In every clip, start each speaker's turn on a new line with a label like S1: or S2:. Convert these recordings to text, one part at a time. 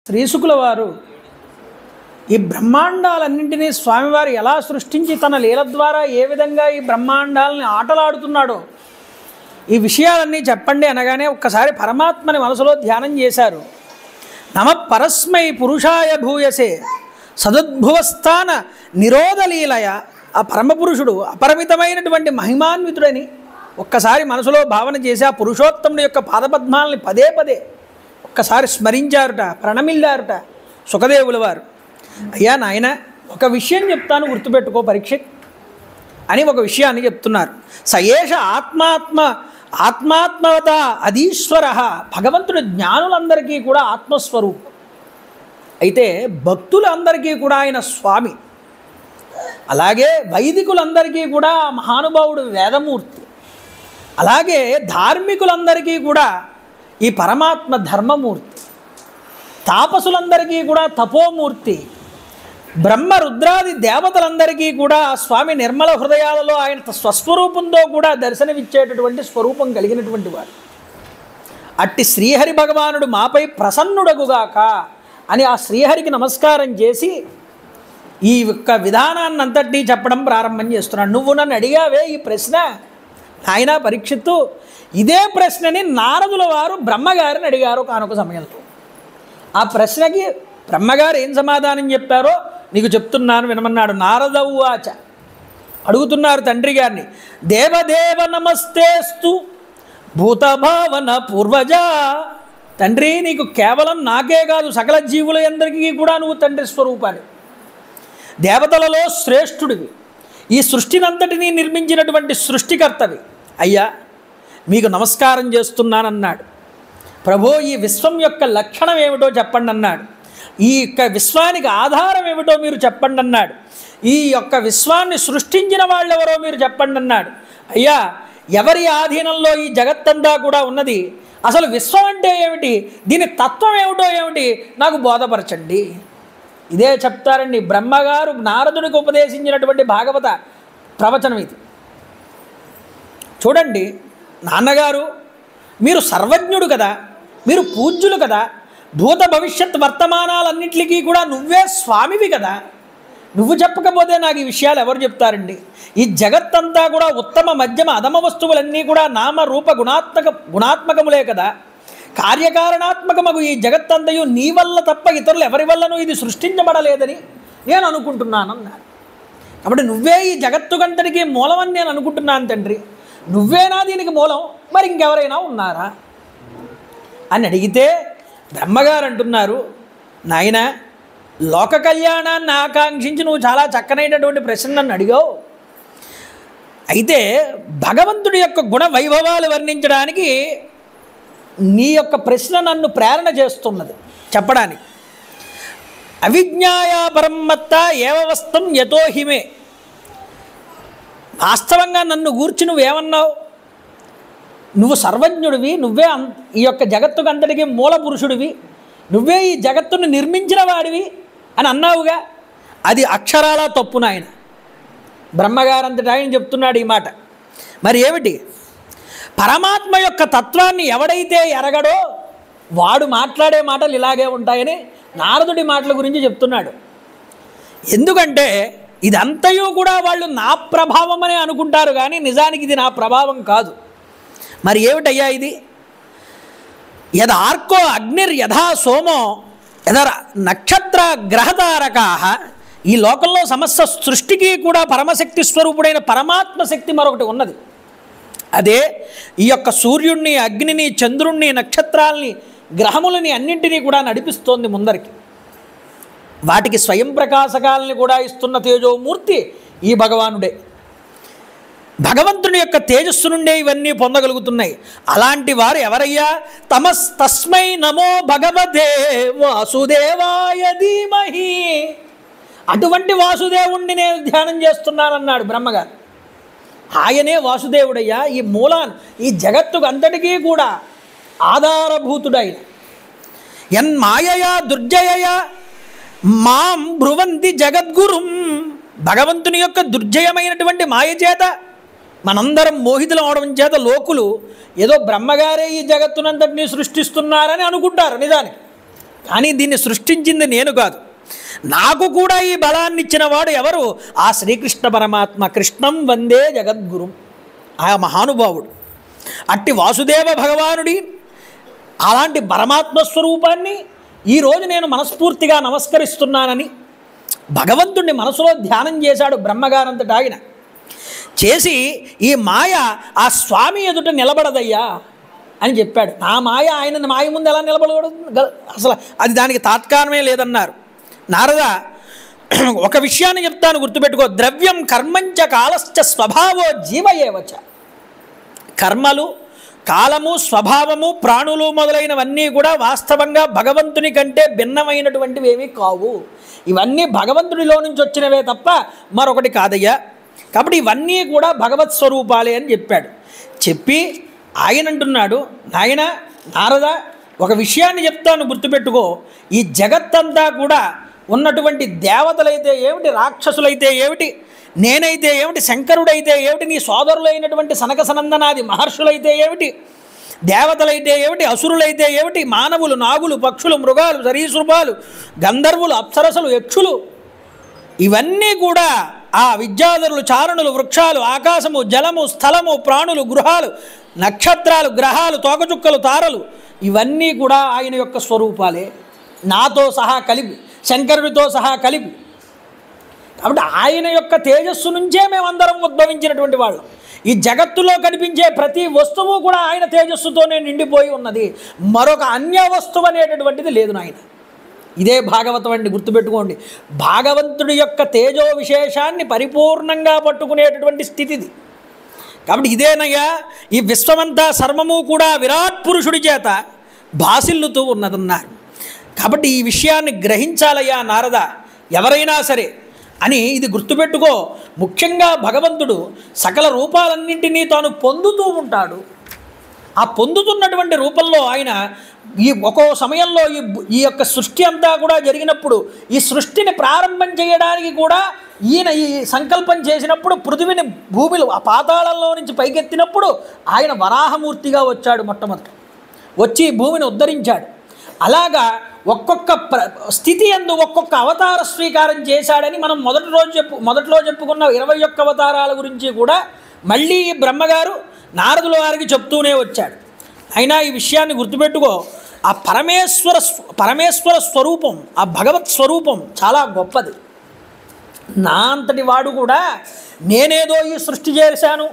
S1: శ్రీశుకుల వారు ఈ బ్రహ్మాండాలన్నింటినీ స్వామివారు ఎలా సృష్టించి తన లీల ద్వారా ఏ విధంగా ఈ బ్రహ్మాండాలని ఆటలాడుతున్నాడో ఈ విషయాలన్నీ చెప్పండి అనగానే ఒక్కసారి పరమాత్మని మనసులో ధ్యానం చేశారు. నమ పరస్మై పురుషాయ భూయసే సదుద్భువస్థాన నిరోధలీలయ. ఆ పరమపురుషుడు అపరిమితమైనటువంటి మహిమాన్వితుడని ఒక్కసారి మనసులో భావన చేసి ఆ పురుషోత్తముడి యొక్క పాదపద్మాలని పదే పదే ఒక్కసారి స్మరించారుట, ప్రణమిల్లారుట సుఖదేవుల వారు. అయ్యా నాయన, ఒక విషయం చెప్తాను, గుర్తుపెట్టుకో పరీక్ష అని ఒక విషయాన్ని చెప్తున్నారు. సయేష ఆత్మాత్మవత అధీశ్వర. భగవంతుడు జ్ఞానులందరికీ కూడా ఆత్మస్వరూపం, అయితే భక్తులందరికీ కూడా ఆయన స్వామి. అలాగే వైదికులందరికీ కూడా మహానుభావుడు వేదమూర్తి. అలాగే ధార్మికులందరికీ కూడా ఈ పరమాత్మ ధర్మమూర్తి. తాపసులందరికీ కూడా తపోమూర్తి. బ్రహ్మ రుద్రాది దేవతలందరికీ కూడా స్వామి నిర్మల హృదయాలలో ఆయన స్వస్వరూపంతో కూడా దర్శనమిచ్చేటటువంటి స్వరూపం కలిగినటువంటి వారు. అట్టి శ్రీహరి భగవానుడు మాపై ప్రసన్నుడగుగాక అని ఆ శ్రీహరికి నమస్కారం చేసి ఈ యొక్క విధానాన్ని అంతటినీ చెప్పడం ప్రారంభం చేస్తున్నాడు. నువ్వు నన్ను అడిగావే ఈ ప్రశ్న ఆయన పరీక్షిత్తు, ఇదే ప్రశ్నని నారదుల వారు బ్రహ్మగారిని అడిగారు కానొక సమయంలో. ఆ ప్రశ్నకి బ్రహ్మగారు ఏం సమాధానం చెప్పారో నీకు చెప్తున్నాను వినమన్నాడు. నారద ఉవాచ, అడుగుతున్నారు తండ్రి గారిని. దేవదేవ నమస్తేస్తు భూతభావన పూర్వజ. తండ్రి, నీకు కేవలం నాకే కాదు సకల జీవుల అందరికీ కూడా నువ్వు తండ్రి స్వరూపాన్ని, దేవతలలో శ్రేష్ఠుడివి, ఈ సృష్టినంతటినీ నిర్మించినటువంటి సృష్టికర్తవి. అయ్యా మీకు నమస్కారం చేస్తున్నానన్నాడు. ప్రభో, ఈ విశ్వం యొక్క లక్షణం ఏమిటో చెప్పండి అన్నాడు. ఈ యొక్క విశ్వానికి ఆధారం ఏమిటో మీరు చెప్పండి అన్నాడు. ఈ యొక్క విశ్వాన్ని సృష్టించిన వాళ్ళెవరో మీరు చెప్పండి అన్నాడు. అయ్యా, ఎవరి ఆధీనంలో ఈ జగత్తంతా కూడా ఉన్నది, అసలు విశ్వం అంటే ఏమిటి, దీని తత్వం ఏమిటో ఏమిటి నాకు బోధపరచండి. ఇదే చెప్తారండి బ్రహ్మగారు నారదుడికి ఉపదేశించినటువంటి భాగవత ప్రవచనం ఇది. చూడండి, నాన్నగారు మీరు సర్వజ్ఞుడు కదా, మీరు పూజ్యులు కదా, భూత భవిష్యత్ వర్తమానాలన్నింటికీ కూడా నువ్వే స్వామివి కదా, నువ్వు చెప్పకపోతే నాకు ఈ విషయాలు ఎవరు చెప్తారండి? ఈ జగత్తంతా కూడా ఉత్తమ మధ్యమ అధమ వస్తువులన్నీ కూడా నామ రూప గుణాత్మకములే కదా, కార్యకారణాత్మకమగు ఈ జగత్తంతయు నీ వల్ల తప్ప ఇతరులు ఎవరి వల్లనూ ఇది సృష్టించబడలేదని నేను అనుకుంటున్నానన్నాడు. కాబట్టి నువ్వే ఈ జగత్తుకంతటికీ మూలమని నేను అనుకుంటున్నాను తండ్రి, నువ్వేనా దీనికి మూలం, మరి ఇంకెవరైనా ఉన్నారా అని అడిగితే బ్రహ్మగారు అంటున్నారు, నాయన, లోక కళ్యాణాన్ని ఆకాంక్షించి నువ్వు చాలా చక్కనైనటువంటి ప్రశ్న నన్ను అడిగావు. అయితే భగవంతుడి యొక్క గుణ వైభవాలు వర్ణించడానికి నీ యొక్క ప్రశ్న నన్ను ప్రేరణ చేస్తున్నది చెప్పడానికి. అవిజ్ఞాయా పరమత్త ఏవవస్తం యతోహిమే. వాస్తవంగా నన్ను గూర్చి నువ్వేమన్నావు? నువ్వు సర్వజ్ఞుడివి, నువ్వే ఈ యొక్క జగత్తుకంతటికి మూల పురుషుడివి, నువ్వే ఈ జగత్తును నిర్మించిన వాడివి అని అన్నావుగా. అది అక్షరాల తప్పు నాయన. బ్రహ్మగారంతటి ఆయన చెప్తున్నాడు ఈ మాట. మరి ఏమిటి? పరమాత్మ యొక్క తత్వాన్ని ఎవడైతే ఎరగడో వాడు మాట్లాడే మాటలు ఇలాగే ఉంటాయని నారదుడి మాటల గురించి చెప్తున్నాడు. ఎందుకంటే ఇదంతయు కూడా వాళ్ళు నా ప్రభావం అనే అనుకుంటారు, కానీ నిజానికి ఇది నా ప్రభావం కాదు. మరి ఏమిటయ్యా ఇది? యద ఆర్కో అగ్నిర్ యథా సోమో యథ నక్షత్ర గ్రహతారకా. ఈ లోకంలో సమస్త సృష్టికి కూడా పరమశక్తి స్వరూపుడైన పరమాత్మ శక్తి మరొకటి ఉన్నది. అదే ఈ యొక్క సూర్యుడిని, అగ్నిని, చంద్రుణ్ణి, నక్షత్రాలని, గ్రహములని అన్నింటినీ కూడా నడిపిస్తోంది ముందరికి. వాటికి స్వయం ప్రకాశకాలని కూడా ఇస్తున్న తేజోమూర్తి ఈ భగవానుడే. భగవంతుని యొక్క తేజస్సు నుండే ఇవన్నీ పొందగలుగుతున్నాయి. అలాంటి వారు ఎవరయ్యా? తస్మై నమో భగవతే వాసుదేవాయ ధీమహి. అటువంటి వాసుదేవుణ్ణి నేను ధ్యానం చేస్తున్నానన్నాడు బ్రహ్మగారు. ఆయనే వాసుదేవుడయ్యా, ఈ మూలాన్ని, ఈ జగత్తుకు అంతటికీ కూడా ఆధారభూతుడైన. యన్మాయయా దుర్జయయా మాం బ్రువంతి జగద్గురుం. భగవంతుని యొక్క దుర్జయమైనటువంటి మాయ చేత మనందరం మోహితులం అవడం చేత లోకులు ఏదో బ్రహ్మగారే ఈ జగత్తునంతటినీ సృష్టిస్తున్నారని అనుకుంటారు. నిజానికి కానీ దీన్ని సృష్టించింది నేను కాదు. నాకు కూడా ఈ బలాన్ని ఇచ్చిన వాడు ఎవరు? ఆ శ్రీకృష్ణ పరమాత్మ. కృష్ణం వందే జగద్గురుం, ఆ మహానుభావుడు. అట్టి వాసుదేవ భగవానుడి అలాంటి పరమాత్మ స్వరూపాన్ని ఈరోజు నేను మనస్ఫూర్తిగా నమస్కరిస్తున్నానని భగవంతుడిని మనసులో ధ్యానం చేశాడు బ్రహ్మగారంతట ఆయన. చేసి ఈ మాయ ఆ స్వామి ఎదుట నిలబడదయ్యా అని చెప్పాడు. నా మాయ ఆయన మాయ ముందు ఎలా నిలబడకూడదు? అసలు అది దానికి తాత్కారమే లేదన్నారు. నారద, ఒక విషయాన్ని చెప్తాను, గుర్తుపెట్టుకో. ద్రవ్యం కర్మంచ కాలశ్చ స్వభావో జీవయేవచ. కర్మలు, కాలము, స్వభావము, ప్రాణులు మొదలైనవన్నీ కూడా వాస్తవంగా భగవంతుని కంటే భిన్నమైనటువంటివి ఏమీ కావు. ఇవన్నీ భగవంతుడిలో నుంచి వచ్చినవే తప్ప మరొకటి కాదయ్యా. కాబట్టి ఇవన్నీ కూడా భగవత్ స్వరూపాలే అని చెప్పాడు. చెప్పి ఆయన అంటున్నాడు, నాయన నారద, ఒక విషయాన్ని చెప్తాను, గుర్తుపెట్టుకో. ఈ జగత్తంతా కూడా ఉన్నటువంటి దేవతలైతే ఏమిటి, రాక్షసులైతే ఏమిటి, నేనైతే ఏమిటి, శంకరుడైతే ఏమిటి, నీ సోదరులైనటువంటి సనక సనందనాది మహర్షులైతే ఏమిటి, దేవతలైతే ఏమిటి, అసురులైతే ఏమిటి, మానవులు, నాగులు, పక్షులు, మృగాలు, సరీసృపాలు, గంధర్వులు, అప్సరసలు, యక్షులు, ఇవన్నీ కూడా ఆ విద్యాధరులు, చారణులు, వృక్షాలు, ఆకాశము, జలము, స్థలము, ప్రాణులు, గృహాలు, నక్షత్రాలు, గ్రహాలు, తోకచుక్కలు, తారలు, ఇవన్నీ కూడా ఆయన యొక్క స్వరూపాలే, నాతో సహా కలిపి, శంకరుడితో సహా కలిపి. కాబట్టి ఆయన యొక్క తేజస్సు నుంచే మేమందరం ఉద్భవించినటువంటి వాళ్ళం. ఈ జగత్తులో కనిపించే ప్రతి వస్తువు కూడా ఆయన తేజస్సుతోనే నిండిపోయి ఉన్నది. మరొక అన్య వస్తువు అనేటటువంటిది లేదు నాయన. ఇదే భాగవతం అండి, గుర్తుపెట్టుకోండి. భాగవంతుడి యొక్క తేజో విశేషాన్ని పరిపూర్ణంగా పట్టుకునేటటువంటి స్థితిది. కాబట్టి ఇదేనయ్యా, ఈ విశ్వమంతా సర్వము కూడా విరాట్ పురుషుడి చేత భాసిల్లుతూ ఉన్నదన్నారు. కాబట్టి ఈ విషయాన్ని గ్రహించాలయ్యా నారద, ఎవరైనా సరే అని. ఇది గుర్తుపెట్టుకో. ముఖ్యంగా భగవంతుడు సకల రూపాలన్నింటినీ తాను పొందుతూ ఉంటాడు. ఆ పొందుతున్నటువంటి రూపంలో ఆయన ఈ ఒక్కో సమయంలో ఈ యొక్క సృష్టి అంతా కూడా జరిగినప్పుడు, ఈ సృష్టిని ప్రారంభం చేయడానికి కూడా ఈయన ఈ సంకల్పం చేసినప్పుడు, పృథివిని భూమిలో ఆ పాతాళంలో నుంచి పైకెత్తినప్పుడు ఆయన వరాహమూర్తిగా వచ్చాడు. మొట్టమొదట వచ్చి భూమిని ఉద్ధరించాడు. అలాగా ఒక్కొక్క స్థితి యందు ఒక్కొక్క అవతార స్వీకారం చేశాడని మనం మొదట్లో చెప్పుకున్న 21 అవతారాల గురించి కూడా మళ్ళీ ఈ బ్రహ్మగారు నారదుల వారికి చెప్తూనే వచ్చాడు. అయినా ఈ విషయాన్ని గుర్తుపెట్టుకో. ఆ పరమేశ్వర స్వరూపం, ఆ భగవత్ స్వరూపం చాలా గొప్పది. నా అంతటి వాడు కూడా నేనేదో ఈ సృష్టి చేశాను,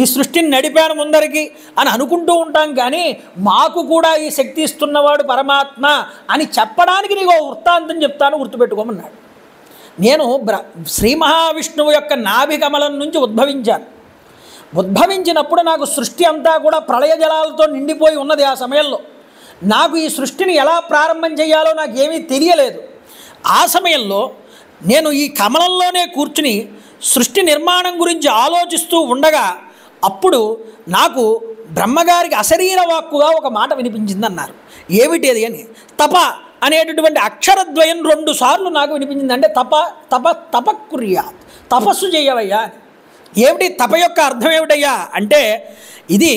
S1: ఈ సృష్టిని నడిపాను ముందరికి అని అనుకుంటూ ఉంటాం. కానీ మాకు కూడా ఈ శక్తి ఇస్తున్నవాడు పరమాత్మ అని చెప్పడానికి నీకు వృత్తాంతం చెప్తాను, గుర్తుపెట్టుకోమన్నాడు. నేను శ్రీ మహావిష్ణువు యొక్క నాభి కమలం నుంచి ఉద్భవించాను. ఉద్భవించినప్పుడు నాకు సృష్టి అంతా కూడా ప్రళయ జలాలతో నిండిపోయి ఉన్నది. ఆ సమయంలో నాకు ఈ సృష్టిని ఎలా ప్రారంభం చేయాలో నాకు ఏమీ తెలియలేదు. ఆ సమయంలో నేను ఈ కమలంలోనే కూర్చుని సృష్టి నిర్మాణం గురించి ఆలోచిస్తూ ఉండగా అప్పుడు నాకు బ్రహ్మగారికి అశరీర వాక్కుగా ఒక మాట వినిపించిందన్నారు. ఏమిటేది అని. తప అనేటటువంటి అక్షరద్వయం 2 సార్లు నాకు వినిపించింది. అంటే తపకుర్యాత్, తపస్సు చేయవయ్యా. ఏమిటి తప యొక్క అర్థం ఏమిటయ్యా అంటే, ఇది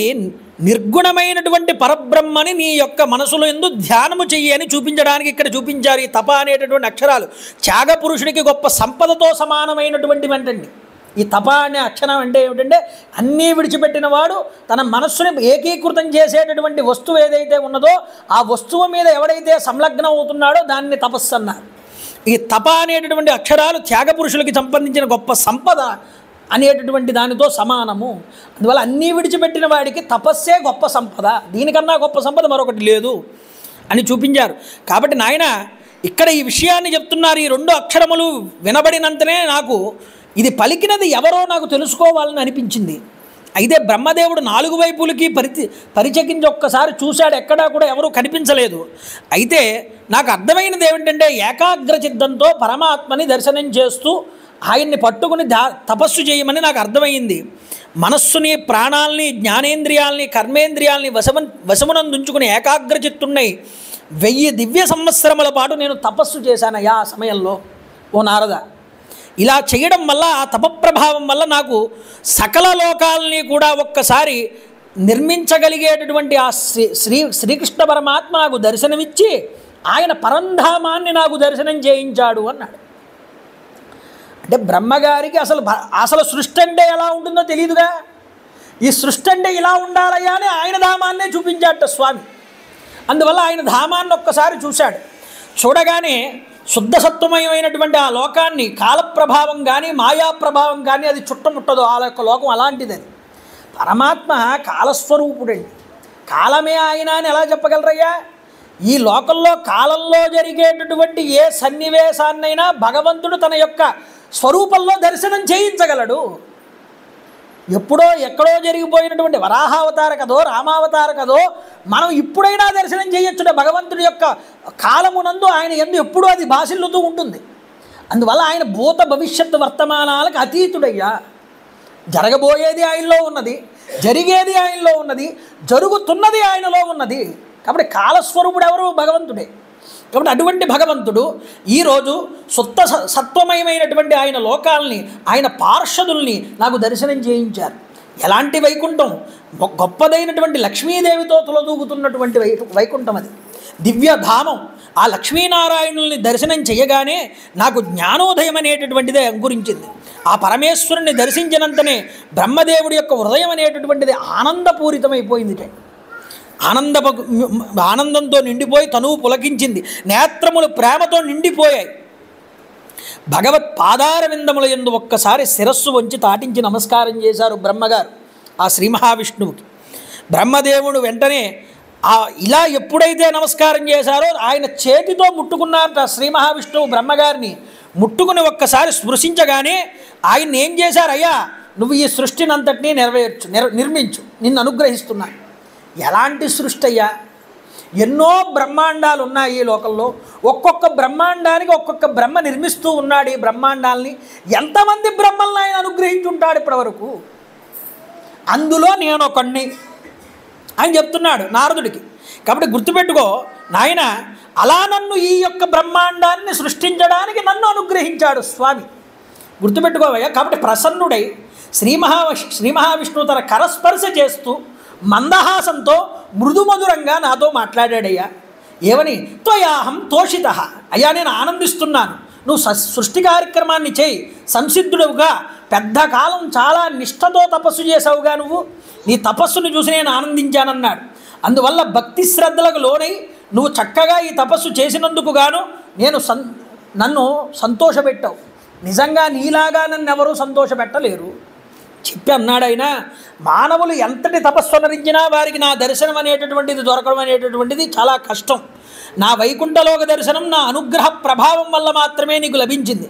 S1: నిర్గుణమైనటువంటి పరబ్రహ్మని నీ యొక్క మనసులో ఎందు ధ్యానము చెయ్యి అని చూపించడానికి ఇక్కడ చూపించారు. ఈ తప అనేటటువంటి అక్షరాలు త్యాగపురుషుడికి గొప్ప సంపదతో సమానమైనటువంటి వెంటండి. ఈ తప అనే అక్షరం అంటే ఏమిటంటే, అన్నీ విడిచిపెట్టిన వాడు తన మనస్సుని ఏకీకృతం చేసేటటువంటి వస్తువు ఏదైతే ఉన్నదో ఆ వస్తువు మీద ఎవడైతే సంలగ్నం అవుతున్నాడో దాన్ని తపస్సు అన్నారు. ఈ తప అనేటటువంటి అక్షరాలు త్యాగపురుషులకి సంబంధించిన గొప్ప సంపద అనేటటువంటి దానితో సమానము. అందువల్ల అన్నీ విడిచిపెట్టిన వాడికి తపస్సే గొప్ప సంపద, దీనికన్నా గొప్ప సంపద మరొకటి లేదు అని చూపించారు. కాబట్టి నాయన ఇక్కడ ఈ విషయాన్ని చెప్తున్నారు. ఈ 2 అక్షరములు వినబడినంతనే నాకు ఇది పలికినది ఎవరో నాకు తెలుసుకోవాలని అనిపించింది. అయితే బ్రహ్మదేవుడు 4 వైపులకి పరిచకించి ఒక్కసారి చూశాడు, ఎక్కడా కూడా ఎవరూ కనిపించలేదు. అయితే నాకు అర్థమైనది ఏమిటంటే, ఏకాగ్రచిత్తంతో పరమాత్మని దర్శనం చేస్తూ ఆయన్ని పట్టుకుని తపస్సు చేయమని నాకు అర్థమైంది. మనస్సుని, ప్రాణాలని, జ్ఞానేంద్రియాలని, కర్మేంద్రియాలని వశమునందుంచుకుని ఏకాగ్రచిత్తున్నై 1000 దివ్య సంవత్సరముల పాటు నేను తపస్సు చేశానయ్యా ఆ సమయంలో. ఓ నారద, ఇలా చేయడం వల్ల, ఆ తపప్రభావం వల్ల నాకు సకల లోకాలని కూడా ఒక్కసారి నిర్మించగలిగేటటువంటి ఆ శ్రీకృష్ణ పరమాత్మ నాకు దర్శనమిచ్చి ఆయన పరంధామాన్ని నాకు దర్శనం చేయించాడు అన్నాడు. అంటే బ్రహ్మగారికి అసలు సృష్టి అంటే ఎలా ఉంటుందో తెలియదుగా. ఈ సృష్టి అంటే ఇలా ఉండాలయ్యా అని ఆయన ధామాన్నే చూపించాట స్వామి. అందువల్ల ఆయన ధామాన్ని ఒక్కసారి చూశాడు. చూడగానే శుద్ధ సత్వమయమైనటువంటి ఆ లోకాన్ని కాలప్రభావం కానీ మాయా ప్రభావం కానీ అది చుట్టముట్టదు. ఆ యొక్క లోకం అలాంటిది. అది పరమాత్మ కాలస్వరూపుడండి. కాలమే ఆయన అని ఎలా చెప్పగలరయ్యా? ఈ లోకంలో కాలంలో జరిగేటటువంటి ఏ సన్నివేశాన్నైనా భగవంతుడు తన యొక్క స్వరూపంలో దర్శనం చేయించగలడు. ఎప్పుడో ఎక్కడో జరిగిపోయినటువంటి వరాహావతార కదో రామావతార కదో మనం ఇప్పుడైనా దర్శనం చేయొచ్చుట. భగవంతుడి యొక్క కాలమునందు ఆయన ఎందు ఎప్పుడూ అది భాసిల్లుతూ ఉంటుంది. అందువల్ల ఆయన భూత భవిష్యత్తు వర్తమానాలకు అతీతుడయ్యా. జరగబోయేది ఆయనలో ఉన్నది, జరిగేది ఆయనలో ఉన్నది, జరుగుతున్నది ఆయనలో ఉన్నది. కాబట్టి కాలస్వరూపుడు ఎవరు? భగవంతుడే. కాబట్టి అటువంటి భగవంతుడు ఈరోజు సత్వమయమైనటువంటి ఆయన లోకాలని, ఆయన పార్షదుల్ని నాకు దర్శనం చేయించారు. ఎలాంటి వైకుంఠం? గొప్పదైనటువంటి లక్ష్మీదేవితో తులదూగుతున్నటువంటి వైకుంఠం. అది దివ్యధామం. ఆ లక్ష్మీనారాయణుల్ని దర్శనం చేయగానే నాకు జ్ఞానోదయం అనేటటువంటిదే అంకురించింది. ఆ పరమేశ్వరుణ్ణి దర్శించినంతనే బ్రహ్మదేవుడి యొక్క హృదయం అనేటటువంటిది ఆనందపూరితమైపోయింది. ఆనందంతో నిండిపోయి తనువు పులకించింది. నేత్రములు ప్రేమతో నిండిపోయాయి. భగవత్ పాదార విందముల యందు ఒక్కసారి శిరస్సు వంచి తాటించి నమస్కారం చేశారు బ్రహ్మగారు ఆ శ్రీ మహావిష్ణువుకి. బ్రహ్మదేవుడు వెంటనే ఇలా ఎప్పుడైతే నమస్కారం చేశారో ఆయన చేతితో ముట్టుకున్నారట శ్రీ మహావిష్ణువు బ్రహ్మగారిని. ముట్టుకుని ఒక్కసారి స్పృశించగానే ఆయన్ని ఏం చేశారు? అయ్యా, నువ్వు ఈ సృష్టిని అంతటినీ నిర్మించు, నిన్ను అనుగ్రహిస్తున్నాను. ఎలాంటి సృష్టి అయ్యా? ఎన్నో బ్రహ్మాండాలు ఉన్నాయి ఈ లోకంలో. ఒక్కొక్క బ్రహ్మాండానికి ఒక్కొక్క బ్రహ్మ నిర్మిస్తూ ఉన్నాడు ఈ బ్రహ్మాండాల్ని. ఎంతమంది బ్రహ్మల్ని ఆయన అనుగ్రహించుంటాడు ఇప్పటివరకు? అందులో నేను ఒకణ్ణి అని చెప్తున్నాడు నారదుడికి. కాబట్టి గుర్తుపెట్టుకో నాయన, అలా నన్ను ఈ యొక్క బ్రహ్మాండాన్ని సృష్టించడానికి నన్ను అనుగ్రహించాడు స్వామి. గుర్తుపెట్టుకోవయ్యా. కాబట్టి ప్రసన్నుడై శ్రీ మహావిష్ణువు తన కరస్పర్శ చేస్తూ మందహాసంతో మృదుమధురంగా నాతో మాట్లాడాడయ్యా. ఏమని? త్వయాహం తోషిత. అయ్యా, నేను ఆనందిస్తున్నాను. నువ్వు సృష్టి కార్యక్రమాన్ని చేయి, సంసిద్ధుడుగా పెద్ద కాలం చాలా నిష్ఠతో తపస్సు చేసావుగా, నువ్వు నీ తపస్సును చూసి నేను ఆనందించానన్నాడు. అందువల్ల భక్తి శ్రద్ధలకు లోనై నువ్వు చక్కగా ఈ తపస్సు చేసినందుకు గాను నన్ను సంతోషపెట్టావు. నిజంగా నీలాగా నన్ను ఎవరూ సంతోషపెట్టలేరు చెప్పి అన్నాడు ఆయన. మానవులు ఎంతటి తపస్సు అనరించినా వారికి నా దర్శనం అనేటటువంటిది దొరకడం అనేటటువంటిది చాలా కష్టం. నా వైకుంఠలోక దర్శనం నా అనుగ్రహ ప్రభావం వల్ల మాత్రమే నీకు లభించింది.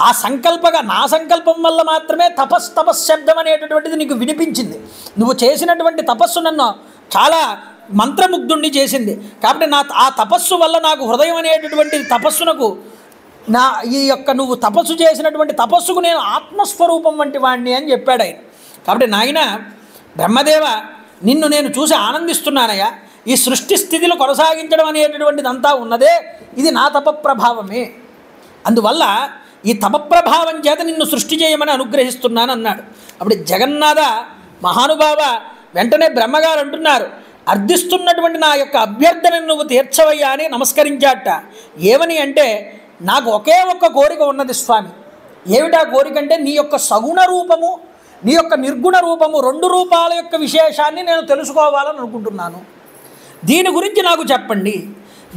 S1: ఆ నా సంకల్పం వల్ల మాత్రమే తపశ్శబ్దం అనేటటువంటిది నీకు వినిపించింది. నువ్వు చేసినటువంటి తపస్సు నన్ను చాలా మంత్రముగ్ధుణ్ణి చేసింది. కాబట్టి ఆ తపస్సు వల్ల నాకు హృదయం అనేటటువంటి తపస్సునకు ఈ యొక్క నువ్వు తపస్సు చేసినటువంటి తపస్సుకు నేను ఆత్మస్వరూపం వంటి వాడిని అని చెప్పాడు ఆయన. కాబట్టి నాయన బ్రహ్మదేవ, నిన్ను నేను చూసి ఆనందిస్తున్నానయ్యా. ఈ సృష్టి స్థితిలో కొనసాగించడం అనేటటువంటిది అంతా ఉన్నదే ఇది నా తపప్రభావమే. అందువల్ల ఈ తపప్రభావం చేత నిన్ను సృష్టి చేయమని అనుగ్రహిస్తున్నాను అన్నాడు. అప్పుడు జగన్నాథ మహానుభావ వెంటనే బ్రహ్మగారు అంటున్నారు, అర్థిస్తున్నటువంటి నా యొక్క అభ్యర్థనను నువ్వు తీర్చవయ్యా అని నమస్కరించాట. ఏమని అంటే, నాకు ఒకే ఒక్క కోరిక ఉన్నది స్వామి. ఏమిటా కోరిక అంటే, నీ యొక్క సగుణ రూపము నీ యొక్క నిర్గుణ రూపము రెండు రూపాల యొక్క విశేషాన్ని నేను తెలుసుకోవాలని అనుకుంటున్నాను. దీని గురించి నాకు చెప్పండి,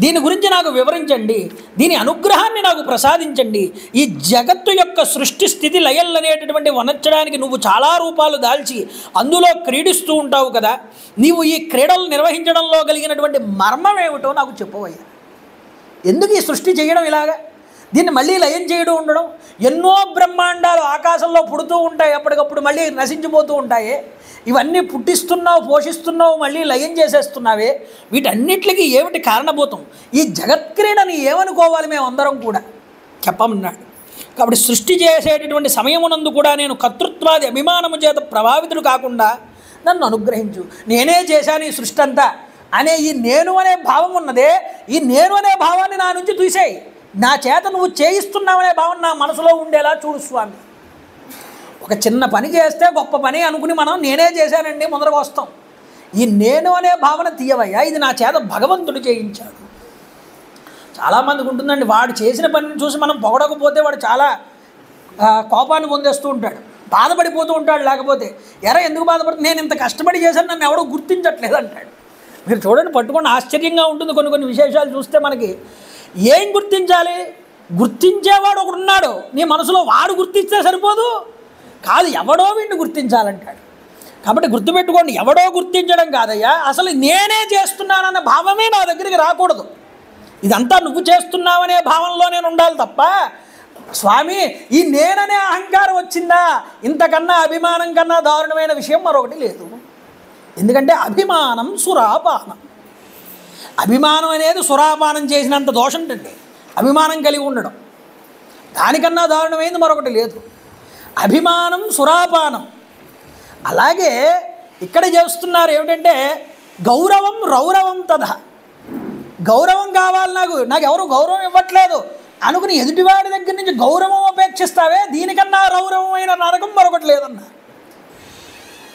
S1: దీని గురించి నాకు వివరించండి, దీని అనుగ్రహాన్ని నాకు ప్రసాదించండి. ఈ జగత్తు యొక్క సృష్టి స్థితి లయలనేటటువంటి వనర్చడానికి నువ్వు చాలా రూపాలు దాల్చి అందులో క్రీడిస్తూ ఉంటావు కదా, నీవు ఈ క్రీడలు నిర్వహించడంలో కలిగినటువంటి మర్మం ఏమిటో నాకు చెప్పవయ్యా. ఎందుకు ఈ సృష్టి చేయడం ఇలాగా, దీన్ని మళ్ళీ లయం చేయడం ఉండడం? ఎన్నో బ్రహ్మాండాలు ఆకాశంలో పుడుతూ ఉంటాయి, అప్పటికప్పుడు మళ్ళీ నశించిపోతూ ఉంటాయి. ఇవన్నీ పుట్టిస్తున్నావు, పోషిస్తున్నావు, మళ్ళీ లయం చేసేస్తున్నావే, వీటన్నిటికీ ఏమిటి కారణభూతం? ఈ జగత్క్రీడని ఏమనుకోవాలి మేమందరం కూడా చెప్పమన్నాడు. కాబట్టి సృష్టి చేసేటటువంటి సమయమునందు కూడా నేను కర్తృత్వాది అభిమానము చేత ప్రభావితుడు కాకుండా నన్ను అనుగ్రహించు. నేనే చేశాను ఈ సృష్టి అంతా అనే ఈ నేను అనే భావం ఉన్నదే, ఈ నేను అనే భావాన్ని నా నుంచి తీసేయి. నా చేత నువ్వు చేయిస్తున్నావనే భావం నా మనసులో ఉండేలా చూడు స్వామి. ఒక చిన్న పని చేస్తే గొప్ప పని అనుకుని మనం నేనే చేశానండి ముందరకు వస్తాం. ఈ నేను అనే భావన తీయవయ్యా, ఇది నా చేత భగవంతుడు చేయించాడు. చాలామందికి ఉంటుందండి, వాడు చేసిన పనిని చూసి మనం పొగడకపోతే వాడు చాలా కోపాన్ని పొందేస్తూ ఉంటాడు, బాధపడిపోతూ ఉంటాడు. లేకపోతే ఎందుకు బాధపడుతుంది, నేను ఇంత కష్టపడి చేశాను, నన్ను ఎవడో గుర్తించట్లేదు అంటాడు. మీరు చూడండి, పట్టుకొని ఆశ్చర్యంగా ఉంటుంది కొన్ని విశేషాలు చూస్తే మనకి. ఏం గుర్తించాలి? గుర్తించేవాడు ఒకడు ఉన్నాడు నీ మనసులో, వాడు గుర్తిస్తే సరిపోదు, కాదు ఎవడో వీడిని గుర్తించాలంటాడు. కాబట్టి గుర్తుపెట్టుకోండి, ఎవడో గుర్తించడం కాదయ్యా, అసలు నేనే చేస్తున్నానన్న భావమే నా దగ్గరికి రాకూడదు. ఇదంతా నువ్వు చేస్తున్నావనే భావంలో నేను ఉండాలి తప్ప, స్వామి ఈ నేననే అహంకారం వచ్చిందా, ఇంతకన్నా అభిమానం కన్నా దారుణమైన విషయం మరొకటి లేదు. ఎందుకంటే అభిమానం సురాపానం. అభిమానం అనేది సురాపానం చేసినంత దోషం ఉంటుంది అభిమానం కలిగి ఉండడం, దానికన్నా దారుణమైంది మరొకటి లేదు. అభిమానం సురాపానం. అలాగే ఇక్కడ చేస్తున్నారు ఏమిటంటే గౌరవం రౌరవం తథా. గౌరవం కావాలి, నాకు ఎవరు గౌరవం ఇవ్వట్లేదు అనుకుని ఎదుటివాడి దగ్గర నుంచి గౌరవం అపేక్షిస్తావే, దీనికన్నా రౌరవమైన నరకం మరొకటి లేదన్నా.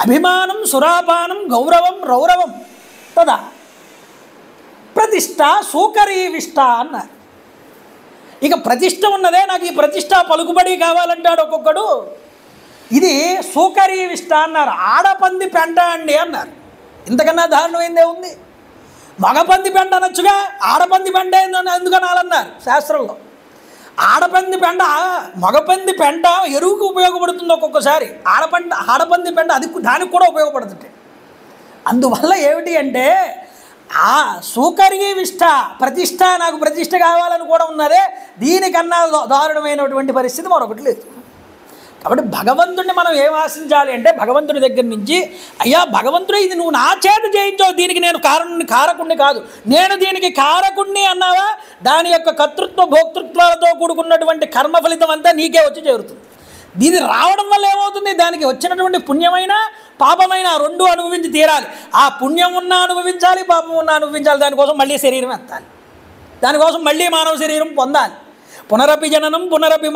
S1: అభిమానం సురాపానం గౌరవం రౌరవం తదా ప్రతిష్ట సూకరీవిష్ట అన్నారు. ఇక ప్రతిష్ట ఉన్నదే, నాకు ఈ ప్రతిష్ట పలుకుబడి కావాలంటాడు ఒక్కొక్కడు. ఇది సూకరీవిష్ట అన్నారు. ఆడపంది పెంట అండి అన్నారు. ఇంతకన్నా దారుణమైందే ఉంది. మగపంది పెంట అనొచ్చుగా, ఆడపంది పెంట ఎందుకనాలన్నారు శాస్త్రంలో. ఆడపంది పెంట మగపంది పెంట ఎరువుకు ఉపయోగపడుతుంది ఒక్కొక్కసారి, ఆడపంది పెంట దానికి కూడా ఉపయోగపడుతుంది. అందువల్ల ఏమిటి అంటే ఆ సూకరీవిష్ట ప్రతిష్ట, నాకు ప్రతిష్ట కావాలని కూడా ఉన్నదే, దీనికన్నా దారుణమైనటువంటి పరిస్థితి మరొకటి లేదు. కాబట్టి భగవంతుడిని మనం ఏం ఆశించాలి అంటే భగవంతుడి దగ్గర నుంచి, అయ్యా భగవంతుడు ఇది నువ్వు నా చేత చేయించావు, దీనికి నేను కారకుణ్ణి కాదు, నేను దీనికి కారకుణ్ణి అన్నావా, దాని యొక్క కర్తృత్వ భోక్తృత్వాలతో కూడుకున్నటువంటి కర్మ ఫలితం అంతా నీకే వచ్చి చేరుతుంది. దీని రావడం వల్ల ఏమవుతుంది, దానికి వచ్చినటువంటి పుణ్యమైన పాపమైన రెండు అనుభవించి తీరాలి. ఆ పుణ్యం ఉన్నా అనుభవించాలి, పాపం ఉన్నా అనుభవించాలి. దానికోసం మళ్ళీ శరీరం ఎత్తాలి, దానికోసం మళ్ళీ మానవ శరీరం పొందాలి. పునరపి జననం పునరపి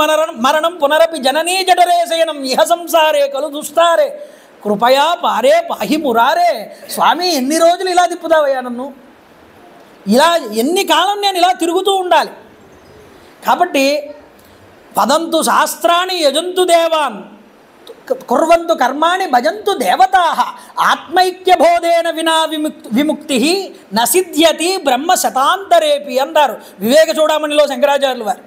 S1: మరణం పునరపి జననీ జఠరేశయనం ఇహ సంసారే కలు దుస్తారే కృపయా పారే పాహి మురారే. స్వామి ఎన్ని రోజులు ఇలా తిప్పుతావయ్యా నన్ను, ఇలా ఎన్ని కాలం నేను ఇలా తిరుగుతూ ఉండాలి. కాబట్టి పదంతు శాస్త్రాన్ని యజంతు దేవాన్ కుర్వంతు కర్మాణి భజంతు దేవతా ఆత్మైక్యబోధేన వినా విముక్తి నసిద్ధ్యతి బ్రహ్మ శతాంతరేపి అన్నారు వివేక చూడమణిలో శంకరాచార్యులు వారు.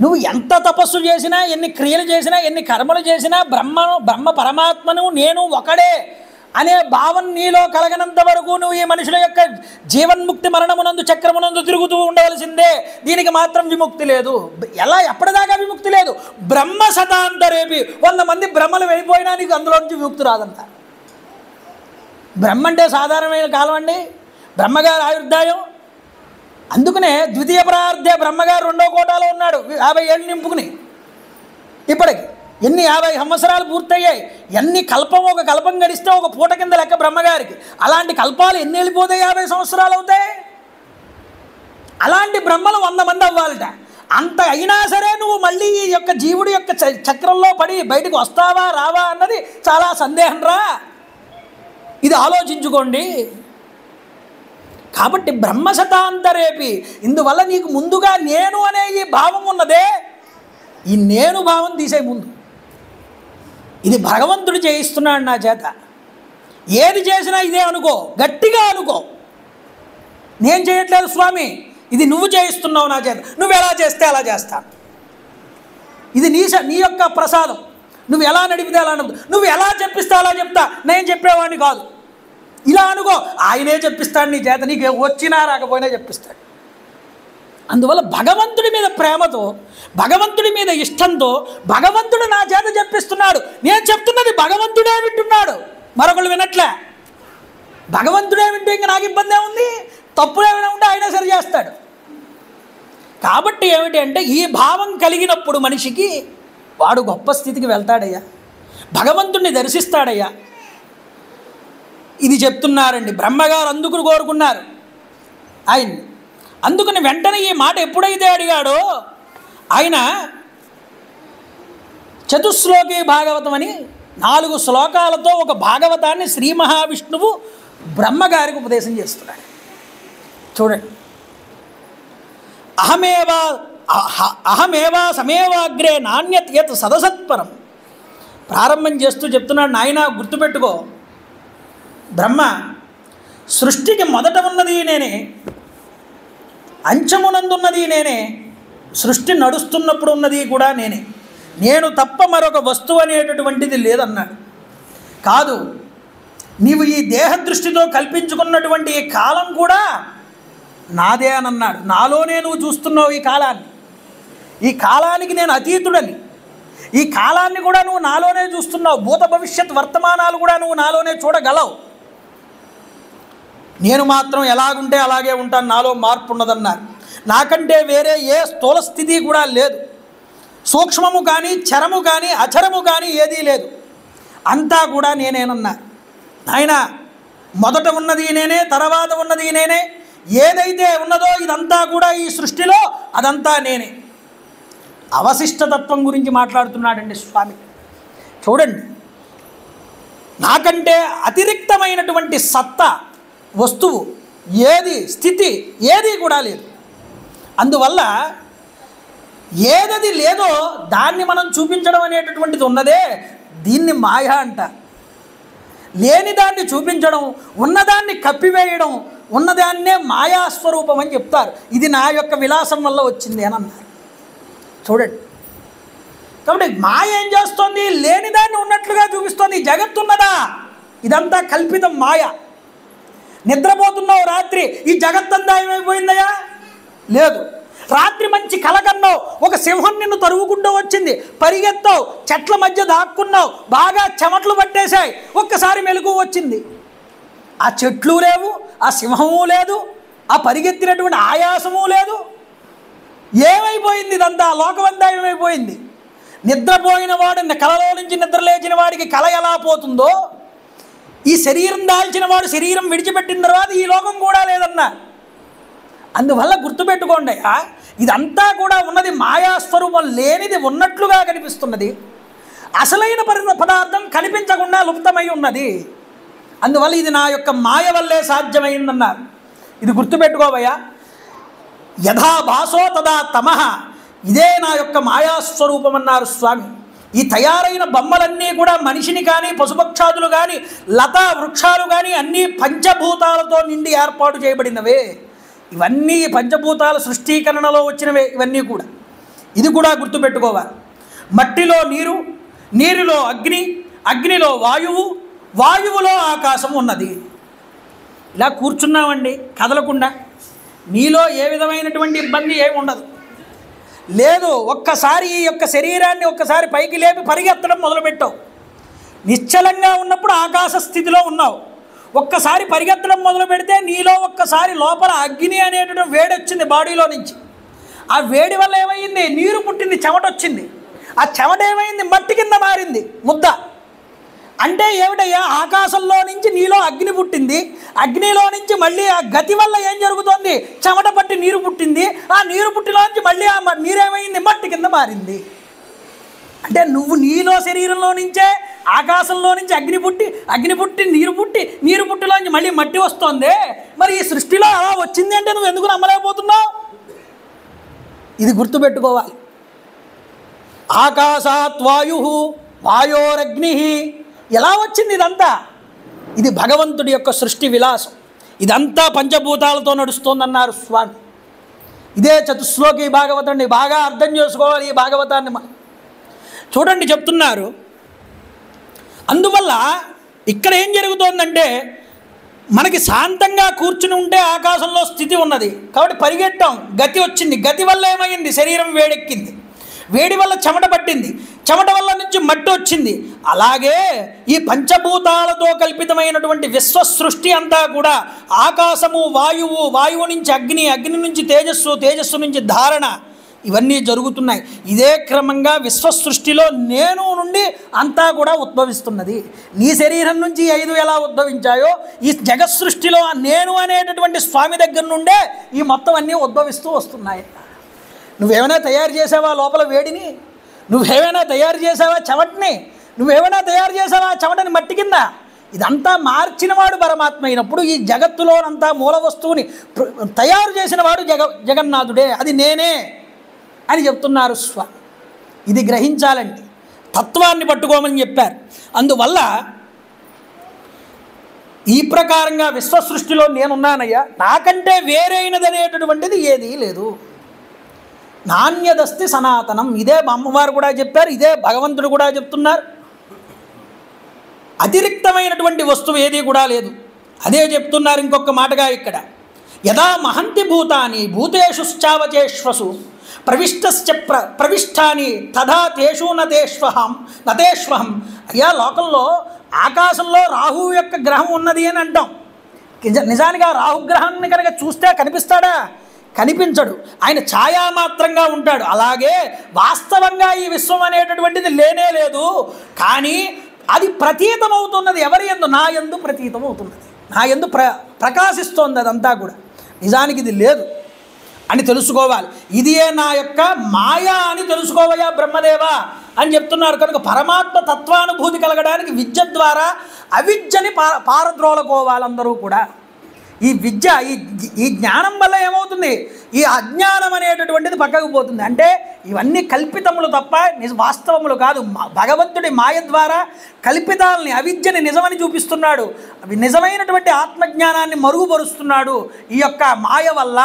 S1: నువ్వు ఎంత తపస్సు చేసినా, ఎన్ని క్రియలు చేసినా, ఎన్ని కర్మలు చేసినా బ్రహ్మ పరమాత్మను నేను ఒకడే అనే భావం నీలో కలగనంత వరకు నువ్వు ఈ మనుషుల యొక్క జీవన్ముక్తి మరణమునందు చక్రమునందు తిరుగుతూ ఉండవలసిందే. దీనికి మాత్రం విముక్తి లేదు. ఎప్పటిదాకా విముక్తి లేదు? బ్రహ్మ శతాంతరేపి 100 మంది బ్రహ్మలు వెళ్ళిపోయినా నీకు అందులో నుంచి విముక్తి రాదంట. బ్రహ్మ అంటే సాధారణమైన కాలం అండి, బ్రహ్మగారు ఆయుర్దాయం. అందుకనే ద్వితీయ ప్రార్థే బ్రహ్మగారు 2వ కోటాలో ఉన్నాడు, 50 ఏళ్ళు నింపుకుని. ఇప్పటికి ఎన్ని 50 సంవత్సరాలు పూర్తయ్యాయి. ఎన్ని ఒక కల్పం గడిస్తే ఒక పూట కింద లెక్క బ్రహ్మగారికి. అలాంటి కల్పాలు ఎన్ని వెళ్ళిపోతాయి? 50 సంవత్సరాలు అవుతాయి. అలాంటి బ్రహ్మలు 100 మంది అవ్వాలట. అంత అయినా సరే నువ్వు మళ్ళీ ఈ యొక్క జీవుడి యొక్క చక్రంలో పడి బయటకు వస్తావా రావా అన్నది చాలా సందేహం రా. ఇది ఆలోచించుకోండి. కాబట్టి బ్రహ్మశతాంతరేపి, ఇందువల్ల నీకు ముందుగా నేను అనే ఈ భావం ఉన్నదే, ఈ నేను భావం తీసే ముందు ఇది భగవంతుడు చేయిస్తున్నాడు నా చేత. ఏది చేసినా ఇదే అనుకో, గట్టిగా అనుకో. నేను చేయట్లేదు స్వామి, ఇది నువ్వు చేయిస్తున్నావు నా చేత, నువ్వు ఎలా చేస్తే అలా చేస్తాను. ఇది నీ యొక్క ప్రసాదం, నువ్వు ఎలా నడిపితే అలా నడుపు, నువ్వు ఎలా చెప్పిస్తే అలా చెప్తా, నేను చెప్పేవాడిని కాదు. ఇలా అనుకో, ఆయనే చెప్పిస్తాడు నీ చేత, నీకు వచ్చినా రాకపోయినా చెప్పిస్తాడు. అందువల్ల భగవంతుడి మీద ప్రేమతో, భగవంతుడి మీద ఇష్టంతో భగవంతుడు నా చేత చెప్పిస్తున్నాడు. నేను చెప్తున్నది భగవంతుడే వింటున్నాడు, మరొకళ్ళు వినట్లే. భగవంతుడే వింటూ ఇంకా నాకు ఇబ్బంది ఏముంది? తప్పులు ఏమైనా ఉంటే ఆయన సరి చేస్తాడు. కాబట్టి ఏమిటి అంటే ఈ భావం కలిగినప్పుడు మనిషికి వాడు గొప్ప స్థితికి వెళ్తాడయ్యా, భగవంతుడిని దర్శిస్తాడయ్యా. ఇది చెప్తున్నారండి బ్రహ్మగారు, అందుకుని కోరుకున్నారు ఆయన్ని. అందుకని వెంటనే ఈ మాట ఎప్పుడైతే అడిగాడో ఆయన చతుశ్లోకి భాగవతం అని 4 శ్లోకాలతో ఒక భాగవతాన్ని శ్రీ మహావిష్ణువు బ్రహ్మగారికి ఉపదేశం చేస్తున్నాడు. చూడండి, అహమేవా సమేవాగ్రే నాణ్యత్ యత్ సదసత్పరం. ప్రారంభం చేస్తూ చెప్తున్నాడు, నాయన గుర్తుపెట్టుకో, బ్రహ్మ సృష్టికి మొదట ఉన్నది నేనే, అంచమునందున్నది నేనే, సృష్టి నడుస్తున్నప్పుడు ఉన్నది కూడా నేనే, నేను తప్ప మరొక వస్తువు అనేటటువంటిది లేదన్నాడు. కాదు, నీవు ఈ దేహ దృష్టితో కల్పించుకున్నటువంటి ఈ కాలం కూడా నాదే అని అన్నాడు. నాలోనే నువ్వు చూస్తున్నావు ఈ కాలాన్ని, ఈ కాలానికి నేను అతీతుడని, ఈ కాలాన్ని కూడా నువ్వు నాలోనే చూస్తున్నావు, భూత భవిష్యత్ వర్తమానాలు కూడా నువ్వు నాలోనే చూడగలవు. నేను మాత్రం ఎలాగుంటే అలాగే ఉంటాను, నాలో మార్పు ఉన్నదన్నారు. నాకంటే వేరే ఏ స్థూల స్థితి కూడా లేదు, సూక్ష్మము కానీ చరము కానీ అచరము కానీ ఏదీ లేదు, అంతా కూడా నేనేనన్నా. ఆయన మొదట ఉన్నది నేనే, తర్వాత ఉన్నది నేనే, ఏదైతే ఉన్నదో ఇదంతా కూడా ఈ సృష్టిలో అదంతా నేనే. అవశిష్టతత్వం గురించి మాట్లాడుతున్నాడండి స్వామి. చూడండి, నాకంటే అతిరిక్తమైనటువంటి సత్తా వస్తువు ఏది, స్థితి ఏది కూడా లేదు. అందువల్ల ఏదది లేదో దాన్ని మనం చూపించడం అనేటటువంటిది ఉన్నదే, దీన్ని మాయ అంట. లేని దాన్ని చూపించడం, ఉన్నదాన్ని కప్పివేయడం, ఉన్నదాన్నే మాయాస్వరూపం అని చెప్తారు. ఇది నా యొక్క విలాసం వల్ల వచ్చింది అని అన్నారు. చూడండి, కాబట్టి మాయ ఏం చేస్తోంది? లేని దాన్ని ఉన్నట్లుగా చూపిస్తోంది. జగత్తు ఉన్నదా? ఇదంతా కల్పితం, మాయ. నిద్రపోతున్నావు రాత్రి, ఈ జగత్తంతా ఏమైపోయిందయా? లేదు. రాత్రి మంచి కలకన్నావు, ఒక సింహం నిన్ను తరుగుకుంటూ వచ్చింది, పరిగెత్తావు, చెట్ల మధ్య దాక్కున్నావు, బాగా చెమట్లు పట్టేశాయి, ఒక్కసారి మెలకువ వచ్చింది. ఆ చెట్లు లేవు, ఆ సింహము లేదు, ఆ పరిగెత్తినటువంటి ఆయాసము లేదు. ఏమైపోయింది? ఇదంతా లోకమంతా ఏమైపోయింది? నిద్రపోయిన వాడు కలలో నుంచి నిద్ర లేచిన వాడికి కల ఎలా పోతుందో, ఈ శరీరం దాల్చిన వాడు శరీరం విడిచిపెట్టిన తర్వాత ఈ లోకం కూడా లేదన్నా. అందువల్ల గుర్తుపెట్టుకోండి, ఇదంతా కూడా ఉన్నది మాయాస్వరూపం, లేనిది ఉన్నట్లుగా కనిపిస్తున్నది, అసలైన పదార్థం కనిపించకుండా లుప్తమై ఉన్నది. అందువల్ల ఇది నా యొక్క మాయ వల్లే సాధ్యమైందన్నారు. ఇది గుర్తుపెట్టుకోవయ్యా. యథా భాసో తదా తమః, ఇదే నా యొక్క మాయాస్వరూపం అన్నారు స్వామి. ఈ తయారైన బొమ్మలన్నీ కూడా మనిషిని కానీ, పశుపక్షాదులు కానీ, లతా వృక్షాలు కానీ అన్నీ పంచభూతాలతో నిండి ఏర్పాటు చేయబడినవే. ఇవన్నీ పంచభూతాల సృష్టీకరణలో వచ్చినవే ఇవన్నీ కూడా. ఇది కూడా గుర్తుపెట్టుకోవాలి. మట్టిలో నీరు, నీరులో అగ్ని, అగ్నిలో వాయువు, వాయువులో ఆకాశం ఉన్నది. ఇలా కూర్చున్నామండి కదలకుండా, నీలో ఏ విధమైనటువంటి ఇబ్బంది ఏమి ఉండదు. లేదు, ఒక్కసారి ఈ యొక్క శరీరాన్ని ఒక్కసారి పైకి లేపి పరిగెత్తడం మొదలుపెట్టావు, నిశ్చలంగా ఉన్నప్పుడు ఆకాశ స్థితిలో ఉన్నావు. ఒక్కసారి పరిగెత్తడం మొదలు పెడితే నీలో ఒక్కసారి లోపల అగ్ని అనేటువంటి వేడి వచ్చింది బాడీలో నుంచి. ఆ వేడి వల్ల ఏమైంది? నీరు పుట్టింది, చెమట వచ్చింది. ఆ చెమట ఏమైంది? మట్టి కింద మారింది, ముద్ద. అంటే ఏమిటయ్యా? ఆకాశంలో నుంచి నీలో అగ్ని పుట్టింది, అగ్నిలో నుంచి మళ్ళీ ఆ గతి వల్ల ఏం జరుగుతోంది? చెమట పట్టి నీరు పుట్టింది, ఆ నీరు పుట్టిలోంచి మళ్ళీ ఆ నీరేమైంది? మట్టి కింద మారింది. అంటే నువ్వు నీలో శరీరంలో నుంచే ఆకాశంలో నుంచి అగ్ని పుట్టి నీరు పుట్టిలోంచి మళ్ళీ మట్టి వస్తుంది. మరి ఈ సృష్టిలో అలా వచ్చింది అంటే నువ్వు ఎందుకు నమ్మలేకపోతున్నావు? ఇది గుర్తుపెట్టుకోవాలి. ఆకాశాత్ వాయు, వాయోరగ్ని, ఎలా వచ్చింది ఇదంతా? ఇది భగవంతుడి యొక్క సృష్టి విలాసం. ఇదంతా పంచభూతాలతో నడుస్తోందన్నారు స్వామి. ఇదే చతుశ్లోకి భాగవతం అండి. బాగా అర్థం చేసుకోవాలి ఈ భాగవతాన్ని. చూడండి, చెప్తున్నారు. అందువల్ల ఇక్కడ ఏం జరుగుతోందంటే, మనకి శాంతంగా కూర్చుని ఉంటే ఆకాశంలో స్థితి ఉన్నది కాబట్టి పరిగెట్టాం, గతి వచ్చింది. గతి వల్ల ఏమైంది? శరీరం వేడెక్కింది, వేడి వల్ల చెమట పట్టింది, చెమట వల్ల నుంచి మట్టి వచ్చింది. అలాగే ఈ పంచభూతాలతో కల్పితమైనటువంటి విశ్వసృష్టి అంతా కూడా ఆకాశము, వాయువు, వాయువు నుంచి అగ్ని, అగ్ని నుంచి తేజస్సు, తేజస్సు నుంచి ధారణ, ఇవన్నీ జరుగుతున్నాయి. ఇదే క్రమంగా విశ్వసృష్టిలో నేను నుండి అంతా కూడా ఉద్భవిస్తున్నది. నీ శరీరం నుంచి 5 ఎలా ఉద్భవించాయో ఈ జగత్ సృష్టిలో నేను అనేటటువంటి స్వామి దగ్గర నుండే ఈ మొత్తం అన్నీ ఉద్భవిస్తూ వస్తున్నాయి. నువ్వేమైనా తయారు చేసావా లోపల వేడిని? నువ్వేమైనా తయారు చేసావా చెమటని? నువ్వేమైనా తయారు చేసావా చెమటని మట్టి కింద? ఇదంతా మార్చినవాడు పరమాత్మ అయినప్పుడు ఈ జగత్తులోనంతా మూల వస్తువుని తయారు చేసినవాడు జగన్నాథుడే, అది నేనే అని చెప్తున్నారు స్వామి. ఇది గ్రహించాలండి, తత్వాన్ని పట్టుకోమని చెప్పారు. అందువల్ల ఈ ప్రకారంగా విశ్వసృష్టిలో నేనున్నానయ్యా, నాకంటే వేరైనదనేటటువంటిది ఏదీ లేదు. నాణ్యదస్తి సనాతనం, ఇదే అమ్మవారు కూడా చెప్పారు, ఇదే భగవంతుడు కూడా చెప్తున్నారు. అతిరిక్తమైనటువంటి వస్తువు ఏది కూడా లేదు. అదే చెప్తున్నారు ఇంకొక మాటగా ఇక్కడ, యదా మహంతి భూతాని భూతేషుశ్చావచేష్వసు ప్రవిష్టశ్చ ప్రవిష్టాని తథా తేషు నతేష్వహం. అయ్యా, లోకంలో ఆకాశంలో రాహువు యొక్క గ్రహం ఉన్నది అని అంటాం. నిజానికి ఆ రాహుగ్రహాన్ని కనుక చూస్తే కనిపిస్తాడా? కనిపించడు, ఆయన ఛాయామాత్రంగా ఉంటాడు. అలాగే వాస్తవంగా ఈ విశ్వం అనేటటువంటిది లేనే లేదు, కానీ అది ప్రతీతమవుతున్నది ఎవరి యందు? నా యందు ప్రతీతమవుతున్నది, నా యందు ప్రకాశిస్తోంది అదంతా కూడా. నిజానికి ఇది లేదు అని తెలుసుకోవాలి. ఇదియే నా యొక్క మాయా అని తెలుసుకోవయా బ్రహ్మదేవా అని చెప్తున్నారు. కనుక పరమాత్మ తత్వానుభూతి కలగడానికి విద్య ద్వారా అవిద్యని పారద్రోలకోవాలందరూ కూడా. ఈ విద్య ఈ జ్ఞానం వల్ల ఏమవుతుంది? ఈ అజ్ఞానం అనేటటువంటిది పక్కకు పోతుంది. అంటే ఇవన్నీ కల్పితములు తప్ప వాస్తవములు కాదు. భగవంతుడి మాయ ద్వారా కల్పితాలని, అవిద్యని నిజమని చూపిస్తున్నాడు. అవి నిజమైనటువంటి ఆత్మజ్ఞానాన్ని మరుగుపరుస్తున్నాడు ఈ యొక్క మాయ వల్ల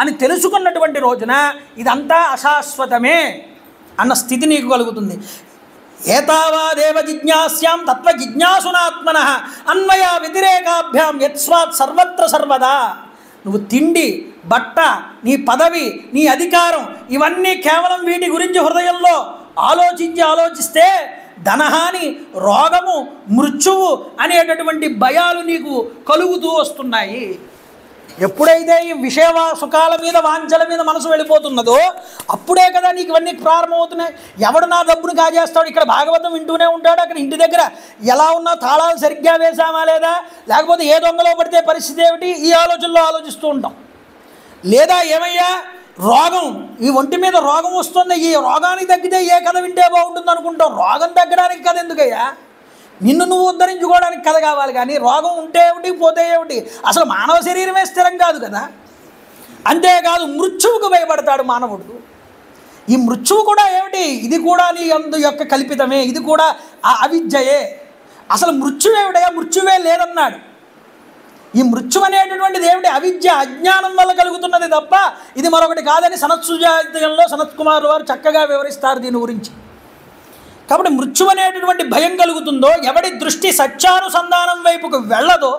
S1: అని తెలుసుకున్నటువంటి రోజున ఇదంతా అశాశ్వతమే అన్న స్థితి నీకు కలుగుతుంది. ఏతావాదేవ జిజ్ఞాస్యాం తత్వ జిజ్ఞాసునాత్మనః అన్వయ వ్యతిరేకాభ్యాం యత్స్వాత్ సర్వత్ర సర్వదా. నువ్వు తిండి, బట్ట, నీ పదవి, నీ అధికారం, ఇవన్నీ కేవలం వీటి గురించి హృదయంలో ఆలోచిస్తే ధనహాని, రోగము, మృత్యువు అనేటటువంటి భయాలు నీకు కలుగుతూ వస్తున్నాయి. ఎప్పుడైతే ఈ విషయ సుఖాల మీద, వాంఛల మీద మనసు వెళ్ళిపోతున్నదో అప్పుడే కదా నీకు ఇవన్నీ ప్రారంభమవుతున్నాయి. ఎవడు నా డబ్బును కాజేస్తాడు? ఇక్కడ భాగవతం వింటూనే ఉంటాడు, అక్కడ ఇంటి దగ్గర ఎలా ఉన్నా తాళాలు సరిగ్గా వేసామా లేదా, లేకపోతే ఏ దొంగలో పడితే పరిస్థితి ఏమిటి, ఈ ఆలోచనలో ఆలోచిస్తూ ఉంటాం. లేదా ఏమయ్యా రోగం, ఈ ఒంటి మీద రోగం వస్తుంది, ఈ రోగానికి తగ్గితే ఏ కథ వింటే బాగుంటుంది అనుకుంటాం. రోగం తగ్గడానికి కథ ఎందుకయ్యా? నిన్ను నువ్వు ఉద్ధరించుకోవడానికి కథ కావాలి, కానీ రోగం ఉంటే ఏమిటి, పోతే ఏమిటి? అసలు మానవ శరీరమే స్థిరం కాదు కదా. అంతేకాదు మృత్యువుకు భయపడతాడు మానవుడు. ఈ మృత్యువు కూడా ఏమిటి? ఇది కూడా నీ అందు యొక్క కల్పితమే, ఇది కూడా ఆ అవిద్యయే. అసలు మృత్యువేమిటయా? మృత్యువే లేదన్నాడు. ఈ మృత్యు అనేటటువంటిది ఏమిటి? అవిద్య, అజ్ఞానం వల్ల కలుగుతున్నది తప్ప ఇది మరొకటి కాదని సనత్సుజాతీయంలో సనత్ కుమార్ వారు చక్కగా వివరిస్తారు దీని గురించి. కాబట్టి మృత్యు అనేటటువంటి భయం కలుగుతుందో, ఎవడి దృష్టి సత్యానుసంధానం వైపుకు వెళ్ళదో,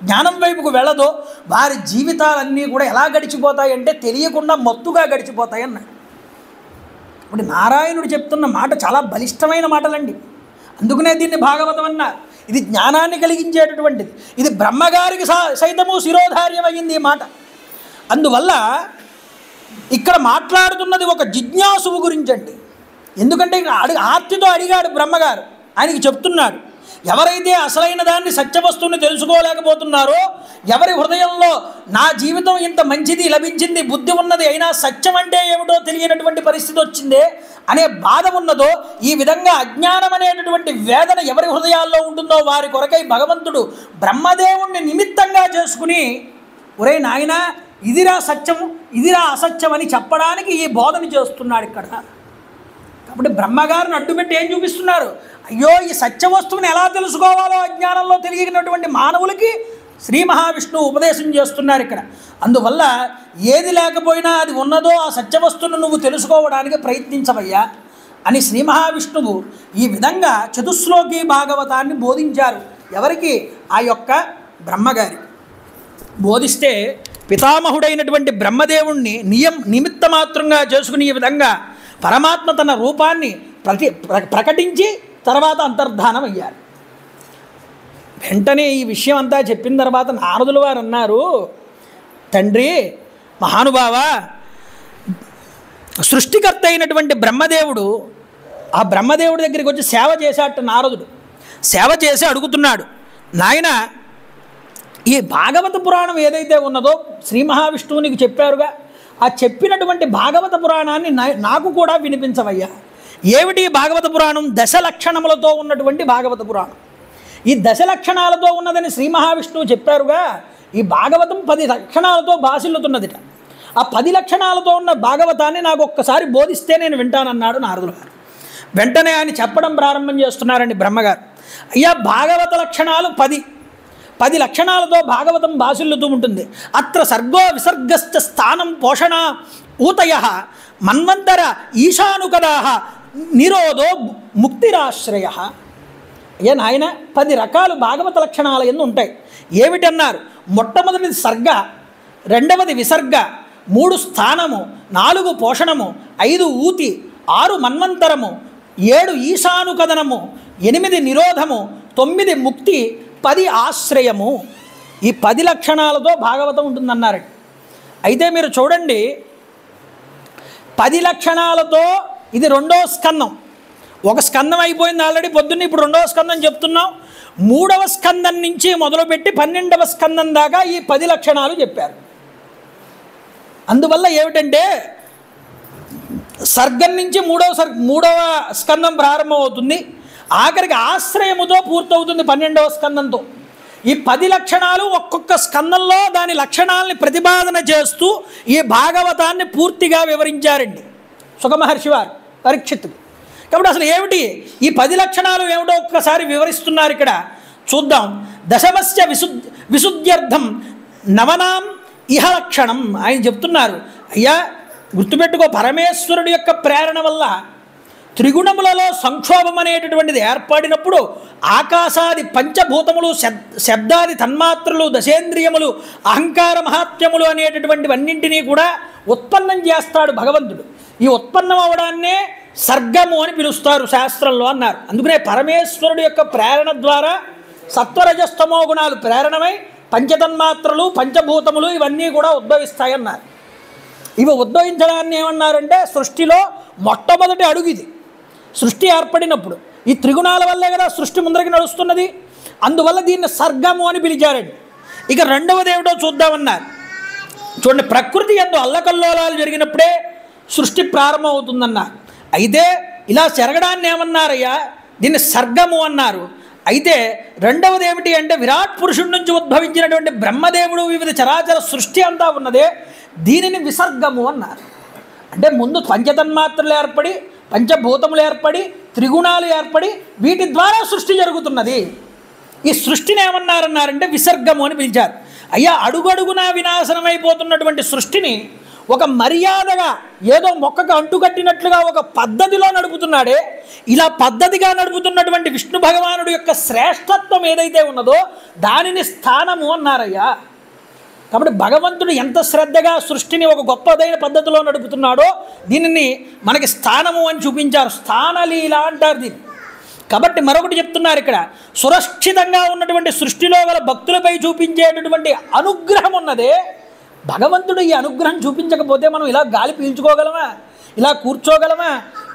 S1: జ్ఞానం వైపుకు వెళ్ళదో, వారి జీవితాలన్నీ కూడా ఎలా గడిచిపోతాయంటే తెలియకుండా మత్తుగా గడిచిపోతాయన్నాడు. ఇప్పుడు నారాయణుడు చెప్తున్న మాట చాలా బలిష్టమైన మాటలండి. అందుకనే దీన్ని భాగవతం అన్నారు. ఇది జ్ఞానాన్ని కలిగించేటటువంటిది. ఇది బ్రహ్మగారికి సైతము శిరోధార్యమైంది ఈ మాట. అందువల్ల ఇక్కడ మాట్లాడుతున్నది ఒక జిజ్ఞాసువు గురించి అండి. ఎందుకంటే ఇక్కడ ఆర్తితో అడిగాడు బ్రహ్మగారు, ఆయనకి చెప్తున్నాడు. ఎవరైతే అసలైన దాన్ని సత్యవస్తువుని తెలుసుకోలేకపోతున్నారో, ఎవరి హృదయంలో నా జీవితం ఇంత మంచిది లభించింది, బుద్ధి ఉన్నది, అయినా సత్యం అంటే ఏమిటో తెలియనటువంటి పరిస్థితి వచ్చిందే అనే బాధ ఉన్నదో, ఈ విధంగా అజ్ఞానం అనేటటువంటి వేదన ఎవరి హృదయాల్లో ఉంటుందో వారి కొరకై భగవంతుడు బ్రహ్మదేవుణ్ణి నిమిత్తంగా చేసుకుని, ఒరే నాయన ఇదిరా సత్యం, ఇదిరా అసత్యం అని చెప్పడానికి ఈ బోధన చేస్తున్నాడు ఇక్కడ. కాబట్టి బ్రహ్మగారిని అడ్డుపెట్టి ఏం చూపిస్తున్నారు? అయ్యో, ఈ సత్య వస్తువుని ఎలా తెలుసుకోవాలో అజ్ఞానంలో తెలియనటువంటి మానవులకి శ్రీ మహావిష్ణువు ఉపదేశం చేస్తున్నారు ఇక్కడ. అందువల్ల ఏది లేకపోయినా అది ఉన్నదో ఆ సత్యవస్తువును నువ్వు తెలుసుకోవడానికి ప్రయత్నించవయ్యా అని శ్రీ మహావిష్ణువు ఈ విధంగా చతుశ్లోకి భాగవతాన్ని బోధించారు. ఎవరికి? ఆ యొక్క బ్రహ్మగారి. బోధిస్తే పితామహుడైనటువంటి బ్రహ్మదేవుణ్ణి నిమిత్త మాత్రంగా చేసుకుని ఈ విధంగా పరమాత్మ తన రూపాన్ని ప్రకటించి తర్వాత అంతర్ధానం అయ్యారు. వెంటనే ఈ విషయం అంతా చెప్పిన తర్వాత నారదుల వారు అన్నారు, తండ్రి మహానుభావ, సృష్టికర్త అయినటువంటి బ్రహ్మదేవుడు ఆ బ్రహ్మదేవుడి దగ్గరికి వచ్చి సేవ చేశాట. నారదుడు సేవ చేసి అడుగుతున్నాడు, నాయన ఈ భాగవత పురాణం ఏదైతే ఉన్నదో శ్రీ మహావిష్ణువునికి చెప్పారుగా, ఆ చెప్పినటువంటి భాగవత పురాణాన్ని నాకు కూడా వినిపించవయ్యా. ఏమిటి భాగవత పురాణం? 10 లక్షణములతో ఉన్నటువంటి భాగవత పురాణం. ఈ ఈ దశ లక్షణాలతో ఉన్నదని శ్రీ మహావిష్ణువు చెప్పారుగా, ఈ భాగవతం 10 లక్షణాలతో బాసిల్లుతున్నదిట. ఆ 10 లక్షణాలతో ఉన్న భాగవతాన్ని నాకు ఒక్కసారి బోధిస్తే నేను వింటానన్నాడు నారదులు గారు. వెంటనే ఆయన చెప్పడం ప్రారంభం చేస్తున్నారండి బ్రహ్మగారు. అయ్యా, భాగవత లక్షణాలు 10 లక్షణాలతో భాగవతం బాసిల్లుతూ ఉంటుంది. అత్ర సర్గో విసర్గశ్చ స్థానం పోషణ ఊతయ మన్వంతర ఈశానుకదా నిరోధో ముక్తిరాశ్రయ. అయ్యా నాయన, 10 రకాలు భాగవత లక్షణాలు ఎన్ని ఉంటాయి. ఏమిటన్నారు? మొట్టమొదటిది సర్గ, రెండవది విసర్గ, 3 స్థానము, 4 పోషణము, 5 ఊతి, 6 మన్వంతరము, 7 ఈశానుకదనము, 8 నిరోధము, 9 ముక్తి, 10 ఆశ్రయము. ఈ 10 లక్షణాలతో భాగవతం ఉంటుందన్నారు. అయితే మీరు చూడండి, 10 లక్షణాలతో ఇది 2వ స్కందం. ఒక స్కందం అయిపోయింది ఆల్రెడీ పొద్దున్న, ఇప్పుడు 2వ స్కందం చెప్తున్నాం. 3వ స్కందం నుంచి మొదలుపెట్టి 12వ స్కందం దాకా ఈ 10 లక్షణాలు చెప్పారు. అందువల్ల ఏమిటంటే సర్గం నుంచి 3వ స్కందం ప్రారంభం అవుతుంది, ఆఖరికి ఆశ్రయముతో పూర్తవుతుంది 12వ స్కందంతో. ఈ 10 లక్షణాలు ఒక్కొక్క స్కందంలో దాని లక్షణాలని ప్రతిపాదన చేస్తూ ఈ భాగవతాన్ని పూర్తిగా వివరించారండి సుఖమహర్షి వారు పరీక్షిత్తుకు. కాబట్టి అసలు ఏమిటి ఈ 10 లక్షణాలు ఏమిటో ఒక్కసారి వివరిస్తున్నారు ఇక్కడ, చూద్దాం. దశమస్య విశుద్ధ్యర్థం నవనాం ఇహ లక్షణం. ఆయన చెప్తున్నారు, అయ్యా గుర్తుపెట్టుకో, పరమేశ్వరుడి యొక్క ప్రేరణ వల్ల త్రిగుణములలో సంక్షోభం అనేటటువంటిది ఏర్పడినప్పుడు ఆకాశాది పంచభూతములు, శబ్దాది తన్మాత్రలు, దశేంద్రియములు, అహంకార మహాత్మ్యములు అనేటటువంటివన్నింటినీ కూడా ఉత్పన్నం చేస్తాడు భగవంతుడు. ఈ ఉత్పన్నం అవడాన్నే సర్గము అని పిలుస్తారు శాస్త్రంలో అన్నారు. అందుకనే పరమేశ్వరుడు యొక్క ప్రేరణ ద్వారా సత్వరజస్తమో గుణాలు ప్రేరణమై పంచతన్మాత్రలు, పంచభూతములు ఇవన్నీ కూడా ఉద్భవిస్తాయన్నారు. ఇవి ఉద్భవించడాన్ని ఏమన్నారంటే సృష్టిలో మొట్టమొదటి అడుగు ఇది. సృష్టి ఏర్పడినప్పుడు ఈ త్రిగుణాల వల్లే కదా సృష్టి ముందరికి నడుస్తున్నది. అందువల్ల దీన్ని సర్గము అని పిలిచారండి. ఇక రెండవది ఏమిటో చూద్దామన్నారు. చూడండి, ప్రకృతి యందు అల్లకల్లోలాలు జరిగినప్పుడే సృష్టి ప్రారంభం అవుతుందన్నారు. అయితే ఇలా జరగడాన్ని ఏమన్నారయ్యా, దీన్ని సర్గము అన్నారు. అయితే రెండవది ఏమిటి అంటే విరాట్ పురుషుడి నుంచి ఉద్భవించినటువంటి బ్రహ్మదేవుడు వివిధ చరాచర సృష్టి అంతా ఉన్నదే, దీనిని విసర్గము అన్నారు. అంటే ముందు పంచతన్మాత్రలు ఏర్పడి, పంచభూతములు ఏర్పడి, త్రిగుణాలు ఏర్పడి, వీటి ద్వారా సృష్టి జరుగుతున్నది. ఈ సృష్టిని ఏమన్నారన్నారంటే విసర్గము అని పిలిచారు. అయ్యా, అడుగడుగునా వినాశనం అయిపోతున్నటువంటి సృష్టిని ఒక మర్యాదగా ఏదో మొక్కకు అంటుకట్టినట్లుగా ఒక పద్ధతిలో నడుపుతున్నాడే, ఇలా పద్ధతిగా నడుపుతున్నటువంటి విష్ణు భగవానుడు యొక్క శ్రేష్టత్వం ఏదైతే ఉన్నదో దానిని స్థానము అన్నారయ్యా. కాబట్టి భగవంతుడు ఎంత శ్రద్ధగా సృష్టిని ఒక గొప్పదైన పద్ధతిలో నడుపుతున్నాడో దీనిని మనకి స్థానము అని చూపించారు. స్థానలీల అంటారు దీన్ని. కాబట్టి మరొకటి చెప్తున్నారు ఇక్కడ, సురక్షితంగా ఉన్నటువంటి సృష్టిలో గల భక్తులపై చూపించేటటువంటి అనుగ్రహం ఉన్నదే, భగవంతుడు ఈ అనుగ్రహం చూపించకపోతే మనం ఇలా గాలి పీల్చుకోగలమా, ఇలా కూర్చోగలమా,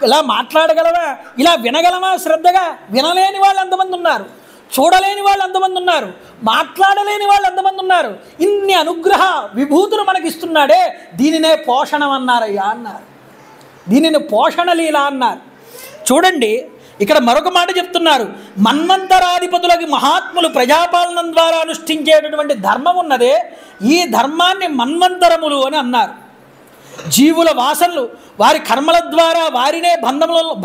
S1: ఇలా మాట్లాడగలమా, ఇలా వినగలమా? శ్రద్ధగా వినలేని వాళ్ళు ఎంతమంది ఉన్నారు, చూడలేని వాళ్ళు ఎంతమంది ఉన్నారు, మాట్లాడలేని వాళ్ళు ఎంతమంది ఉన్నారు. ఇన్ని అనుగ్రహ విభూతులు మనకి ఇస్తున్నాడే, దీనినే పోషణం అన్నారయ్యా అన్నారు. దీనిని పోషణ లీల అన్నారు. చూడండి, ఇక్కడ మరొక మాట చెప్తున్నారు, మన్వంతరాధిపతులకి మహాత్ములు ప్రజాపాలనం ద్వారా అనుష్ఠించేటటువంటి ధర్మం ఉన్నదే, ఈ ధర్మాన్ని మన్వంతరములు అని అన్నారు. జీవుల వాసనలు వారి కర్మల ద్వారా వారినే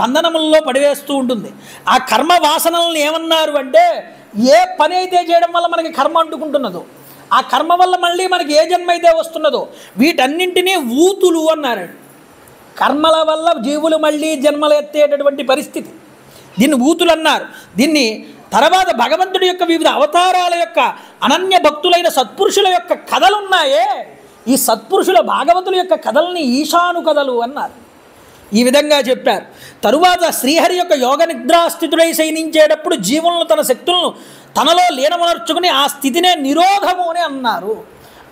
S1: బంధనములలో పడివేస్తూ ఉంటుంది. ఆ కర్మ వాసనలను ఏమన్నారు అంటే, ఏ పని అయితే చేయడం వల్ల మనకి కర్మ అంటుకుంటున్నదో, ఆ కర్మ వల్ల మళ్ళీ మనకి ఏ జన్మ అయితే వస్తున్నదో వీటన్నింటినీ ఊతులు అన్నారు. కర్మల వల్ల జీవులు మళ్ళీ జన్మలు ఎత్తేటటువంటి పరిస్థితి, దీన్ని ఊతులు అన్నారు. దీన్ని తర్వాత భగవంతుడి యొక్క వివిధ అవతారాల యొక్క అనన్య భక్తులైన సత్పురుషుల యొక్క కథలున్నాయే, ఈ సత్పురుషుల భాగవతుల యొక్క కథల్ని ఈశాను కథలు అన్నారు. ఈ విధంగా చెప్పారు. తరువాత శ్రీహరి యొక్క యోగ నిద్రాస్థితుడై శయనించేటప్పుడు జీవులను తన శక్తులను తనలో లీనమర్చుకుని ఆ స్థితినే నిరోధము అని అన్నారు.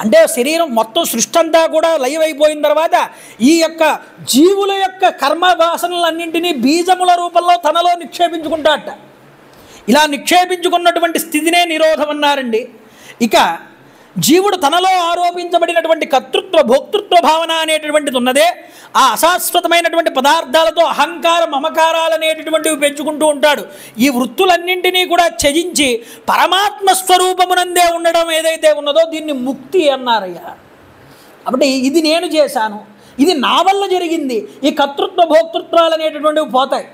S1: అంటే శరీరం మొత్తం సృష్టి అంతా కూడా లైవ్ అయిపోయిన తర్వాత ఈ యొక్క జీవుల యొక్క కర్మ వాసనలన్నింటినీ బీజముల రూపంలో తనలో నిక్షేపించుకుంటాట. ఇలా నిక్షేపించుకున్నటువంటి స్థితినే నిరోధం అన్నారండి. ఇక జీవుడు తనలో ఆరోపించబడినటువంటి కర్తృత్వ భోక్తృత్వ భావన అనేటటువంటిది ఉన్నదే, ఆ అశాశ్వతమైనటువంటి పదార్థాలతో అహంకార మమకారాలు అనేటటువంటివి పెంచుకుంటూ ఉంటాడు. ఈ వృత్తులన్నింటినీ కూడా త్యజించి పరమాత్మ స్వరూపమునందే ఉండడం ఏదైతే ఉన్నదో దీన్ని ముక్తి అన్నారయ్యా. కాబట్టి ఇది నేను చేశాను, ఇది నా వల్ల జరిగింది, ఈ కర్తృత్వ భోక్తృత్వాలు అనేటటువంటివి పోతాయి,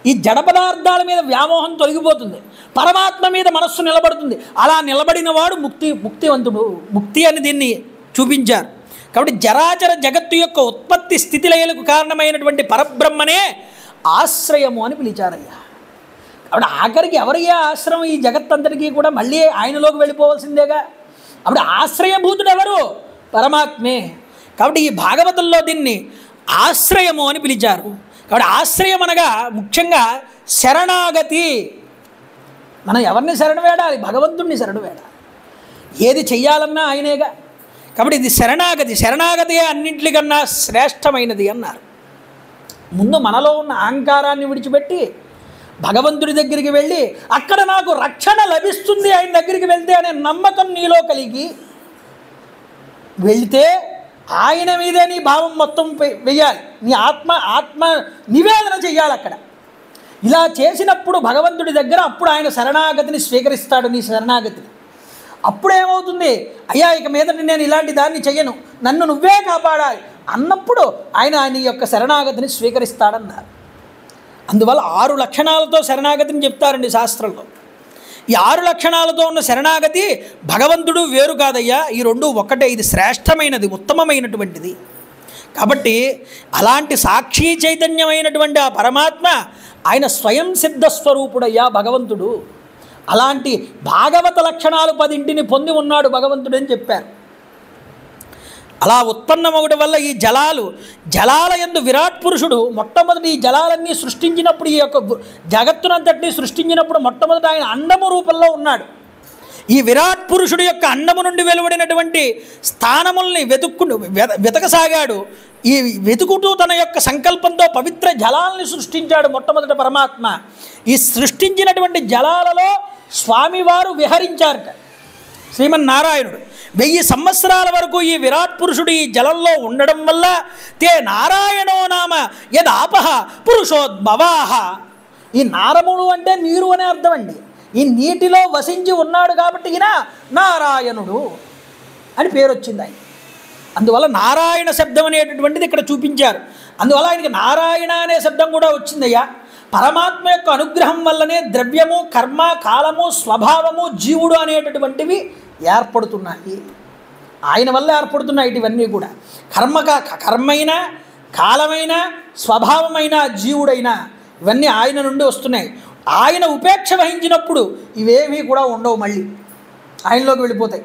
S1: ఈ జడ పదార్థాల మీద వ్యామోహం తొలగిపోతుంది, పరమాత్మ మీద మనస్సు నిలబడుతుంది. అలా నిలబడిన వాడు ముక్తివంతుడు. ముక్తి అని దీన్ని చూపించారు. కాబట్టి జరాచర జగత్తు యొక్క ఉత్పత్తి స్థితిలయలకు కారణమైనటువంటి పరబ్రహ్మనే ఆశ్రయము అని పిలిచారయ్యా. కాబట్టి ఆఖరికి ఎవరయ్యా ఆశ్రయం? ఈ జగత్తంతటికీ కూడా మళ్ళీ ఆయనలోకి వెళ్ళిపోవాల్సిందేగా. అప్పుడు ఆశ్రయభూతుడు ఎవరు? పరమాత్మే. కాబట్టి ఈ భాగవతంలో దీన్ని ఆశ్రయము అని పిలిచారు. కాబట్టి ఆశ్రయం అనగా ముఖ్యంగా శరణాగతి. మనం ఎవరిని శరణు వేడాలి? భగవంతుణ్ణి శరణు వేడాలి. ఏది చెయ్యాలన్నా ఆయనేగా. కాబట్టి ఇది శరణాగతి. శరణాగతి అన్నింటికన్నా శ్రేష్టమైనది అన్నారు. ముందు మనలో ఉన్న అహంకారాన్ని విడిచిపెట్టి భగవంతుడి దగ్గరికి వెళ్ళి అక్కడ నాకు రక్షణ లభిస్తుంది ఆయన దగ్గరికి వెళ్తే అనే నమ్మకం నీలో కలిగి వెళితే ఆయన మీదే నీ భావం మొత్తం వెయ్యాలి. నీ ఆత్మ నివేదన చెయ్యాలి అక్కడ. ఇలా చేసినప్పుడు భగవంతుడి దగ్గర అప్పుడు ఆయన శరణాగతిని స్వీకరిస్తాడు. నీ శరణాగతిని అప్పుడేమవుతుంది? అయ్యా ఇక మీదట నేను ఇలాంటి దాన్ని చెయ్యను, నన్ను నువ్వే కాపాడాలి అన్నప్పుడు ఆయన నీ యొక్క శరణాగతిని స్వీకరిస్తాడన్నారు. అందువల్ల 6 లక్షణాలతో శరణాగతిని చెప్తారండి శాస్త్రంలో. ఈ 6 లక్షణాలతో ఉన్న శరణాగతి భగవంతుడు వేరు కాదయ్యా, ఈ రెండు ఒక్కటే. ఇది శ్రేష్టమైనది, ఉత్తమమైనటువంటిది. కాబట్టి అలాంటి సాక్షి చైతన్యమైనటువంటి ఆ పరమాత్మ ఆయన స్వయం సిద్ధ స్వరూపుడయ్యా భగవంతుడు. అలాంటి భాగవత లక్షణాలు 10 పొంది ఉన్నాడు భగవంతుడు అని చెప్పారు. అలా ఉత్పన్నమవడం వల్ల ఈ జలాల యందు విరాట్ పురుషుడు మొట్టమొదటి ఈ జలాలన్నీ సృష్టించినప్పుడు, ఈ యొక్క జగత్తునంతటినీ సృష్టించినప్పుడు మొట్టమొదటి ఆయన అండము రూపంలో ఉన్నాడు. ఈ విరాట్ పురుషుడు యొక్క అండము నుండి వెలువడినటువంటి స్థానముల్ని వెతకసాగాడు. ఈ వెతుకుతూ తన యొక్క సంకల్పంతో పవిత్ర జలాల్ని సృష్టించాడు మొట్టమొదటి పరమాత్మ. ఈ సృష్టించినటువంటి జలాలలో స్వామివారు విహరించారట. శ్రీమన్నారాయణుడు 1000 సంవత్సరాల వరకు ఈ విరాట్ పురుషుడు ఈ జలంలో ఉండడం వల్ల తే నారాయణో నామ యదాపహ పురుషోద్భవాహ. ఈ నారముడు అంటే నీరు అనే అర్థం అండి. ఈ నీటిలో వసించి ఉన్నాడు కాబట్టి ఈయన నారాయణుడు అని పేరు వచ్చింది ఆయన. అందువల్ల నారాయణ శబ్దం అనేటటువంటిది ఇక్కడ చూపించారు. అందువల్ల ఆయనకి నారాయణ అనే శబ్దం కూడా వచ్చిందయ్యా. పరమాత్మ యొక్క అనుగ్రహం వల్లనే ద్రవ్యము, కర్మ, కాలము, స్వభావము, జీవుడు అనేటటువంటివి ఏర్పడుతున్నాయి. ఆయన వల్ల ఏర్పడుతున్నాయి ఇవన్నీ కూడా. కర్మైన, కాలమైన, స్వభావమైన, జీవుడైన ఇవన్నీ ఆయన నుండి వస్తున్నాయి. ఆయన ఉపేక్ష వహించినప్పుడు ఇవేమీ కూడా ఉండవు, మళ్ళీ ఆయనలోకి వెళ్ళిపోతాయి.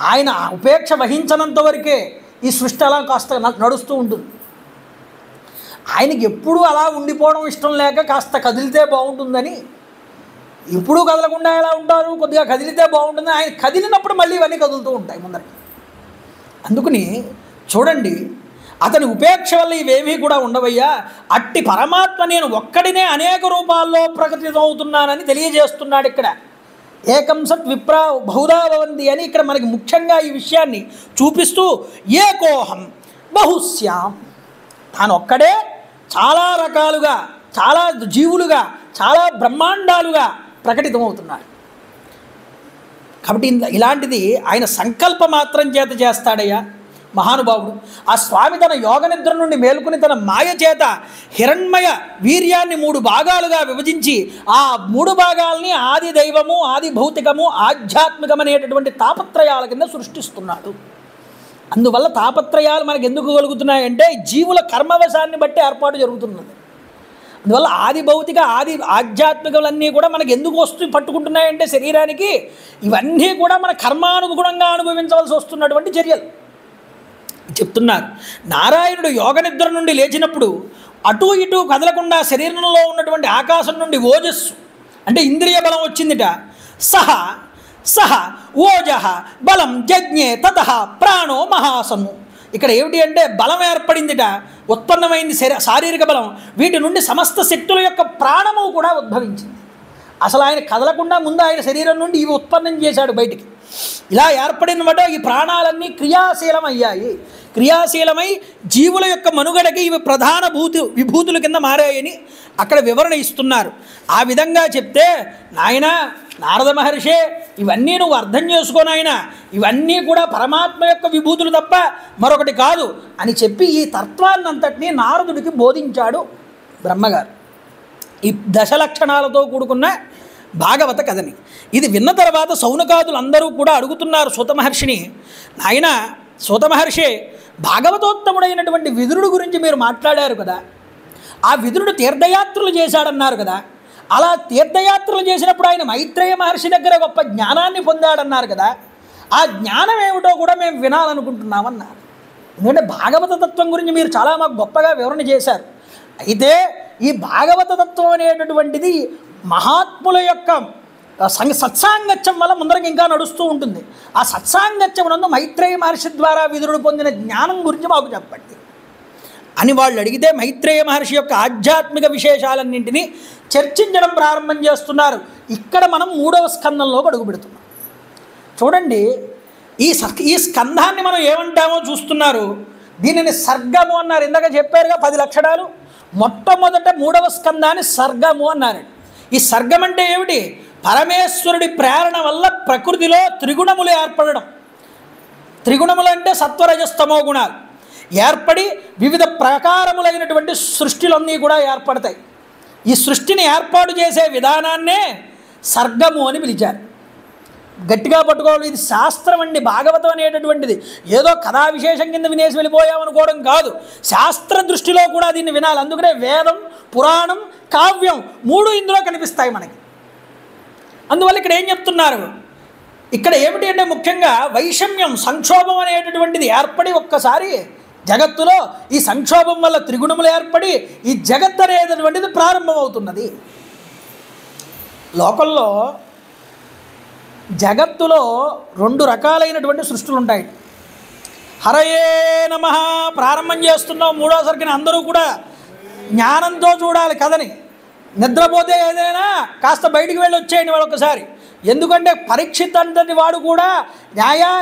S1: ఆయన ఉపేక్ష వహించనంత వరకే ఈ సృష్టి అలా కాస్త నడుస్తూ ఉంటుంది. ఆయనకి ఎప్పుడూ అలా ఉండిపోవడం ఇష్టం లేక కాస్త కదిలితే బాగుంటుందని, ఎప్పుడూ కదలకుండా ఎలా ఉంటారు, కొద్దిగా కదిలితే బాగుంటుంది. ఆయన కదిలినప్పుడు మళ్ళీ ఇవన్నీ కదులుతూ ఉంటాయి ముందరికి. అందుకని చూడండి, అతని ఉపేక్ష వల్ల ఇవేమీ కూడా ఉండవయ్యా. అట్టి పరమాత్మ నేను ఒక్కడినే అనేక రూపాల్లో ప్రకటితమవుతున్నానని తెలియజేస్తున్నాడు ఇక్కడ. ఏకం సత్ విప్రా బహుదా భవంతి అని ఇక్కడ మనకి ముఖ్యంగా ఈ విషయాన్ని చూపిస్తూ ఏకోహం బహుశ్యాం, తాను ఒక్కడే చాలా రకాలుగా, చాలా జీవులుగా, చాలా బ్రహ్మాండాలుగా ప్రకటితమవుతున్నాడు. కాబట్టి ఇలాంటిది ఆయన సంకల్ప మాత్రం చేత చేస్తాడయ్యా మహానుభావుడు. ఆ స్వామి తన యోగ నిద్ర నుండి మేలుకుని తన మాయ చేత హిరణ్మయ వీర్యాన్ని 3 భాగాలుగా విభజించి ఆ 3 భాగాల్ని ఆది దైవము, ఆది భౌతికము, ఆధ్యాత్మికం అనేటటువంటి తాపత్రయాల కింద సృష్టిస్తున్నాడు. అందువల్ల తాపత్రయాలు మనకు ఎందుకు కలుగుతున్నాయంటే జీవుల కర్మవశాన్ని బట్టి ఏర్పాటు జరుగుతున్నది. అందువల్ల ఆది భౌతిక, ఆది ఆధ్యాత్మికలన్నీ కూడా మనకు ఎందుకు పట్టుకుంటున్నాయంటే శరీరానికి ఇవన్నీ కూడా మన కర్మానుగుణంగా అనుభవించవలసి వస్తున్నటువంటి చర్యలు చెప్తున్నారు. నారాయణుడు యోగ నిద్ర నుండి లేచినప్పుడు అటు ఇటు కదలకుండా శరీరంలో ఉన్నటువంటి ఆకాశం నుండి ఓజస్సు అంటే ఇంద్రియ బలం వచ్చిందిట. సహ ఓజః బలం జజ్ఞే తతః ప్రాణో మహాసను. ఇక్కడ ఏమిటి అంటే బలం ఏర్పడిందిట, ఉత్పన్నమైంది శారీరక బలం. వీటి నుండి సమస్త శక్తుల యొక్క ప్రాణము కూడా ఉద్భవించింది. అసలు ఆయన కదలకుండా ముందు ఆయన శరీరం నుండి ఇవి ఉత్పన్నం చేశాడు బయటికి. ఇలా ఏర్పడినమాట ఈ ప్రాణాలన్నీ క్రియాశీలమయ్యాయి. క్రియాశీలమై జీవుల యొక్క మనుగడకి ఇవి ప్రధాన విభూతుల కింద మారాయని అక్కడ వివరణ ఇస్తున్నారు. ఆ విధంగా చెప్తే నాయన నారద మహర్షి ఇవన్నీ నువ్వు అర్థం చేసుకోను, ఆయన ఇవన్నీ కూడా పరమాత్మ యొక్క విభూతులు తప్ప మరొకటి కాదు అని చెప్పి ఈ తత్వాన్నంతటినీ నారదుడికి బోధించాడు బ్రహ్మగారు. ఈ దశలక్షణాలతో కూడుకున్న భాగవత కథని. ఇది విన్న తర్వాత సౌనకాదులు అందరూ కూడా అడుగుతున్నారు సూత మహర్షిని, నాయన సూత మహర్షి భాగవతోత్తముడైనటువంటి విదురుడు గురించి మీరు మాట్లాడారు కదా, ఆ విదురుడు తీర్థయాత్రలు చేశాడన్నారు కదా, అలా తీర్థయాత్రలు చేసినప్పుడు ఆయన మైత్రేయ మహర్షి దగ్గర గొప్ప జ్ఞానాన్ని పొందాడన్నారు కదా, ఆ జ్ఞానం ఏమిటో కూడా మేము వినాలనుకుంటున్నామన్నారు. ఎందుకంటే భాగవత తత్వం గురించి మీరు చాలా మాకు గొప్పగా వివరణ చేశారు. అయితే ఈ భాగవత తత్వం అనేటటువంటిది మహాత్ముల యొక్క సత్సాంగత్యం వల్ల ముందరకు ఇంకా నడుస్తూ ఉంటుంది. ఆ సత్సాంగత్యం నందు మైత్రేయ మహర్షి ద్వారా విదురుడు పొందిన జ్ఞానం గురించి మాకు చెప్పండి అని వాళ్ళు అడిగితే మైత్రేయ మహర్షి యొక్క ఆధ్యాత్మిక విశేషాలన్నింటినీ చర్చించడం ప్రారంభం చేస్తున్నారు. ఇక్కడ మనం 3వ స్కందంలోకి అడుగు పెడుతున్నాం. చూడండి, ఈ స్కంధాన్ని మనం ఏమంటామో చూస్తున్నారు. దీనిని సర్గము అన్నారు. ఇందాక చెప్పారుగా 10 లక్షణాలు. మొట్టమొదట 3వ స్కందాన్ని సర్గము అన్నారు. ఈ సర్గం అంటే ఏమిటి? పరమేశ్వరుడి ప్రేరణ వల్ల ప్రకృతిలో త్రిగుణములు ఏర్పడడం. త్రిగుణములు అంటే సత్వరజస్తమో గుణాలు ఏర్పడి వివిధ ప్రకారములైనటువంటి సృష్టిలన్నీ కూడా ఏర్పడతాయి. ఈ సృష్టిని ఏర్పాటు చేసే విధానాన్నే సర్గము అని పిలిచారు. గట్టిగా పట్టుకోవాలి. ఇది శాస్త్రం అండి. భాగవతం అనేటటువంటిది ఏదో కథా విశేషం కింద వినేసి వెళ్ళిపోయామనుకోవడం కాదు. శాస్త్ర దృష్టిలో కూడా దీన్ని వినాలి. అందుకనే వేదం, పురాణం, కావ్యం 3 ఇందులో కనిపిస్తాయి మనకి. అందువల్ల ఇక్కడ ఏం చెప్తున్నారు? ఇక్కడ ఏమిటి అంటే ముఖ్యంగా వైషమ్యం, సంక్షోభం అనేటటువంటిది ఏర్పడి ఒక్కసారి జగత్తులో ఈ సంక్షోభం వల్ల త్రిగుణములు ఏర్పడి ఈ జగత్ అనేటటువంటిది ప్రారంభమవుతున్నది. లోకంలో జగత్తులో 2 రకాలైనటువంటి సృష్టిలు ఉంటాయి. హరయే నమః ప్రారంభం చేస్తున్నాం. 3వ సర్గని అందరూ కూడా జ్ఞానంతో చూడాలి కథని. నిద్రపోతే ఏదైనా కాస్త బయటికి వెళ్ళి వచ్చేయండి వాడు ఒక్కసారి. ఎందుకంటే పరీక్షిత్ అంతటి వాడు కూడా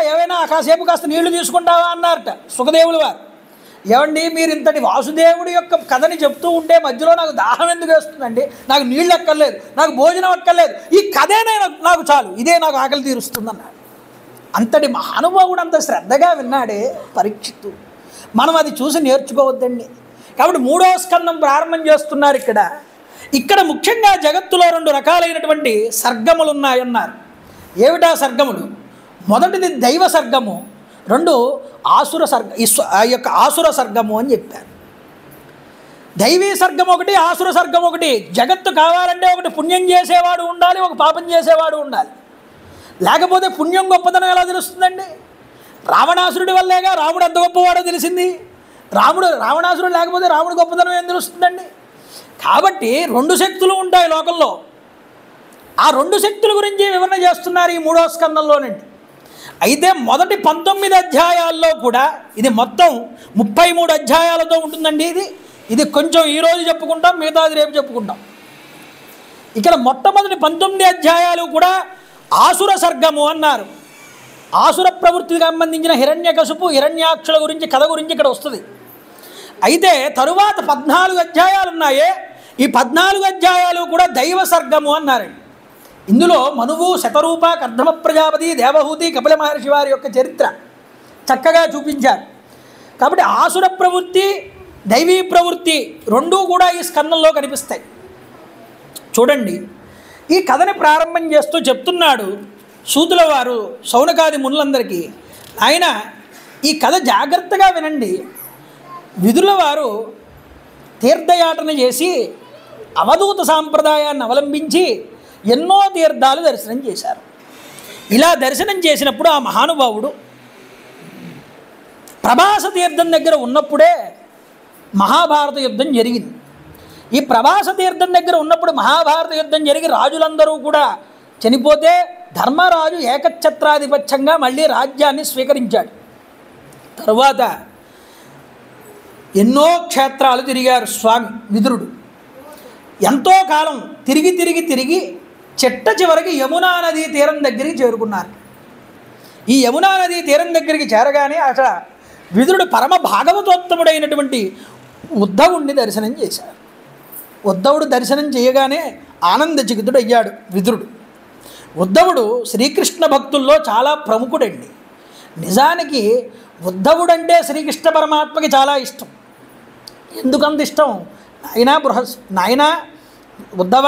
S1: ఏమైనా కాసేపు కాస్త నీళ్లు తీసుకుంటావా అన్నారట సుఖదేవులు వారు. ఏమండి మీరు ఇంతటి వాసుదేవుడి యొక్క కథని చెప్తూ ఉంటే మధ్యలో నాకు దాహం ఎందుకు వేస్తుందండి, నాకు నీళ్ళు ఎక్కర్లేదు, నాకు భోజనం ఎక్కర్లేదు, ఈ కథేనే నాకు చాలు, ఇదే నాకు ఆకలి తీరుస్తుందన్నాడు. అంతటి మహానుభావుడు అంత శ్రద్ధగా విన్నాడే పరీక్షిత్తు. మనం అది చూసి నేర్చుకోవద్దండి. కాబట్టి 3వ స్కందం ప్రారంభం చేస్తున్నారు. ఇక్కడ ముఖ్యంగా జగత్తులో 2 రకాలైనటువంటి సర్గములు ఉన్నాయన్నారు. ఏమిటా సర్గములు? మొదటిది దైవ సర్గము, 2 ఆసుర సర్గ, ఆ యొక్క ఆసుర సర్గము అని చెప్పారు. దైవీ సర్గం ఒకటి, ఆసుర సర్గం ఒకటి. జగత్తు కావాలంటే ఒకటి పుణ్యం చేసేవాడు ఉండాలి, ఒక పాపం చేసేవాడు ఉండాలి. లేకపోతే పుణ్యం గొప్పతనం ఎలా తెలుస్తుందండి? రావణాసురుడి వల్లేగా రాముడు ఎంత గొప్పవాడో తెలిసింది. రావణాసురుడు లేకపోతే రాముడు గొప్పతనం ఏం తెలుస్తుందండి? కాబట్టి 2 శక్తులు ఉంటాయి లోకంలో. ఆ 2 శక్తుల గురించి వివరణ చేస్తున్నారు ఈ 3వ స్కందంలోనండి. అయితే మొదటి 19 అధ్యాయాల్లో కూడా ఇది మొత్తం 33 అధ్యాయాలతో ఉంటుందండి. ఇది కొంచెం ఈరోజు చెప్పుకుంటాం, మిగతాది రేపు చెప్పుకుంటాం. ఇక్కడ మొట్టమొదటి 19 అధ్యాయాలు కూడా ఆసుర సర్గము అన్నారు. ఆసుర ప్రవృత్తికి సంబంధించిన హిరణ్యకశిపు, హిరణ్యాక్షుల గురించి కథ గురించి ఇక్కడ వస్తుంది. అయితే తరువాత 14 అధ్యాయాలు ఉన్నాయే, ఈ 14 అధ్యాయాలు కూడా దైవ సర్గము అన్నారండి. ఇందులో మనువు, శతరూప, కర్దమ ప్రజాపతి, దేవహూతి, కపిల మహర్షి వారి యొక్క చరిత్ర చక్కగా చూపించారు. కాబట్టి ఆసుర ప్రవృత్తి, దైవీ ప్రవృత్తి 2 కూడా ఈ స్కందంలో కనిపిస్తాయి. చూడండి, ఈ కథని ప్రారంభం చేస్తూ చెప్తున్నాడు సూతుల వారు శౌనకాది మునులందరికీ, ఆయన ఈ కథ జాగ్రత్తగా వినండి. విదుల వారు తీర్థయాటన చేసి అవధూత సాంప్రదాయాన్ని అవలంబించి ఎన్నో తీర్థాలు దర్శనం చేశారు. ఇలా దర్శనం చేసినప్పుడు ఆ మహానుభావుడు ప్రభాస తీర్థం దగ్గర ఉన్నప్పుడే మహాభారత యుద్ధం జరిగింది. ఈ ప్రభాస తీర్థం దగ్గర ఉన్నప్పుడు మహాభారత యుద్ధం జరిగి రాజులందరూ కూడా చనిపోతే ధర్మరాజు ఏకఛత్రాధిపత్యంగా మళ్ళీ రాజ్యాన్ని స్వీకరించాడు. తరువాత ఎన్నో క్షేత్రాలు తిరిగారు స్వామి విదురుడు. ఎంతో కాలం తిరిగి చిట్ట చివరికి యమునా నదీ తీరం దగ్గరికి చేరుకున్నారు. ఈ యమునా నదీ తీరం దగ్గరికి చేరగానే అక్కడ విదురుడు పరమ భాగవతోత్తముడైనటువంటి ఉద్ధవుణ్ణి దర్శనం చేశాడు. ఉద్ధవుడు దర్శనం చేయగానే ఆనందచికితుడు అయ్యాడు విదురుడు. ఉద్ధవుడు శ్రీకృష్ణ భక్తుల్లో చాలా ప్రముఖుడండి. నిజానికి ఉద్ధవుడంటే శ్రీకృష్ణ పరమాత్మకి చాలా ఇష్టం. ఎందుకంత ఇష్టం? నాయనా ఉద్ధవ,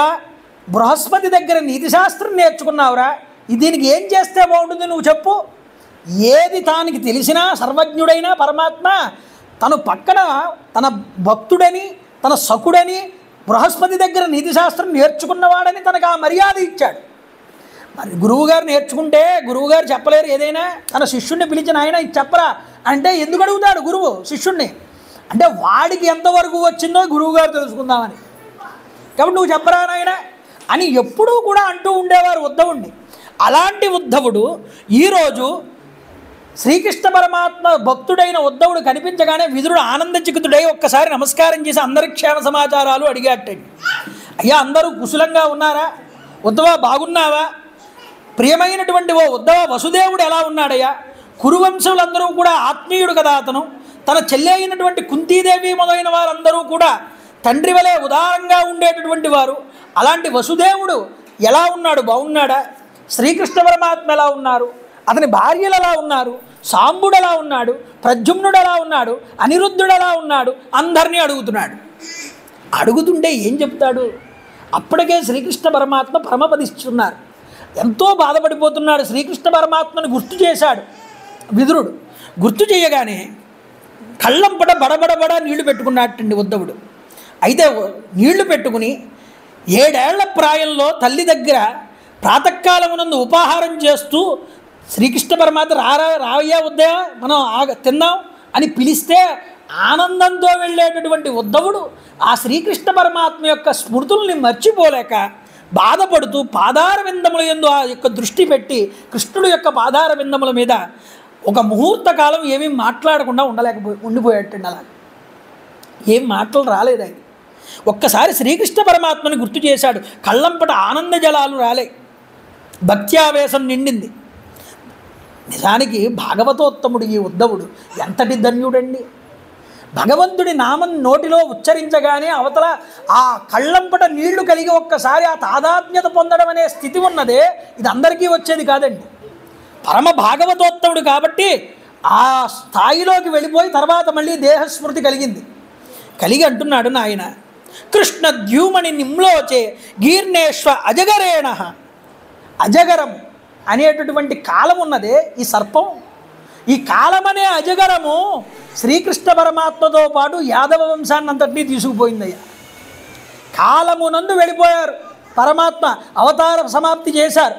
S1: బృహస్పతి దగ్గర నీతిశాస్త్రం నేర్చుకున్నావురా, దీనికి ఏం చేస్తే బాగుంటుంది నువ్వు చెప్పు. ఏది తానికి తెలిసినా సర్వజ్ఞుడైనా పరమాత్మ తను పక్కన తన భక్తుడని తన సఖుడని బృహస్పతి దగ్గర నీతిశాస్త్రం నేర్చుకున్నవాడని తనకు ఆ మర్యాద ఇచ్చాడు. మరి గురువుగారు నేర్చుకుంటే గురువుగారు చెప్పలేరు ఏదైనా. తన శిష్యుడిని పిలిచిన ఆయన ఇది చెప్పరా అంటే ఎందుకు అడుగుతాడు గురువు శిష్యుడిని? అంటే వాడికి ఎంతవరకు వచ్చిందో గురువుగారు తెలుసుకుందామని. కాబట్టి నువ్వు చెప్పరా నాయన అని ఎప్పుడూ కూడా అంటూ ఉండేవారు ఉద్ధవుడిని. అలాంటి ఉద్ధవుడు ఈరోజు శ్రీకృష్ణ పరమాత్మ భక్తుడైన ఉద్ధవుడు కనిపించగానే విదురుడు ఆనందచికితుడై ఒక్కసారి నమస్కారం చేసి అందరి క్షేమ సమాచారాలు అడిగాటండి. అయ్యా అందరూ కుశలంగా ఉన్నారా? ఉద్ధవ బాగున్నావా? ప్రియమైనటువంటి ఓ ఉద్ధవ, వసుదేవుడు ఎలా ఉన్నాడయ్యా? కురువంశులందరూ కూడా ఆత్మీయుడు కదా అతను. తన చెల్లి అయినటువంటి కుంతీదేవి మొదలైన వారందరూ కూడా తండ్రి వలె ఉదారంగా ఉండేటటువంటి వారు. అలాంటి వసుదేవుడు ఎలా ఉన్నాడు? బాగున్నాడా? శ్రీకృష్ణ పరమాత్మ ఎలా ఉన్నారు? అతని భార్యలు ఎలా ఉన్నారు? సాంబుడు ఎలా ఉన్నాడు? ప్రద్యుమ్నుడు ఎలా ఉన్నాడు? అనిరుద్ధుడు ఎలా ఉన్నాడు? అందరినీ అడుగుతున్నాడు. అడుగుతుంటే ఏం చెప్తాడు? అప్పటికే శ్రీకృష్ణ పరమాత్మ పరమపదిస్తున్నారు. ఎంతో బాధపడిపోతున్నాడు. శ్రీకృష్ణ పరమాత్మను గుర్తు చేశాడు విదురుడు. గుర్తు చేయగానే కళ్ళంపట బడబడబడ నీళ్లు పెట్టుకున్నట్టండి ఉద్ధవుడు. అయితే నీళ్లు పెట్టుకుని 7 ఏళ్ల ప్రాయంలో తల్లి దగ్గర ప్రాతకాలమునందు ఉపాహారం చేస్తూ శ్రీకృష్ణ పరమాత్మ రావయ్యా ఉద్దయ మనం తిందాం అని పిలిస్తే ఆనందంతో వెళ్ళేటటువంటి ఉద్ధవుడు ఆ శ్రీకృష్ణ పరమాత్మ యొక్క స్మృతుల్ని మర్చిపోలేక బాధపడుతూ పాదార విందముల యందు ఆ యొక్క దృష్టి పెట్టి కృష్ణుడు యొక్క పాదార విందముల మీద ఒక ముహూర్త కాలం ఏమీ మాట్లాడకుండా ఉండిపోయేటండి. అలా ఏం మాటలు రాలేదు ఆయన. ఒక్కసారి శ్రీకృష్ణ పరమాత్మని గుర్తు చేశాడు. కళ్ళంపట ఆనంద జలాలు రాలే, భక్త్యావేశం నిండింది. నిజానికి భాగవతోత్తముడు ఈ ఉద్ధవుడు ఎంతటి ధన్యుడండి. భగవంతుడి నామం నోటిలో ఉచ్చరించగానే అవతల ఆ కళ్ళంపట నీళ్లు కలిగి ఒక్కసారి ఆ తాదాత్మ్యత పొందడం అనే స్థితి ఉన్నదే, ఇది అందరికీ వచ్చేది కాదండి. పరమ భాగవతోత్తముడు కాబట్టి ఆ స్థాయిలోకి వెళ్ళిపోయి తర్వాత మళ్ళీ దేహస్మృతి కలిగి అంటున్నాడు నాయన, కృష్ణ ద్యూమణి నిమ్లోచే గీర్ణేశ్వ అజగరేణ. అజగరం అనేటటువంటి కాలం ఉన్నదే ఈ సర్పం. ఈ కాలమనే అజగరము శ్రీకృష్ణ పరమాత్మతో పాటు యాదవ వంశాన్ని అంతటినీ తీసుకుపోయిందయ్యా. కాలమునందు వెళ్ళిపోయారు. పరమాత్మ అవతార సమాప్తి చేశారు.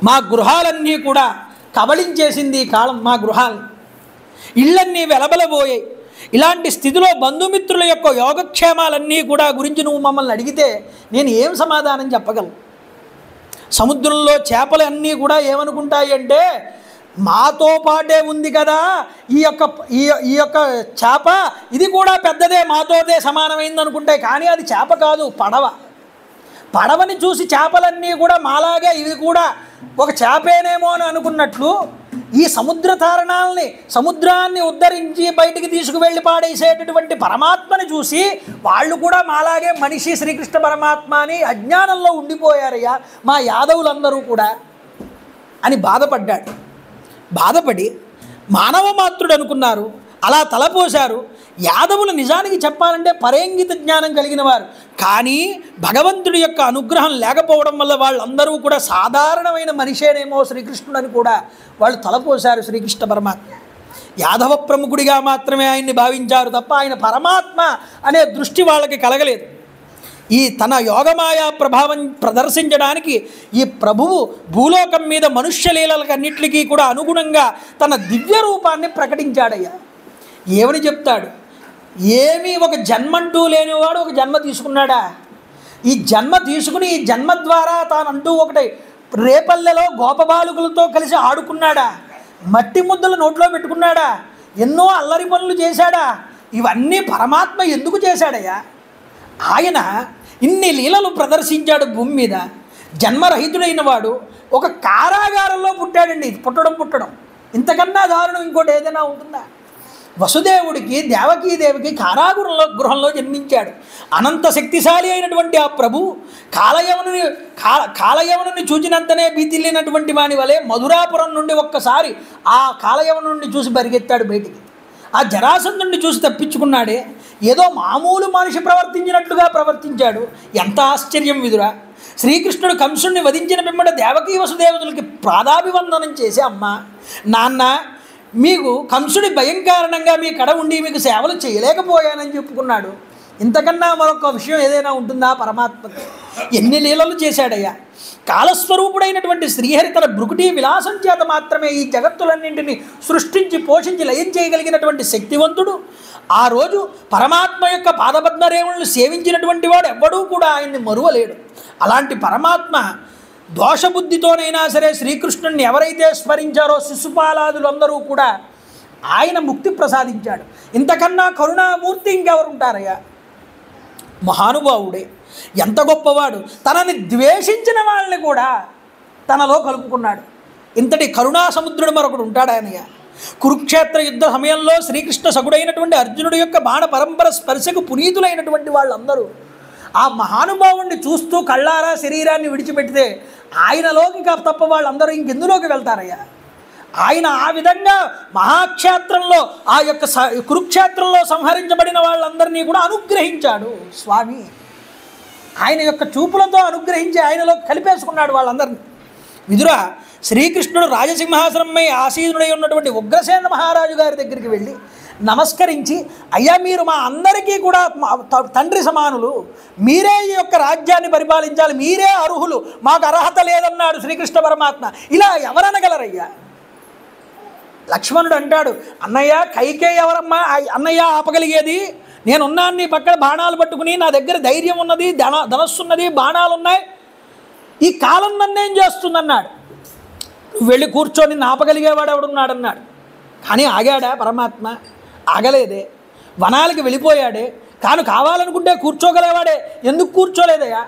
S1: మా గృహాలన్నీ కూడా కబళించేసింది ఈ కాలం. మా గృహాలు ఇళ్ళన్నీ వెలబలబోయాయి. ఇలాంటి స్థితిలో బంధుమిత్రుల యొక్క యోగక్షేమాలన్నీ కూడా గురించి నువ్వు మమ్మల్ని అడిగితే నేను ఏం సమాధానం చెప్పగలను? సముద్రంలో చేపలు అన్నీ కూడా ఏమనుకుంటాయి అంటే మాతో పాటే ఉంది కదా ఈ యొక్క చేప, ఇది కూడా పెద్దదే, మాతోదే సమానమైంది అనుకుంటాయి. కానీ అది చేప కాదు, పడవని చూసి చేపలన్నీ కూడా మాలాగే ఇవి కూడా ఒక చేపేనేమో అని అనుకున్నట్లు ఈ సముద్ర తారణాలని, సముద్రాన్ని ఉద్ధరించి బయటికి తీసుకువెళ్ళి పాడేసేటటువంటి పరమాత్మని చూసి వాళ్ళు కూడా మాలాగే మనిషి శ్రీకృష్ణ పరమాత్మ అని అజ్ఞానంలో ఉండిపోయారయ్యా మా యాదవులందరూ కూడా అని బాధపడ్డాడు. బాధపడి మానవ మాతృడు అనుకున్నారు, అలా తలపోశారు. యాదవులు నిజానికి చెప్పాలంటే పరేంగిత జ్ఞానం కలిగిన వారు. కానీ భగవంతుడి యొక్క అనుగ్రహం లేకపోవడం వల్ల వాళ్ళందరూ కూడా సాధారణమైన మనిషేనేమో శ్రీకృష్ణుడు అని కూడా వాళ్ళు తలపోశారు. శ్రీకృష్ణ పరమాత్మ యాదవ ప్రముఖుడిగా మాత్రమే ఆయన్ని భావించారు తప్ప ఆయన పరమాత్మ అనే దృష్టి వాళ్ళకి కలగలేదు. ఈ తన యోగమాయా ప్రభావం ప్రదర్శించడానికి ఈ ప్రభువు భూలోకం మీద మనుష్యలీలకన్నిటికీ కూడా అనుగుణంగా తన దివ్య రూపాన్ని ప్రకటించాడయ్యా. ఏమని చెప్తాడు? ఏమీ ఒక జన్మంటూ లేనివాడు ఒక జన్మ తీసుకున్నాడా? ఈ జన్మ తీసుకుని ఈ జన్మ ద్వారా తానంటూ ఒకటి రేపల్లెలో గోపబాలుకులతో కలిసి ఆడుకున్నాడా? మట్టి ముద్దలు నోట్లో పెట్టుకున్నాడా? ఎన్నో అల్లరి పనులు చేశాడా? ఇవన్నీ పరమాత్మ ఎందుకు చేశాడయ్యా? ఆయన ఇన్ని లీలలు ప్రదర్శించాడు భూమి మీద. జన్మరహితుడైన వాడు ఒక కారాగారంలో పుట్టాడండి. పుట్టడం ఇంతకన్నా దారుణం ఇంకోటి ఏదైనా ఉంటుందా? వసుదేవుడికి దేవకీదేవికి గృహంలో జన్మించాడు. అనంత శక్తిశాలి అయినటువంటి ఆ ప్రభు కాలయవనుని చూచినంతనే భీతిల్లినటువంటి వాని వలె మధురాపురం నుండి ఒక్కసారి ఆ కాలయవనుని చూసి పరిగెత్తాడు బయటికి. ఆ జరాసంధుడిని చూసి తప్పించుకున్నాడే. ఏదో మామూలు మనిషి ప్రవర్తించినట్లుగా ప్రవర్తించాడు. ఎంత ఆశ్చర్యం విదురా! శ్రీకృష్ణుడు కంసుడిని వధించిన పిమ్మట దేవకీ వసుదేవులకి పాదాభివందనం చేసి, అమ్మ నాన్న, మీకు కంసుడి భయం కారణంగా మీ కడ ఉండి మీకు సేవలు చేయలేకపోయానని చెప్పుకున్నాడు. ఇంతకన్నా మరొక విషయం ఏదైనా ఉంటుందా పరమాత్మకి? ఎన్ని లీలలు చేశాడయ్యా! కాలస్వరూపుడైనటువంటి శ్రీహరి తన భృకుటి విలాసం చేత మాత్రమే ఈ జగత్తులన్నింటినీ సృష్టించి పోషించి లయం చేయగలిగినటువంటి శక్తివంతుడు. ఆ రోజు పరమాత్మ యొక్క పాదపద్మరేవులను సేవించినటువంటి వాడు ఎవ్వడూ కూడా ఆయన్ని మరువలేడు. అలాంటి పరమాత్మ దోషబుద్ధితోనైనా సరే శ్రీకృష్ణుడిని ఎవరైతే స్మరించారో శిశుపాలాదులందరూ కూడా ఆయన ముక్తి ప్రసాదించాడు. ఇంతకన్నా కరుణామూర్తి ఇంకెవరు ఉంటారయ్యా? మహానుభావుడే. ఎంత గొప్పవాడు! తనని ద్వేషించిన వాళ్ళని కూడా తనలో కలుపుకున్నాడు. ఇంతటి కరుణా సముద్రుడు మరొకడు ఉంటాడానయ్య. కురుక్షేత్ర యుద్ధ సమయంలో శ్రీకృష్ణ సగుడైనటువంటి అర్జునుడి యొక్క బాణ పరంపర స్పర్శకు పునీతులైనటువంటి వాళ్ళందరూ ఆ మహానుభావుణ్ణి చూస్తూ కళ్ళారా శరీరాన్ని విడిచిపెడితే ఆయనలోకి తప్ప వాళ్ళందరూ ఇంకెందులోకి వెళ్తారయ్యా? ఆయన ఆ విధంగా మహాక్షేత్రంలో ఆ యొక్క కురుక్షేత్రంలో సంహరించబడిన వాళ్ళందరినీ కూడా అనుగ్రహించాడు స్వామి. ఆయన యొక్క చూపులతో అనుగ్రహించి ఆయనలో కలిపేసుకున్నాడు వాళ్ళందరినీ. విదురా, శ్రీకృష్ణుడు రాజసింహాసనమై ఆసీనుడై ఉన్నటువంటి ఉగ్రసేన మహారాజు గారి దగ్గరికి వెళ్ళి నమస్కరించి, అయ్యా మీరు మా అందరికీ కూడా తండ్రి సమానులు, మీరే ఈ యొక్క రాజ్యాన్ని పరిపాలించాలి, మీరే అర్హులు, మాకు అర్హత లేదన్నాడు శ్రీకృష్ణ పరమాత్మ. ఇలా ఎవరనగలరయ్యా? లక్ష్మణుడు అంటాడు, అన్నయ్య కైకే ఎవరమ్మా అన్నయ్య ఆపగలిగేది? నేనున్నాను నీ పక్కన బాణాలు పట్టుకుని, నా దగ్గర ధైర్యం ఉన్నది, ధనస్సున్నది, బాణాలు ఉన్నాయి, ఈ కాలం నన్నేం చేస్తుందన్నాడు. నువ్వు వెళ్ళి కూర్చొని ఆపగలిగేవాడు ఎవడున్నాడన్నాడు. కానీ ఆగాడా పరమాత్మ? ఆగలేదే. వనాలకి వెళ్ళిపోయాడే, కాను కావాలనుకుంటే కూర్చోగలేవాడే, ఎందుకు కూర్చోలేదయ్యా?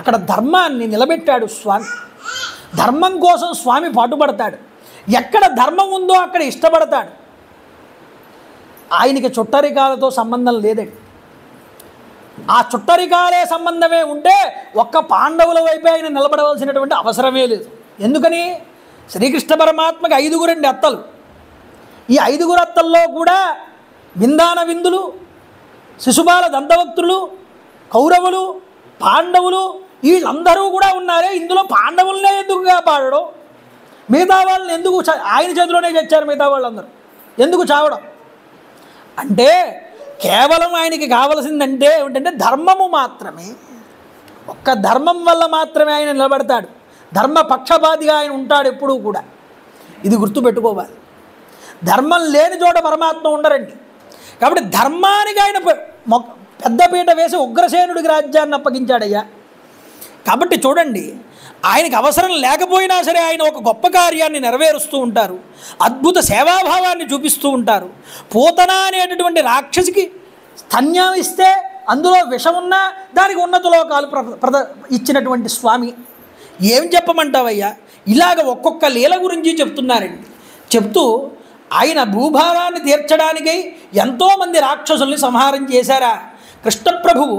S1: అక్కడ ధర్మాన్ని నిలబెట్టాడు స్వామి. ధర్మం కోసం స్వామి పాటుపడతాడు. ఎక్కడ ధర్మం ఉందో అక్కడ ఇష్టపడతాడు. ఆయనకి చుట్టరికాలతో సంబంధం లేదండి. ఆ చుట్టరికాలే సంబంధమే ఉంటే ఒక్క పాండవుల వైపే ఆయన నిలబడవలసినటువంటి అవసరమే లేదు. ఎందుకని? శ్రీకృష్ణ పరమాత్మకి 5 అత్తలు. ఈ 5 అత్తల్లో కూడా విందాన విందులు, శిశుపాల దంతవక్తులు, కౌరవులు, పాండవులు వీళ్ళందరూ కూడా ఉన్నారే. ఇందులో పాండవులనే ఎందుకు కాపాడడం? మిగతా వాళ్ళని ఎందుకు ఆయన చేతిలోనే చచ్చారు మిగతా వాళ్ళందరూ ఎందుకు చావడం? అంటే కేవలం ఆయనకి కావలసిందంటే ఏమిటంటే ధర్మము మాత్రమే. ఒక్క ధర్మం వల్ల మాత్రమే ఆయన నిలబడతాడు. ధర్మ పక్షపాతిగా ఆయన ఉంటాడు ఎప్పుడూ కూడా. ఇది గుర్తుపెట్టుకోవాలి. ధర్మం లేని చోట పరమాత్మ ఉండరండి. కాబట్టి ధర్మానికి ఆయన పెద్దపీట వేసి ఉగ్రసేనుడికి రాజ్యాన్ని అప్పగించాడయ్యా. కాబట్టి చూడండి, ఆయనకు అవసరం లేకపోయినా సరే ఆయన ఒక గొప్ప కార్యాన్ని నెరవేరుస్తూ ఉంటారు. అద్భుత సేవాభావాన్ని చూపిస్తూ ఉంటారు. పూతన అనేటటువంటి రాక్షసికి స్తన్యం ఇస్తే అందులో విషం ఉన్నా దానికి ఉన్నత లోకాలు ఇచ్చినటువంటి స్వామి. ఏం చెప్పమంటావయ్యా? ఇలాగ ఒక్కొక్క లీల గురించి చెప్తున్నారండి. చెప్తూ ఆయన భూభారాన్ని తీర్చడానికై ఎంతోమంది రాక్షసుల్ని సంహారం చేశారా? కృష్ణప్రభువు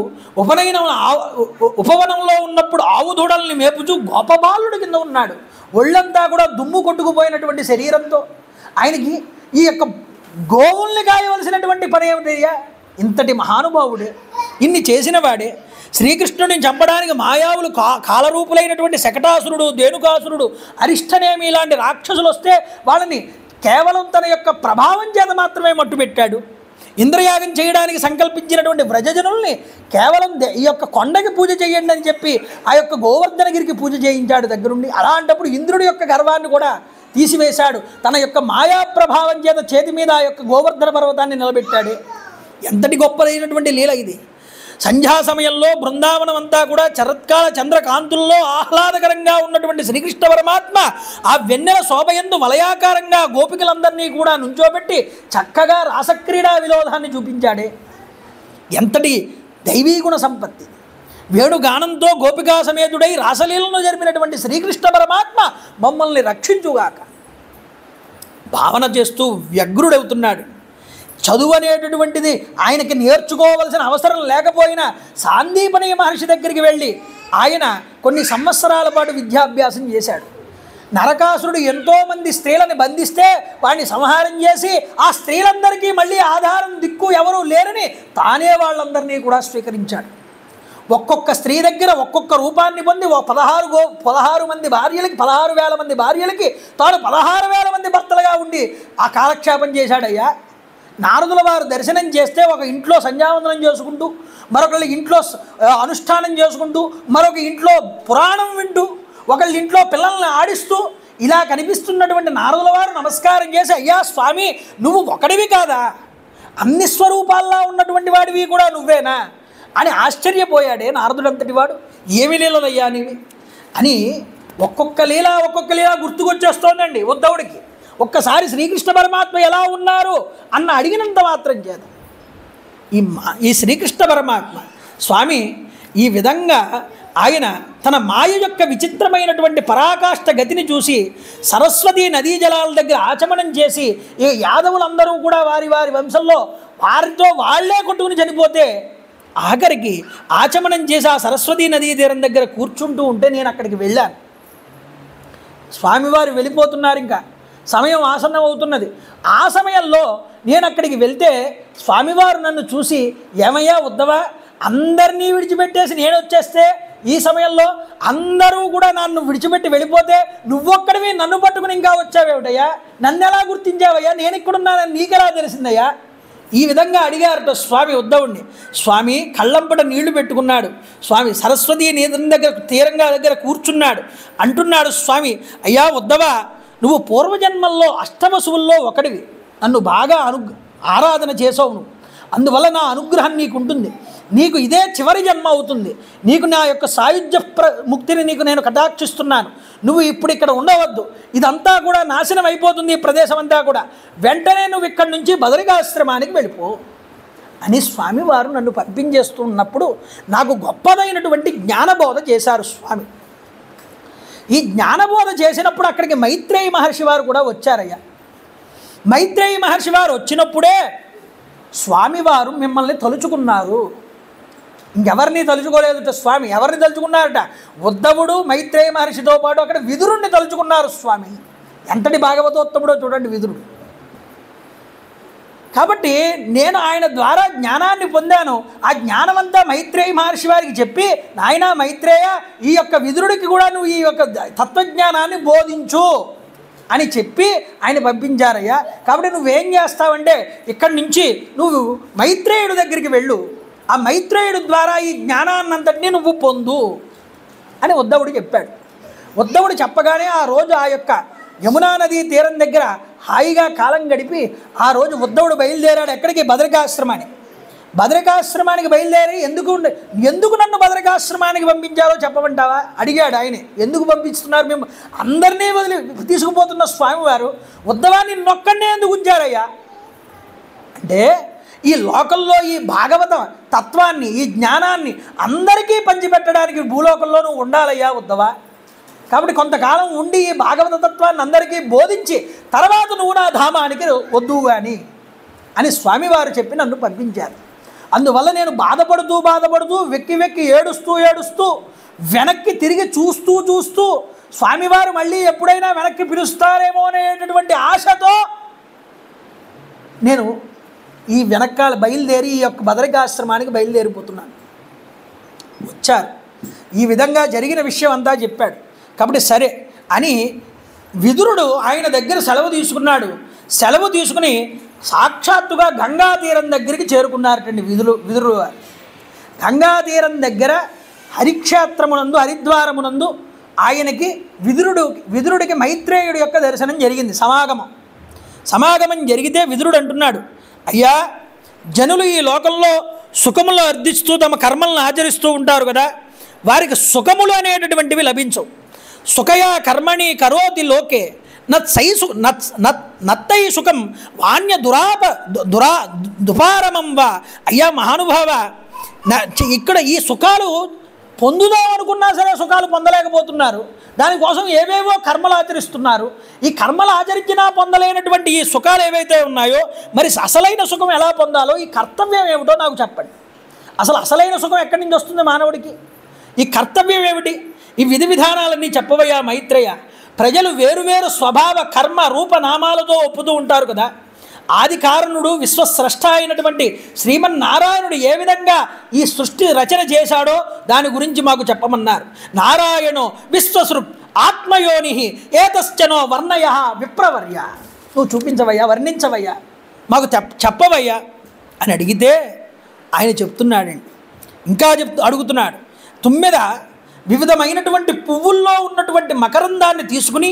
S1: ఉపవనంలో ఉన్నప్పుడు ఆవు దూడల్ని మేపుచూ గోపబాలుడి కింద ఉన్నాడు. ఒళ్ళంతా కూడా దుమ్ము కొట్టుకుపోయినటువంటి శరీరంతో ఆయనకి ఈ యొక్క గోవుల్ని కాయవలసినటువంటి పని ఏమిటయ్యా? ఇంతటి మహానుభావుడే, ఇన్ని చేసిన వాడే. శ్రీకృష్ణుడిని చంపడానికి మాయావులు కాలరూపులైనటువంటి శకటాసురుడు, ధేనుకాసురుడు, అరిష్టనేమి ఇలాంటి రాక్షసులు వస్తే వాళ్ళని కేవలం తన యొక్క ప్రభావం చేత మాత్రమే మట్టుపెట్టాడు. ఇంద్రయాగం చేయడానికి సంకల్పించినటువంటి వ్రజజనుల్ని కేవలం ఈ యొక్క కొండకి పూజ చేయండి అని చెప్పి ఆ యొక్క గోవర్ధనగిరికి పూజ చేయించాడు దగ్గరుండి. అలాంటప్పుడు ఇంద్రుడి యొక్క గర్వాన్ని కూడా తీసివేశాడు. తన యొక్క మాయా ప్రభావం చేత చేతి మీద ఆ యొక్క గోవర్ధన పర్వతాన్ని నిలబెట్టాడు. ఎంతటి గొప్పదైనటువంటి లీల ఇది! సంధ్యా సమయంలో బృందావనం అంతా కూడా శరత్కాల చంద్రకాంతుల్లో ఆహ్లాదకరంగా ఉన్నటువంటి శ్రీకృష్ణ పరమాత్మ ఆ వెన్నెల శోభయందు వలయాకారంగా గోపికలందరినీ కూడా నుంచోబెట్టి చక్కగా రాసక్రీడా వినోదాన్ని చూపించాడే. ఎంతటి దైవీగుణ సంపత్తి! వేణుగానంతో గోపికా సమేతుడై రాసలీలను జరిపినటువంటి శ్రీకృష్ణ పరమాత్మ మమ్మల్ని రక్షించుగాక భావన చేస్తూ వ్యగ్రుడవుతున్నాడు. చదువు అనేటటువంటిది ఆయనకి నేర్చుకోవలసిన అవసరం లేకపోయినా సాందీపనీయ మహర్షి దగ్గరికి వెళ్ళి ఆయన కొన్ని సంవత్సరాల పాటు విద్యాభ్యాసం చేశాడు. నరకాసురుడు ఎంతోమంది స్త్రీలను బంధిస్తే వాడిని సంహారం చేసి ఆ స్త్రీలందరికీ మళ్ళీ ఆధారం దిక్కు ఎవరూ లేరని తానే వాళ్ళందరినీ కూడా స్వీకరించాడు. ఒక్కొక్క స్త్రీ దగ్గర ఒక్కొక్క రూపాన్ని పొంది 16 మంది భార్యలకి 16,000 మంది భార్యలకి తాను 16,000 మంది భర్తలుగా ఉండి ఆ కాలక్షేపం చేశాడయ్యా. నారదుల వారు దర్శనం చేస్తే ఒక ఇంట్లో సంధ్యావందనం చేసుకుంటూ, మరొకళ్ళ ఇంట్లో అనుష్ఠానం చేసుకుంటూ, మరొక ఇంట్లో పురాణం వింటూ, ఒకళ్ళ ఇంట్లో పిల్లల్ని ఆడిస్తూ ఇలా కనిపిస్తున్నటువంటి నారదుల వారు నమస్కారం చేసి, అయ్యా స్వామి నువ్వు ఒకడివి కాదా, అన్ని స్వరూపాల్లో ఉన్నటువంటి వాడివి కూడా నువ్వేనా అని ఆశ్చర్యపోయాడే నారదుడంతటి వాడు. ఏమి లీలలయ్యా నీవి అని ఒక్కొక్క లీల గుర్తుకొచ్చేస్తోందండి ఉద్ధవుడికి. ఒక్కసారి శ్రీకృష్ణ పరమాత్మ ఎలా ఉన్నారు అన్న అడిగినంత మాత్రం చేత ఈ శ్రీకృష్ణ పరమాత్మ స్వామి ఈ విధంగా ఆయన తన మాయ యొక్క విచిత్రమైనటువంటి పరాకాష్ఠ గతిని చూసి సరస్వతీ నదీ జలాల దగ్గర ఆచమనం చేసి ఈ యాదవులందరూ కూడా వారి వారి వంశంలో వారితో వాళ్లే కొట్టుకుని చనిపోతే ఆఖరికి ఆచమనం చేసి ఆ సరస్వతీ నదీ తీరం దగ్గర కూర్చుంటూ ఉంటే నేను అక్కడికి వెళ్ళాను. స్వామివారు వెళ్ళిపోతున్నారు, ఇంకా సమయం ఆసన్నం అవుతున్నది. ఆ సమయంలో నేను అక్కడికి వెళ్తే స్వామివారు నన్ను చూసి, ఏమయ్యా ఉద్ధవ, అందరినీ విడిచిపెట్టేసి నేను వచ్చేస్తే ఈ సమయంలో అందరూ కూడా నన్ను విడిచిపెట్టి వెళ్ళిపోతే నువ్వొక్కడివి నన్ను పట్టుకుని ఇంకా వచ్చావేమిటయ్యా, నన్ను ఎలా గుర్తించావయ్యా, నేను ఇక్కడున్నానని నీకెలా తెలిసిందయ్యా, ఈ విధంగా అడిగారట స్వామి ఉద్ధవుణ్ణి. స్వామి కళ్ళంపట నీళ్లు పెట్టుకున్నాడు. స్వామి సరస్వతీ నది తీరంగా దగ్గర కూర్చున్నాడు. అంటున్నాడు స్వామి, అయ్యా ఉద్ధవ, నువ్వు పూర్వజన్మల్లో అష్టవసువుల్లో ఒకడివి, నన్ను బాగా ఆరాధన చేసావు నువ్వు, అందువల్ల నా అనుగ్రహం నీకు ఉంటుంది, నీకు ఇదే చివరి జన్మ అవుతుంది, నీకు నా యొక్క సాయుధ్య ముక్తిని నీకు నేను కటాక్షిస్తున్నాను, నువ్వు ఇప్పుడు ఇక్కడ ఉండవద్దు, ఇదంతా కూడా నాశనం అయిపోతుంది, ఈ ప్రదేశం అంతా కూడా, వెంటనే నువ్వు ఇక్కడి నుంచి బదరికాశ్రమానికి వెళ్ళిపో అని స్వామివారు నన్ను పంపించేస్తున్నప్పుడు నాకు గొప్పదైనటువంటి జ్ఞానబోధ చేశారు స్వామి. ఈ జ్ఞానబోధ చేసినప్పుడు అక్కడికి మైత్రేయి మహర్షి వారు కూడా వచ్చారయ్యా. మైత్రేయి మహర్షి వారు వచ్చినప్పుడే స్వామివారు మిమ్మల్ని తలుచుకున్నారు. ఇంకెవరిని తలుచుకోలేదుట స్వామి. ఎవరిని తలుచుకున్నారట? ఉద్ధవుడు మైత్రేయి మహర్షితో పాటు అక్కడ విదురుణ్ణి తలుచుకున్నారు స్వామి. ఎంతటి భాగవతోత్తముడో చూడండి విదురుడు. కాబట్టి నేను ఆయన ద్వారా జ్ఞానాన్ని పొందాను. ఆ జ్ఞానమంతా మైత్రేయి మహర్షి వారికి చెప్పి, నాయనా మైత్రేయ, ఈ యొక్క విదురుడికి కూడా నువ్వు ఈ యొక్క తత్వజ్ఞానాన్ని బోధించు అని చెప్పి ఆయన పంపించారయ్యా. కాబట్టి నువ్వేం చేస్తావంటే ఇక్కడి నుంచి నువ్వు మైత్రేయుడి దగ్గరికి వెళ్ళు, ఆ మైత్రేయుడి ద్వారా ఈ జ్ఞానాన్నంతటినీ నువ్వు పొందు అని ఉద్ధవుడు చెప్పాడు. ఉద్ధవుడు చెప్పగానే ఆ రోజు ఆ యొక్క యమునా నదీ తీరం దగ్గర హాయిగా కాలం గడిపి ఆ రోజు ఉద్ధవుడు బయలుదేరాడు. ఎక్కడికి? బదరికాశ్రమానికి. బదరికాశ్రమానికి బయలుదేరి ఎందుకు నన్ను బదరికాశ్రమానికి పంపించారో చెప్పమంటావా అడిగాడు ఆయనే. ఎందుకు పంపిస్తున్నారు మేము, అందరినీ వదిలి తీసుకుపోతున్న స్వామివారు ఉద్ధవాన్ని నొక్కడే ఎందుకు ఉంచారయ్యా అంటే, ఈ లోకంలో ఈ భాగవత తత్వాన్ని, ఈ జ్ఞానాన్ని అందరికీ పంచిపెట్టడానికి భూలోకంలో నువ్వు ఉండాలయ్యా ఉద్ధవ. కాబట్టి కొంతకాలం ఉండి ఈ భాగవత తత్వాన్ని అందరికీ బోధించి తర్వాత నువ్వు నా ధామానికి వద్దు అని స్వామివారు చెప్పి నన్ను పంపించారు. అందువల్ల నేను బాధపడుతూ వెక్కి ఏడుస్తూ వెనక్కి తిరిగి చూస్తూ స్వామివారు మళ్ళీ ఎప్పుడైనా వెనక్కి పిలుస్తారేమో అనేటటువంటి ఆశతో నేను ఈ వెనకాల బయలుదేరి ఈ యొక్క బదరికాశ్రమానికి బయలుదేరిపోతున్నాను. వచ్చారు, ఈ విధంగా జరిగిన విషయం అంతా చెప్పాడు. కాబట్టి సరే అని విదురుడు ఆయన దగ్గర సెలవు తీసుకున్నాడు. సెలవు తీసుకుని సాక్షాత్తుగా గంగా తీరం దగ్గరికి చేరుకున్నారటండి విదురుడు వారు. గంగా తీరం దగ్గర హరిక్షేత్రమునందు, హరిద్వారమునందు ఆయనకి విదురుడికి మైత్రేయుడి యొక్క దర్శనం జరిగింది. సమాగమం జరిగితే విదురుడు అంటున్నాడు, అయ్యా జనులు ఈ లోకంలో సుఖములు అర్థిస్తూ తమ కర్మలను ఆచరిస్తూ ఉంటారు కదా, వారికి సుఖములు అనేటటువంటివి లభించవు. సుఖయా కర్మణి కరోతి లోకే నత్తై సుఖం వాణ్య దుపారమం వా. అయ్యా మహానుభావ, ఇక్కడ ఈ సుఖాలు పొందుదాం అనుకున్నా సరే సుఖాలు పొందలేకపోతున్నారు. దానికోసం ఏవేవో కర్మలు ఆచరిస్తున్నారు. ఈ కర్మలు ఆచరించినా పొందలేనటువంటి ఈ సుఖాలు ఏవైతే ఉన్నాయో, మరి అసలైన సుఖం ఎలా పొందాలో, ఈ కర్తవ్యం ఏమిటో నాకు చెప్పండి. అసలైన సుఖం ఎక్కడి నుంచి వస్తుంది మానవుడికి? ఈ కర్తవ్యం ఏమిటి? ఈ విధి విధానాలన్నీ చెప్పవయ్యా మైత్రేయ. ప్రజలు వేరువేరు స్వభావ కర్మ రూపనామాలతో ఒప్పుతూ ఉంటారు కదా. ఆది కారణుడు విశ్వస్రష్ట అయినటువంటి శ్రీమన్నారాయణుడు ఏ విధంగా ఈ సృష్టి రచన చేశాడో దాని గురించి మాకు చెప్పమన్నారు. నారాయణో విశ్వసృప్ ఆత్మయోని ఏతశ్చనో వర్ణయ విప్రవర్య. నువ్వు చూపించవయ్యా, వర్ణించవయ్యా, మాకు చెప్పవయ్యా అని అడిగితే ఆయన చెప్తున్నాడండి. ఇంకా అడుగుతున్నాడు. తుమ్మెద వివిధమైనటువంటి పువ్వుల్లో ఉన్నటువంటి మకరందాన్ని తీసుకుని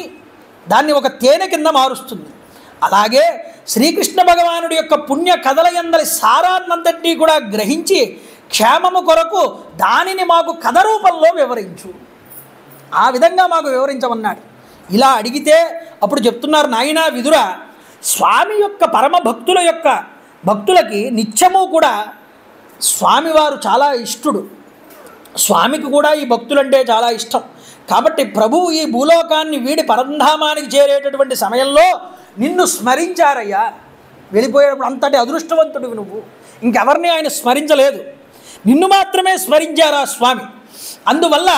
S1: దాన్ని ఒక తేనె కింద మారుస్తుంది. అలాగే శ్రీకృష్ణ భగవానుడి యొక్క పుణ్య కథలయందరి సారాన్నంతటినీ కూడా గ్రహించి క్షేమము కొరకు దానిని మాకు కథ రూపంలో వివరించు, ఆ విధంగా మాకు వివరించమన్నాడు. ఇలా అడిగితే అప్పుడు చెప్తున్నారు, నాయనా విదుర, స్వామి యొక్క పరమ భక్తులకి నిత్యము కూడా స్వామివారు చాలా ఇష్టడు. స్వామికి కూడా ఈ భక్తులంటే చాలా ఇష్టం. కాబట్టి ప్రభువు ఈ భూలోకాన్ని వీడి పరంధామానికి చేరేటటువంటి సమయంలో నిన్ను స్మరించారయ్యా. వెళ్ళిపోయేటప్పుడు అంతటి అదృష్టవంతుడివి నువ్వు. ఇంకెవరిని ఆయన స్మరించలేదు, నిన్ను మాత్రమే స్మరించారా స్వామి. అందువల్ల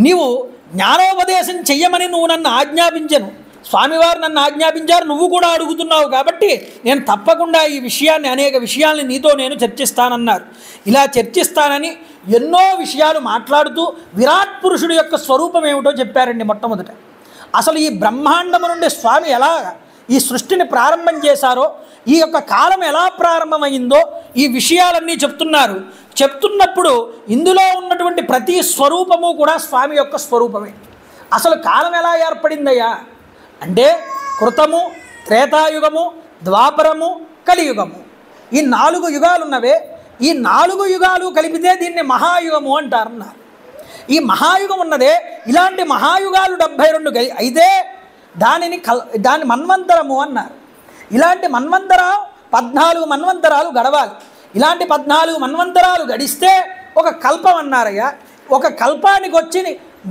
S1: నీవు జ్ఞానోపదేశం చెయ్యమని నువ్వు నన్ను ఆజ్ఞాపించను. స్వామివారు నన్ను ఆజ్ఞాపించారు, నువ్వు కూడా అడుగుతున్నావు కాబట్టి నేను తప్పకుండా ఈ విషయాన్ని, అనేక విషయాల్ని నీతో నేను చర్చిస్తానన్నారు. ఇలా చర్చిస్తానని ఎన్నో విషయాలు మాట్లాడుతూ విరాట్ పురుషుడు యొక్క స్వరూపం ఏమిటో చెప్పారండి. మొట్టమొదట అసలు ఈ బ్రహ్మాండము నుండి స్వామి ఎలా ఈ సృష్టిని ప్రారంభం చేశారో, ఈ యొక్క కాలం ఎలా ప్రారంభమైందో ఈ విషయాలన్నీ చెప్తున్నారు. చెప్తున్నప్పుడు ఇందులో ఉన్నటువంటి ప్రతి స్వరూపము కూడా స్వామి యొక్క స్వరూపమే. అసలు కాలం ఎలా ఏర్పడిందయ్యా అంటే కృతము, త్రేతాయుగము, ద్వాపరము, కలియుగము, ఈ 4 యుగాలు ఉన్నవే. ఈ 4 యుగాలు కలిపితే దీన్ని మహాయుగము అంటారన్నారు. ఈ మహాయుగం ఉన్నదే, ఇలాంటి మహాయుగాలు 72 అయితే దాన్ని మన్వంతరము అన్నారు. ఇలాంటి 14 మన్వంతరాలు గడవాలి. ఇలాంటి 14 మన్వంతరాలు గడిస్తే ఒక కల్పం అన్నారయ్యా. ఒక కల్పానికి వచ్చి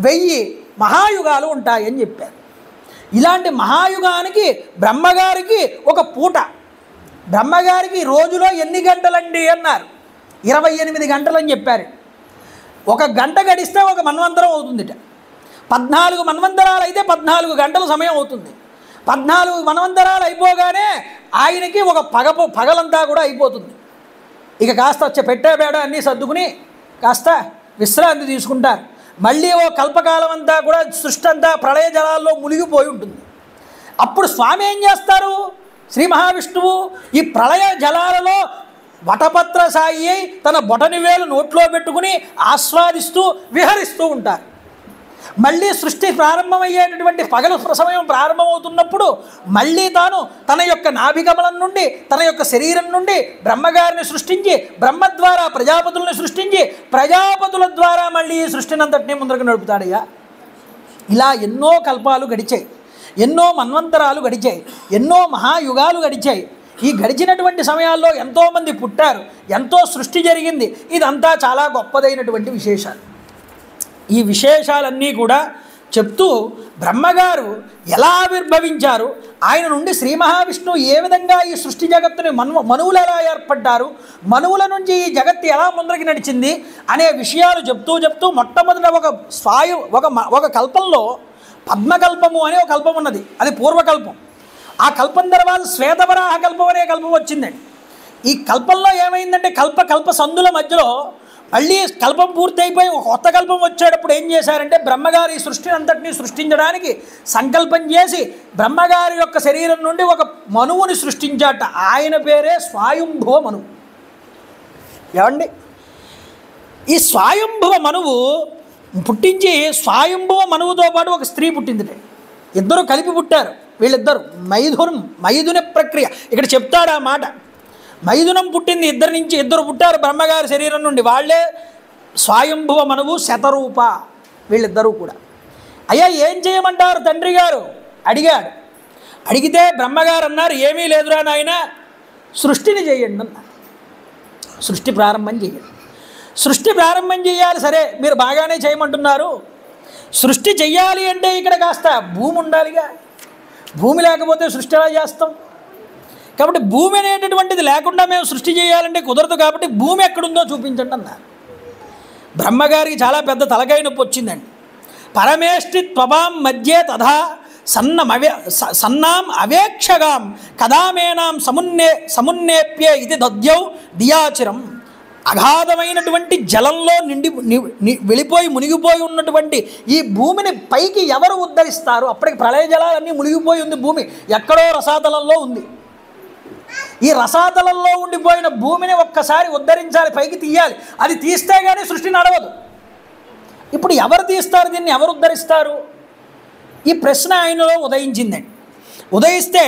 S1: 1000 మహాయుగాలు ఉంటాయని చెప్పారు. ఇలాంటి మహాయుగానికి బ్రహ్మగారికి ఒక పూట, బ్రహ్మగారికి రోజులో ఎన్ని గంటలండి అన్నారు. 28 గంటలని చెప్పారు. ఒక గంట గడిస్తే ఒక మన్వంతరం అవుతుందిట. 14 మన్వంతరాలు అయితే 14 గంటల సమయం అవుతుంది. 14 మన్వంతరాలు అయిపోగానే ఆయనకి ఒక పగలంతా కూడా అయిపోతుంది. ఇక కాస్త పెట్టేబేడ అన్నీ సర్దుకుని కాస్త విశ్రాంతి తీసుకుంటారు. మళ్ళీ ఓ కల్పకాలం అంతా కూడా సృష్టి అంతా ప్రళయ జలాల్లో మునిగిపోయి ఉంటుంది. అప్పుడు స్వామి ఏం చేస్తారు? శ్రీ మహావిష్ణువు ఈ ప్రళయ జలాలలో వటపత్ర సాయి అయి తన బొటనివేలు నోట్లో పెట్టుకుని ఆస్వాదిస్తూ విహరిస్తూ ఉంటారు. మళ్ళీ సృష్టి ప్రారంభమయ్యేటటువంటి పగలు సమయం ప్రారంభమవుతున్నప్పుడు మళ్ళీ తాను తన యొక్క నాభికమలం నుండి, తన యొక్క శరీరం నుండి బ్రహ్మగారిని సృష్టించి, బ్రహ్మ ద్వారా ప్రజాపతులను సృష్టించి, ప్రజాపతుల ద్వారా మళ్ళీ ఈ సృష్టినంతటినీ ముందరకు నడుపుతాడయ్యా. ఇలా ఎన్నో కల్పాలు గడిచాయి, ఎన్నో మన్వంతరాలు గడిచాయి, ఎన్నో మహాయుగాలు గడిచాయి. ఈ గడిచినటువంటి సమయాల్లో ఎంతోమంది పుట్టారు, ఎంతో సృష్టి జరిగింది. ఇదంతా చాలా గొప్పదైనటువంటి విశేషాలు. ఈ విశేషాలన్నీ కూడా చెప్తూ బ్రహ్మగారు ఎలా ఆవిర్భవించారు, ఆయన నుండి శ్రీ మహావిష్ణువు ఏ విధంగా ఈ సృష్టి జగత్తుని మనువులు ఎలా ఏర్పడ్డారు, మనువుల నుంచి ఈ జగత్తు ఎలా ముందరికి నడిచింది అనే విషయాలు చెప్తూ మొట్టమొదట ఒక కల్పంలో పద్మకల్పము అనే ఒక కల్పం ఉన్నది. అది పూర్వకల్పం. ఆ కల్పం తర్వాత శ్వేతవరాహ కల్పం అనే కల్పం వచ్చిందండి. ఈ కల్పంలో ఏమైందంటే కల్ప సందుల మధ్యలో మళ్ళీ కల్పం పూర్తయిపోయి ఒక కొత్త కల్పం వచ్చేటప్పుడు ఏం చేశారంటే బ్రహ్మగారి ఈ సృష్టిని అంతటినీ సృష్టించడానికి సంకల్పం చేసి బ్రహ్మగారి యొక్క శరీరం నుండి ఒక మనువుని సృష్టించాట. ఆయన పేరే స్వయంభువ మనువు. ఏమండి, ఈ స్వయంభువ మనువు పుట్టించి స్వయంభువ మనువుతో పాటు ఒక స్త్రీ పుట్టింది. ఇద్దరు కలిపి పుట్టారు. వీళ్ళిద్దరు మైథున ప్రక్రియ ఇక్కడ చెప్తాడు ఆ మాట. మైథునం పుట్టింది, ఇద్దరు పుట్టారు బ్రహ్మగారి శరీరం నుండి. వాళ్ళే స్వయంభువ మనువు, శతరూప. వీళ్ళిద్దరూ కూడా అయ్యా ఏం చేయమంటారు తండ్రి గారు అడిగాడు. అడిగితే బ్రహ్మగారు అన్నారు, ఏమీ లేదురా నాయన, సృష్టిని చేయండి అన్నారు. సృష్టి ప్రారంభం చేయండి. సృష్టి ప్రారంభం చేయాలి, సరే మీరు బాగానే చేయమంటున్నారు. సృష్టి చెయ్యాలి అంటే ఇక్కడ కాస్త భూమి ఉండాలిగా, భూమి లేకపోతే సృష్టి ఎలా చేస్తాం? కాబట్టి భూమి అనేటటువంటిది లేకుండా మేము సృష్టి చేయాలంటే కుదరదు. కాబట్టి భూమి ఎక్కడుందో చూపించండి అన్నారు. బ్రహ్మగారికి చాలా పెద్ద తలకాయ నొప్పి వచ్చిందండి. పరమేష్టి త్వభాం మధ్యే తథా సన్నాం అవేక్షగాం కదామేనాం సమున్నేప్యే ఇది దద్యౌ దియాచిరం. అగాధమైనటువంటి జలంలో వెళ్ళిపోయి మునిగిపోయి ఉన్నటువంటి ఈ భూమిని పైకి ఎవరు ఉద్ధరిస్తారు? అప్పటికి ప్రళయ జలాలన్నీ మునిగిపోయి ఉంది, భూమి ఎక్కడో రసాతలంలో ఉంది. ఈ రసాతలంలో ఉండిపోయిన భూమిని ఒక్కసారి ఉద్ధరించాలి, పైకి తీయాలి. అది తీస్తే కానీ సృష్టి నడవదు. ఇప్పుడు ఎవరు తీస్తారు దీన్ని, ఎవరు ఉద్ధరిస్తారు? ఈ ప్రశ్న ఆయనలో ఉదయించిందండి. ఉదయిస్తే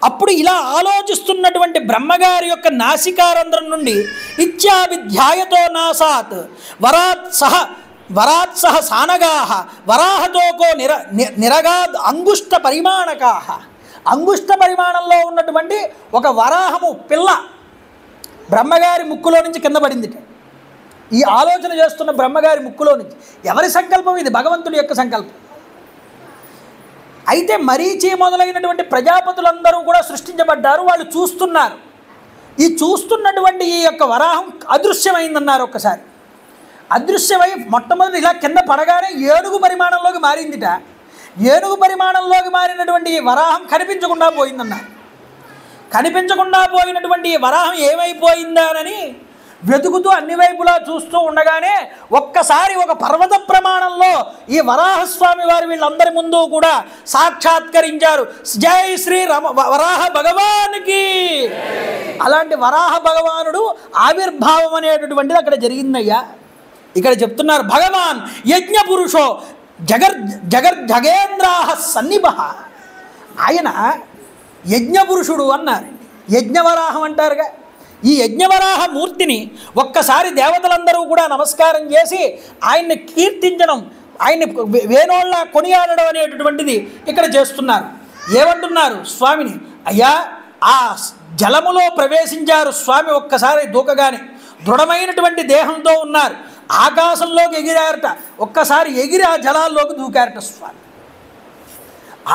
S1: అప్పుడు ఇలా ఆలోచిస్తున్నటువంటి బ్రహ్మగారి యొక్క నాసికారంధ్రం నుండి ఇత్యాభిధ్యాయతో నాసాత్ వరాత్ సహ సానగాహ వరాహతోకో నిరగాద్ అంగుష్ట పరిమాణకాహ. అంగుష్ట పరిమాణంలో ఉన్నటువంటి ఒక వరాహము పిల్ల బ్రహ్మగారి ముక్కులో నుంచి కింద పడింది. ఈ ఆలోచన చేస్తున్న బ్రహ్మగారి ముక్కులో నుంచి. ఎవరి సంకల్పం ఇది? భగవంతుడి యొక్క సంకల్పం. అయితే మరీచి మొదలైనటువంటి ప్రజాపతులందరూ కూడా సృష్టించబడ్డారు. వాళ్ళు చూస్తున్నారు. ఈ చూస్తున్నటువంటి ఈ యొక్క వరాహం అదృశ్యమైందన్నారు. ఒక్కసారి అదృశ్యమై మొట్టమొదటి ఇలా కింద పడగానే ఏనుగు పరిమాణంలోకి మారిందిట. ఏనుగు పరిమాణంలోకి మారినటువంటి ఈ వరాహం కనిపించకుండా పోయిందన్నారు. కనిపించకుండా పోయినటువంటి ఈ వరాహం ఏమైపోయిందానని వెతుకుతూ అన్ని వైపులా చూస్తూ ఉండగానే ఒక్కసారి ఒక పర్వత ప్రమాణంలో ఈ వరాహస్వామి వారు వీళ్ళందరి ముందు కూడా సాక్షాత్కరించారు. జై శ్రీ వరాహ భగవానికి. అలాంటి వరాహ భగవానుడు ఆవిర్భావం అనేటటువంటిది అక్కడ జరిగిందయ్యా. ఇక్కడ చెప్తున్నారు భగవాన్ యజ్ఞ పురుషో జగేంద్రాహ సన్నిభ. ఆయన యజ్ఞపురుషుడు అన్నారు. యజ్ఞవరాహం అంటారుగా. ఈ యజ్ఞవరాహ మూర్తిని ఒక్కసారి దేవతలందరూ కూడా నమస్కారం చేసి ఆయన్ని కీర్తించడం, ఆయన్ని వేణోళ్ళ కొనియాడడం అనేటటువంటిది ఇక్కడ చేస్తున్నారు. ఏమంటున్నారు స్వామిని? అయ్యా, ఆ జలములో ప్రవేశించారు స్వామి. ఒక్కసారి దూకగానే దృఢమైనటువంటి దేహంతో ఉన్నారు. ఆకాశంలోకి ఎగిరారట. ఒక్కసారి ఎగిరి ఆ జలాల్లోకి దూకారట స్వామి.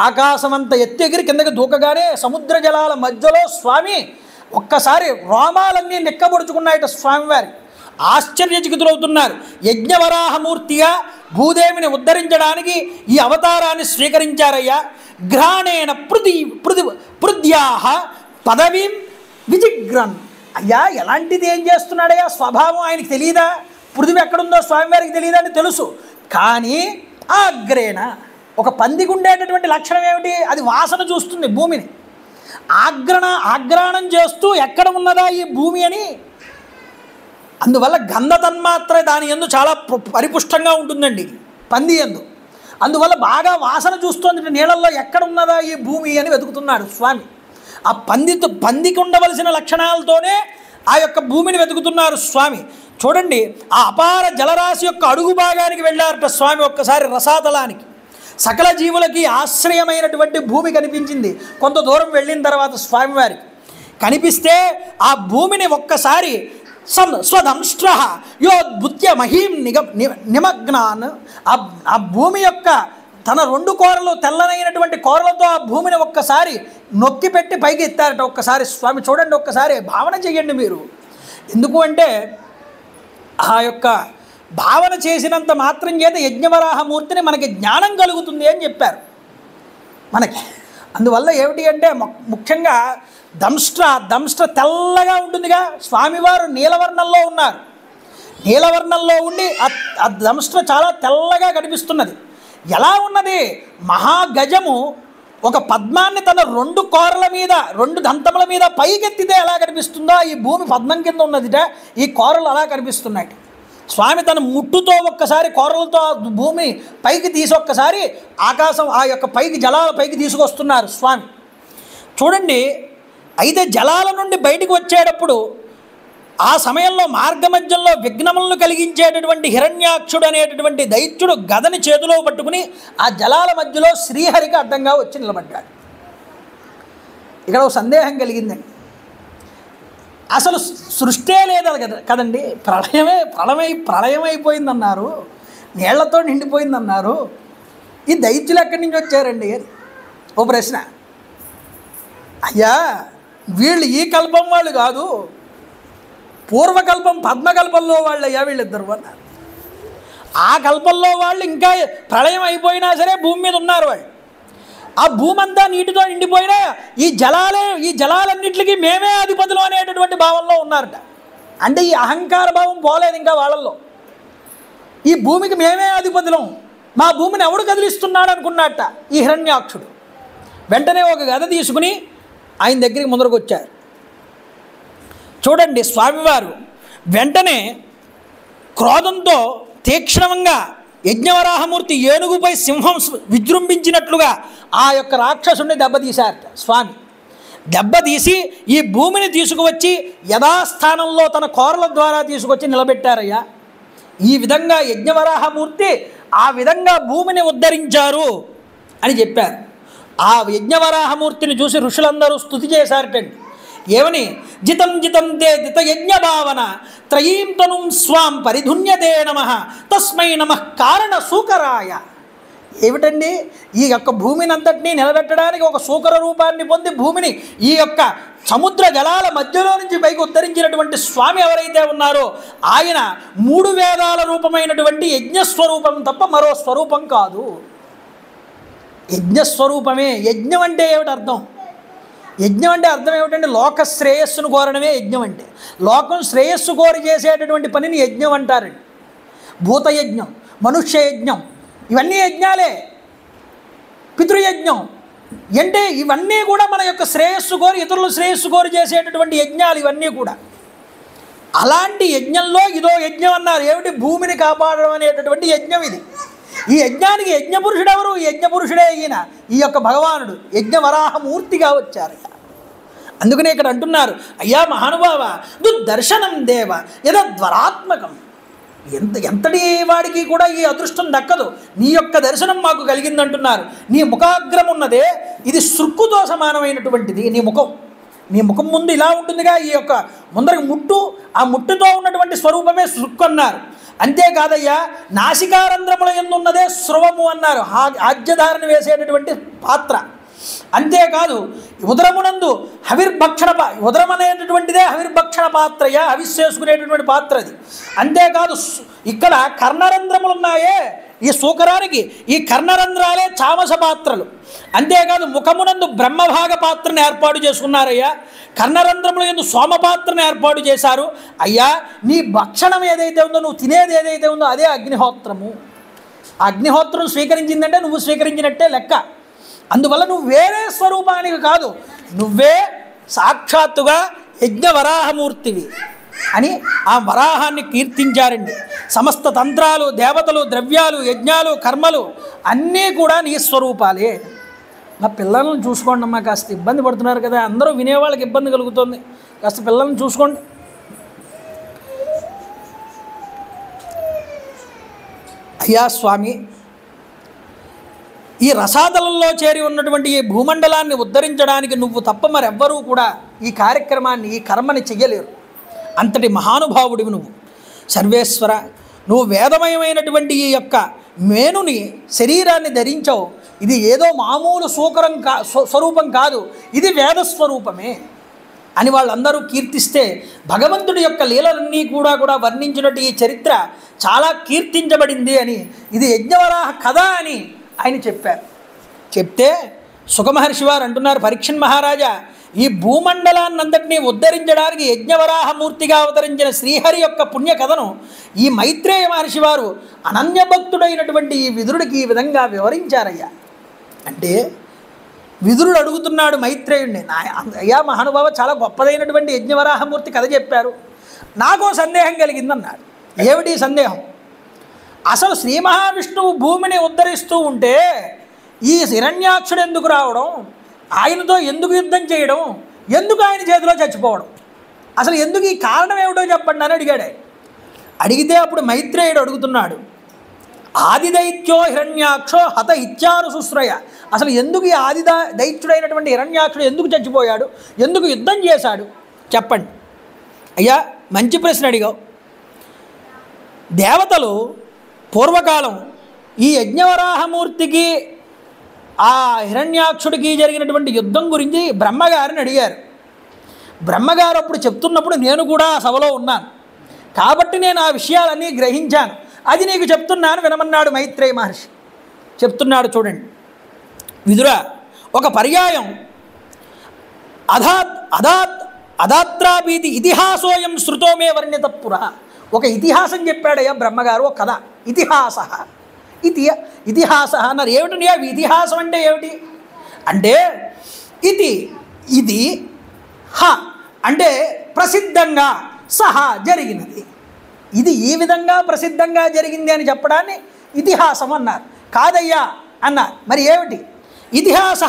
S1: ఆకాశం అంత ఎత్తు ఎగిరి కిందకి దూకగానే సముద్ర జలాల మధ్యలో స్వామి ఒక్కసారి రోమాలన్నీ నిక్కబొడుచుకున్నాయట స్వామివారి. ఆశ్చర్యచకితులవుతున్నారు. యజ్ఞవరాహమూర్తిగా భూదేవిని ఉద్ధరించడానికి ఈ అవతారాన్ని స్వీకరించారయ్యా. ఘ్రాణేన పృథ్యాహ పదవీం విజిగ్రన్. అయ్యా, ఎలాంటిది ఏం చేస్తున్నాడయ్యా? స్వభావం ఆయనకి తెలియదా? పృథివీ ఎక్కడుందో స్వామివారికి తెలియదని తెలుసు. కానీ ఆగ్రేణ ఒక పందికి ఉండేటటువంటి లక్షణం ఏమిటి? అది వాసన చూస్తుంది భూమిని. ఆగ్రాణం చేస్తూ ఎక్కడ ఉన్నదా ఈ భూమి అని. అందువల్ల గంధ తన్మాత్ర దాని యందు చాలా పరిపుష్టంగా ఉంటుందండి పంది యందు. అందువల్ల బాగా వాసన చూస్తుంది. నీళ్ళల్లో ఎక్కడ ఉన్నదా ఈ భూమి అని వెతుకుతున్నాడు స్వామి. ఆ పందికి ఉండవలసిన లక్షణాలతోనే ఆ యొక్క భూమిని వెతుకుతున్నారు స్వామి. చూడండి, ఆ అపార జలరాశి యొక్క అడుగు భాగానికి వెళ్ళారట స్వామి. ఒక్కసారి రసాతలానికి సకల జీవులకి ఆశ్రయమైనటువంటి భూమి కనిపించింది. కొంత దూరం వెళ్ళిన తర్వాత స్వామివారికి కనిపిస్తే ఆ భూమిని ఒక్కసారి స్వదంష్ట్ర యోద్భుత్య మహీం నిమగ్నాన్. ఆ భూమి యొక్క తన రెండు కోరలు తెల్లనైనటువంటి కోరలతో ఆ భూమిని ఒక్కసారి నొక్కి పెట్టి పైకి ఎత్తారట. ఒక్కసారి స్వామి చూడండి, ఒక్కసారి భావన చెయ్యండి మీరు. ఎందుకు అంటే ఆ యొక్క భావన చేసినంత మాత్రం చేత యజ్ఞవరాహమూర్తిని మనకి జ్ఞానం కలుగుతుంది అని చెప్పారు మనకి. అందువల్ల ఏమిటి అంటే ముఖ్యంగా దంష్ట్ర తెల్లగా ఉంటుందిగా. స్వామివారు నీలవర్ణంలో ఉన్నారు. నీలవర్ణంలో ఉండి ఆ దంష్ట్ర చాలా తెల్లగా కనిపిస్తున్నది. ఎలా ఉన్నది? మహాగజము ఒక పద్మాన్ని తన రెండు కోరల మీద, రెండు దంతముల మీద పైకెత్తితే ఎలా కనిపిస్తుందో ఈ భూమి పద్మం కింద ఉన్నదిట. ఈ కోరలు అలా కనిపిస్తున్నాయి. స్వామి తన ముట్టుతో ఒక్కసారి కోరలతో భూమి పైకి తీసి ఒక్కసారి ఆకాశం ఆ యొక్క పైకి జలాల పైకి తీసుకొస్తున్నారు స్వామి. చూడండి, అయితే జలాల నుండి బయటికి వచ్చేటప్పుడు ఆ సమయంలో మార్గమధ్యంలో విఘ్నములను కలిగించేటటువంటి హిరణ్యాక్షుడు అనేటటువంటి దైత్యుడు గదని చేతిలో పట్టుకుని ఆ జలాల మధ్యలో శ్రీహరికి అడ్డంగా వచ్చి నిలబడ్డాడు. ఇక్కడ ఒక సందేహం కలిగిందండి. అసలు సృష్టే లేదు కదండి, ప్రళయమైపోయిందన్నారు, నీళ్లతో నిండిపోయిందన్నారు. ఈ దైత్యులు ఎక్కడి నుంచి వచ్చారండి అని ఓ ప్రశ్న. అయ్యా వీళ్ళు ఈ కల్పం వాళ్ళు కాదు, పూర్వకల్పం పద్మకల్పంలో వాళ్ళు అయ్యా వీళ్ళిద్దరు అన్నారు. ఆ కల్పంలో వాళ్ళు ఇంకా ప్రళయం అయిపోయినా సరే భూమి మీద ఉన్నారు వాళ్ళు. ఆ భూమి అంతా నీటితో నిండిపోయినా ఈ జలాలన్నింటికి మేమే అధిపతులు అనేటటువంటి భావంలో ఉన్నారట. అంటే ఈ అహంకార భావం పోలేదు ఇంకా వాళ్ళల్లో. ఈ భూమికి మేమే అధిపతులం, మా భూమిని ఎవడు కదిలిస్తున్నాడు అనుకున్నట్ట ఈ హిరణ్యాక్షుడు. వెంటనే ఒక గద తీసుకుని ఆయన దగ్గరికి ముందరకు వచ్చారు. చూడండి స్వామివారు వెంటనే క్రోధంతో తీక్షణంగా యజ్ఞవరాహమూర్తి ఏనుగుపై సింహం విజృంభించినట్లుగా ఆ యొక్క రాక్షసుడిని దెబ్బతీశారట స్వామి. దెబ్బతీసి ఈ భూమిని తీసుకువచ్చి యథాస్థానంలో తన కోరల ద్వారా తీసుకొచ్చి నిలబెట్టారయ్యా. ఈ విధంగా యజ్ఞవరాహమూర్తి ఆ విధంగా భూమిని ఉద్ధరించారు అని చెప్పారు. ఆ యజ్ఞవరాహమూర్తిని చూసి ఋషులందరూ స్తుతి చేశారటండి. ఏమని? జితం జితం దే దిత యజ్ఞ భావన త్రయీం తనుం స్వాం పరిధున్యతే నమః తస్మై నమః కారణ సూకరాయ. ఏమిటండి? ఈ యొక్క భూమిని అంతటినీ నిలబెట్టడానికి ఒక సూకర రూపాన్ని పొంది భూమిని ఈ యొక్క సముద్ర జలాల మధ్యలో నుంచి పైకి ఉద్ధరించినటువంటి స్వామి ఎవరైతే ఉన్నారో ఆయన 3 వేదాల రూపమైనటువంటి యజ్ఞస్వరూపం తప్ప మరో స్వరూపం కాదు. యజ్ఞస్వరూపమే. యజ్ఞం అంటే ఏమిటి అర్థం? యజ్ఞం అంటే అర్థం ఏమిటంటే లోక శ్రేయస్సును కోరడమే యజ్ఞం అంటే. లోకం శ్రేయస్సు కోరి చేసేటటువంటి పనిని యజ్ఞం అంటారండి. భూతయజ్ఞం, మనుష్య యజ్ఞం, ఇవన్నీ యజ్ఞాలే. పితృయజ్ఞం అంటే ఇవన్నీ కూడా మన యొక్క శ్రేయస్సు కోరి, ఇతరుల శ్రేయస్సు కోరి చేసేటటువంటి యజ్ఞాలు ఇవన్నీ కూడా. అలాంటి యజ్ఞంలో ఇదో యజ్ఞం అన్నారు. ఏమిటి? భూమిని కాపాడడం అనేటటువంటి యజ్ఞం ఇది. ఈ యజ్ఞానికి యజ్ఞపురుషుడు ఎవరు? ఈ యజ్ఞపురుషుడే ఈయన, ఈ యొక్క భగవానుడు యజ్ఞవరాహమూర్తిగా వచ్చారు. అందుకనే ఇక్కడ అంటున్నారు, అయ్యా మహానుభావ దుర్దర్శనం దేవ యదద్వరాత్మకం. ఎంతటి వాడికి కూడా ఈ అదృష్టం దక్కదు, నీ యొక్క దర్శనం మాకు కలిగిందంటున్నారు. నీ ముఖాగ్రం ఉన్నదే ఇది సృక్కుతో సమానమైనటువంటిది. నీ ముఖం ముందు ఇలా ఉంటుందిగా, ఈ యొక్క ముందరకు ముట్టు, ఆ ముట్టుతో ఉన్నటువంటి స్వరూపమే సృక్కు అన్నారు. అంతేకాదయ్యా నాసికారంధ్రముల ఎందున్నదే స్రవము అన్నారు, ఆజ్యధారణ వేసేటటువంటి పాత్ర. అంతేకాదు ఉదరమునందు ఉదరం అనేటటువంటిదే హవిర్భక్షణ పాత్రయ్యా, హవిస్సేసుకునేటటువంటి పాత్ర అది. అంతేకాదు ఇక్కడ కర్ణరంధ్రములు ఉన్నాయే ఈ సూకరానికి, ఈ కర్ణరంధ్రాలే చామస పాత్రలు. అంతేకాదు ముఖమునందు బ్రహ్మభాగ పాత్రను ఏర్పాటు చేసుకున్నారయ్యా, కర్ణరంధ్రముల యందు సోమపాత్రను ఏర్పాటు చేశారు. అయ్యా నీ భక్షణం ఏదైతే ఉందో, నువ్వు తినేది ఏదైతే ఉందో అదే అగ్నిహోత్రము. అగ్నిహోత్రం స్వీకరించిందంటే నువ్వు స్వీకరించినట్టే లెక్క. అందువల్ల నువ్వు వేరే స్వరూపానికి కాదు, నువ్వే సాక్షాత్తుగా యజ్ఞవరాహమూర్తివి అని ఆ వరాహాన్ని కీర్తించారండి. సమస్త తంత్రాలు, దేవతలు, ద్రవ్యాలు, యజ్ఞాలు, కర్మలు అన్నీ కూడా నీ స్వరూపాలే. మా పిల్లలను చూసుకోండి అమ్మా, కాస్త ఇబ్బంది పడుతున్నారు కదా, అందరూ వినేవాళ్ళకి ఇబ్బంది కలుగుతుంది, కాస్త పిల్లలను చూసుకోండి. అయ్యా స్వామి, ఈ రసాతలంలో చేరి ఉన్నటువంటి ఈ భూమండలాన్ని ఉద్ధరించడానికి నువ్వు తప్ప మరెవ్వరూ కూడా ఈ కార్యక్రమాన్ని, ఈ కర్మని చెయ్యలేరు. అంతటి మహానుభావుడివి నువ్వు. సర్వేశ్వర, నువ్వు వేదమయమైనటువంటి ఈ యొక్క మేనుని శరీరాన్ని ధరించావు. ఇది ఏదో మామూలు స్వరూపం కాదు, ఇది వేదస్వరూపమే అని వాళ్ళందరూ కీర్తిస్తే, భగవంతుడి యొక్క లీలలన్నీ కూడా వర్ణించినట్టు ఈ చరిత్ర చాలా కీర్తించబడింది అని, ఇది యజ్ఞవరాహ కథ అని ఆయన చెప్పారు. చెప్తే సుఖమహర్షి వారు అంటున్నారు, పరీక్షణ్ మహారాజా, ఈ భూమండలాన్నంతటినీ ఉద్ధరించడానికి యజ్ఞవరాహమూర్తిగా అవతరించిన శ్రీహరి యొక్క పుణ్య కథను ఈ మైత్రేయ మహర్షి వారు అనన్యభక్తుడైనటువంటి ఈ విదురుడికి ఈ విధంగా వివరించారయ్యా. అంటే విదురుడు అడుగుతున్నాడు మైత్రేయుడిని, అయ్యా మహానుభావ, చాలా గొప్పదైనటువంటి యజ్ఞవరాహమూర్తి కథ చెప్పారు, నాకో సందేహం కలిగిందన్నాడు. ఏమిటి సందేహం? అసలు శ్రీ మహావిష్ణువు భూమిని ఉద్ధరిస్తూ ఉంటే ఈ హిరణ్యాక్షుడు ఎందుకు రావడం, ఆయనతో ఎందుకు యుద్ధం చేయడం, ఎందుకు ఆయన చేతిలో చచ్చిపోవడం, అసలు ఎందుకు, ఈ కారణం ఏమిటో చెప్పండి అని అడిగాడు. అడిగితే అప్పుడు మైత్రేయుడు అడుగుతున్నాడు, ఆదిదైత్యో హిరణ్యాక్షో హత ఇత్యాను శుశ్రయ. అసలు ఎందుకు ఈ దైత్యుడైనటువంటి హిరణ్యాక్షుడు ఎందుకు చచ్చిపోయాడు, ఎందుకు యుద్ధం చేశాడు చెప్పండి అయ్యా మంచి ప్రశ్న అడిగావు. దేవతలు పూర్వకాలం ఈ యజ్ఞవరాహమూర్తికి ఆ హిరణ్యాక్షుడికి జరిగినటువంటి యుద్ధం గురించి బ్రహ్మగారిని అడిగారు. బ్రహ్మగారు అప్పుడు చెప్తున్నప్పుడు నేను కూడా ఆ సభలో ఉన్నాను కాబట్టి నేను ఆ విషయాలన్నీ గ్రహించాను. అది నీకు చెప్తున్నాను వినమన్నాడు మైత్రేయ మహర్షి. చెప్తున్నాడు చూడండి. విదురా, ఒక పర్యాయం అదాత్రాపీతి ఇతిహాసోయం శృతోమే వర్ణిత పుర. ఒక ఇతిహాసం చెప్పాడయ్యా బ్రహ్మగారు, ఒక కథ. ఇతిహాస అన్నారు. ఏమిటండి అవి? ఇతిహాసం అంటే ఏమిటి అంటే ఇది హ అంటే ప్రసిద్ధంగా సహా జరిగినది. ఇది ఈ విధంగా ప్రసిద్ధంగా జరిగింది అని చెప్పడాన్ని ఇతిహాసం అన్నారు. కాదయ్యా అన్నారు. మరి ఏమిటి? ఇతిహాస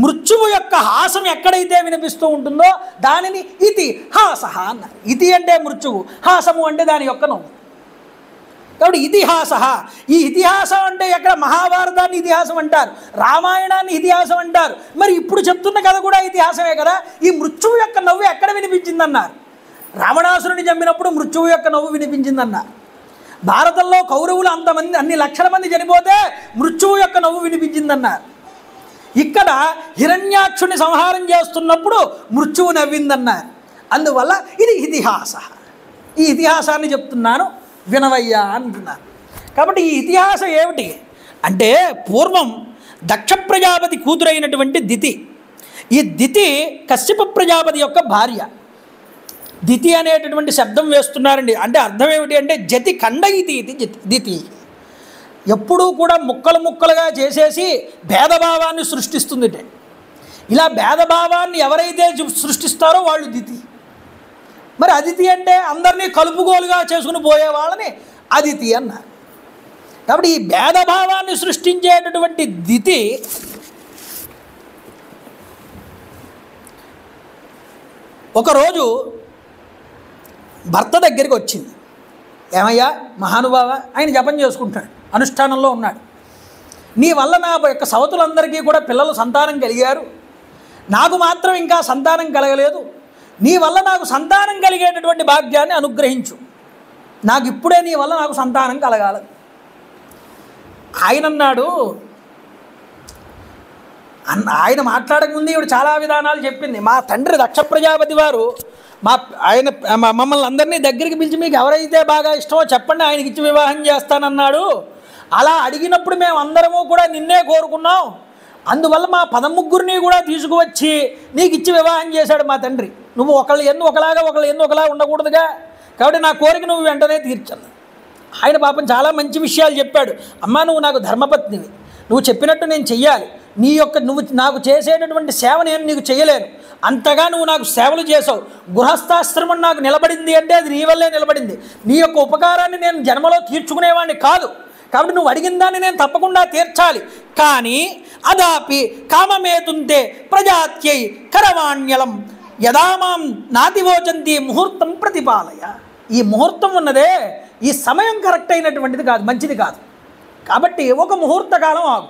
S1: మృత్యువు యొక్క హాసం ఎక్కడైతే వినిపిస్తూ ఉంటుందో దానిని ఇతిహాస అన్నారు. ఇతి అంటే మృత్యువు, హాసము అంటే దాని యొక్క నవ్వు. కాబట్టి ఇతిహాస. ఈ ఇతిహాసం అంటే ఎక్కడ? మహాభారతాన్ని ఇతిహాసం అంటారు, రామాయణాన్ని ఇతిహాసం అంటారు. మరి ఇప్పుడు చెప్తున్న కథ కూడా ఇతిహాసమే కదా. ఈ మృత్యువు యొక్క నవ్వు ఎక్కడ వినిపించిందన్నారు? రావణాసురుని చంపినప్పుడు మృత్యువు యొక్క నవ్వు వినిపించిందన్నారు. భారతంలో కౌరవులు అంతమంది అన్ని లక్షల మంది చనిపోతే మృత్యువు యొక్క నవ్వు వినిపించిందన్నారు. ఇక్కడ హిరణ్యాక్షుని సంహారం చేస్తున్నప్పుడు మృత్యువు నవ్విందన్నారు. అందువల్ల ఇది ఇతిహాస. ఈ ఇతిహాసాన్ని చెప్తున్నాను వినవయ్యా అంటున్నారు. కాబట్టి ఈ ఇతిహాసం ఏమిటి అంటే, పూర్వం దక్ష ప్రజాపతి కూతురైనటువంటి దితి. ఈ దితి కశ్యప ప్రజాపతి యొక్క భార్య. దితి అనేటటువంటి శబ్దం వేస్తున్నారండి. అంటే అర్థం ఏమిటి అంటే జతి ఖండ ఇది దితి. ఎప్పుడూ కూడా ముక్కలు ముక్కలుగా చేసేసి భేదభావాన్ని సృష్టిస్తుంది. ఇలా భేదభావాన్ని ఎవరైతే సృష్టిస్తారో వాళ్ళు దితి. మరి అదితి అంటే అందరినీ కలుపుగోలుగా చేసుకుని పోయే వాళ్ళని అదితి అన్నారు. కాబట్టి ఈ భేదభావాన్ని సృష్టించేటటువంటి దితి ఒకరోజు భర్త దగ్గరికి వచ్చింది. ఏమయ్యా మహానుభావ, ఆయన జపం చేసుకుంటాడు, అనుష్ఠానంలో ఉన్నాడు. నీ వల్ల నా యొక్క సవతులందరికీ కూడా పిల్లలు సంతానం కలిగారు, నాకు మాత్రం ఇంకా సంతానం కలగలేదు. నీ వల్ల నాకు సంతానం కలిగేటటువంటి భాగ్యాన్ని అనుగ్రహించు. నాకు ఇప్పుడే నీ వల్ల నాకు సంతానం కలగాలి. ఆయన అన్నాడు. ఆయన మాట్లాడకముందు ఈవిడ చాలా విధానాలు చెప్పింది. మా తండ్రి దక్ష ప్రజాపతి వారు మమ్మల్ని అందరినీ దగ్గరికి పిలిచి మీకు ఎవరైతే బాగా ఇష్టమో చెప్పండి, ఆయనకి ఇచ్చి వివాహం చేస్తానన్నాడు. అలా అడిగినప్పుడు మేము అందరము కూడా నిన్నే కోరుకున్నాం. అందువల్ల మా 13 కూడా తీసుకువచ్చి నీకు ఇచ్చి వివాహం చేశాడు మా తండ్రి. నువ్వు ఒకళ్ళు ఎన్ను ఒకలాగా ఒకళ్ళు ఎన్ను ఒకలా ఉండకూడదుగా, కాబట్టి నా కోరిక నువ్వు వెంటనే తీర్చను. ఆయన పాపం చాలా మంచి విషయాలు చెప్పాడు. అమ్మా, నువ్వు నాకు ధర్మపత్నివి, నువ్వు చెప్పినట్టు నేను చెయ్యాలి. నువ్వు నాకు చేసేటటువంటి సేవ నేను నీకు చేయలేను, అంతగా నువ్వు నాకు సేవలు చేసావు. గృహస్థాశ్రమం నాకు నిలబడింది అంటే అది నీ వల్లే నిలబడింది. నీ యొక్క ఉపకారాన్ని నేను జన్మలో తీర్చుకునేవాడిని కాదు, కాబట్టి నువ్వు అడిగిన దాన్ని నేను తప్పకుండా తీర్చాలి. కానీ అదాపి కామమేతుంతే ప్రజాత్యై కరవాణ్యలం యదామాం నాతివోచంతి ముహూర్తం ప్రతిపాలయ. ఈ ముహూర్తం ఉన్నదే, ఈ సమయం కరెక్ట్ అయినటువంటిది కాదు, మంచిది కాదు. కాబట్టి ఒక ముహూర్తకాలం ఆగు.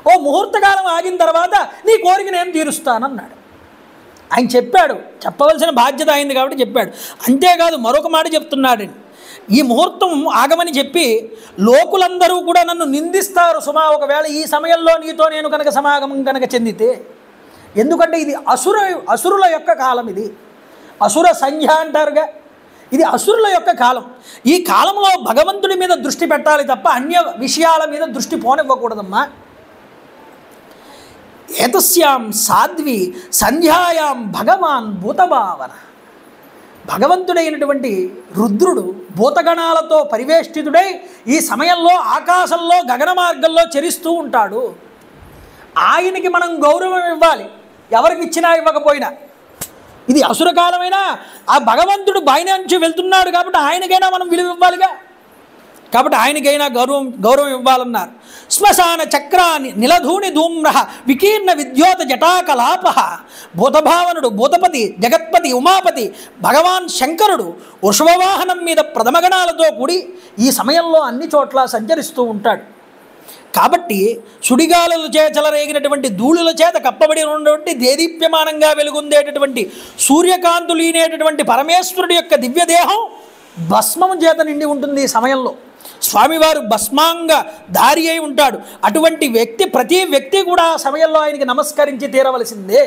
S1: ఓ ముహూర్తకాలం ఆగిన తర్వాత నీ కోరిక నేను తీరుస్తానన్నాడు. ఆయన చెప్పాడు, చెప్పవలసిన బాధ్యత అయింది కాబట్టి చెప్పాడు. అంతేకాదు మరొక మాట చెప్తున్నాడండి. ఈ ముహూర్తం ఆగమని చెప్పి లోకులందరూ కూడా నన్ను నిందిస్తారు సుమా, ఒకవేళ ఈ సమయంలో నీతో నేను కనుక సమాగమం కనుక చెందితే. ఎందుకంటే ఇది అసురుల యొక్క కాలం. ఇది అసుర సంధ్య అంటారుగా, ఇది అసురుల యొక్క కాలం. ఈ కాలంలో భగవంతుడి మీద దృష్టి పెట్టాలి తప్ప అన్య విషయాల మీద దృష్టి పోనివ్వకూడదమ్మా. ఏతస్యాం సాధ్వి సంధ్యాయాం భగవాన్ భూతభావన. భగవంతుడైనటువంటి రుద్రుడు భూతగణాలతో పరివేష్టితుడై ఈ సమయంలో ఆకాశంలో గగన మార్గంలో చరిస్తూ ఉంటాడు. ఆయనకి మనం గౌరవం ఇవ్వాలి, ఎవరికి ఇచ్చినా ఇవ్వకపోయినా. ఇది అసురకాలమైనా ఆ భగవంతుడు బయట నుంచి వెళ్తున్నాడు కాబట్టి ఆయనకైనా మనం విలువ ఇవ్వాలిగా. కాబట్టి ఆయనకైనా గౌరవం ఇవ్వాలన్నారు. శ్మశాన చక్రాన్ని నిలధూని ధూమ్ర వికీర్ణ విద్యోత జటాకలాప. భూతభావనుడు భూతపతి జగత్పతి ఉమాపతి భగవాన్ శంకరుడు వృషభవాహనం మీద ప్రథమగణాలతో కూడి ఈ సమయంలో అన్ని చోట్ల సంచరిస్తూ ఉంటాడు. కాబట్టి సుడిగాలుల చేత చెలరేగినటువంటి ధూళుల చేత కప్పబడి ఉన్నటువంటి దేదీప్యమానంగా వెలుగొందేటటువంటి సూర్యకాంతులు ఈనేటటువంటి పరమేశ్వరుడి యొక్క దివ్యదేహం భస్మం చేత నిండి ఉంటుంది ఈ సమయంలో. స్వామివారు భస్మాంగ ధారి అయి ఉంటాడు. అటువంటి వ్యక్తి, ప్రతి వ్యక్తి కూడా ఆ సమయంలో ఆయనకి నమస్కరించి తీరవలసిందే.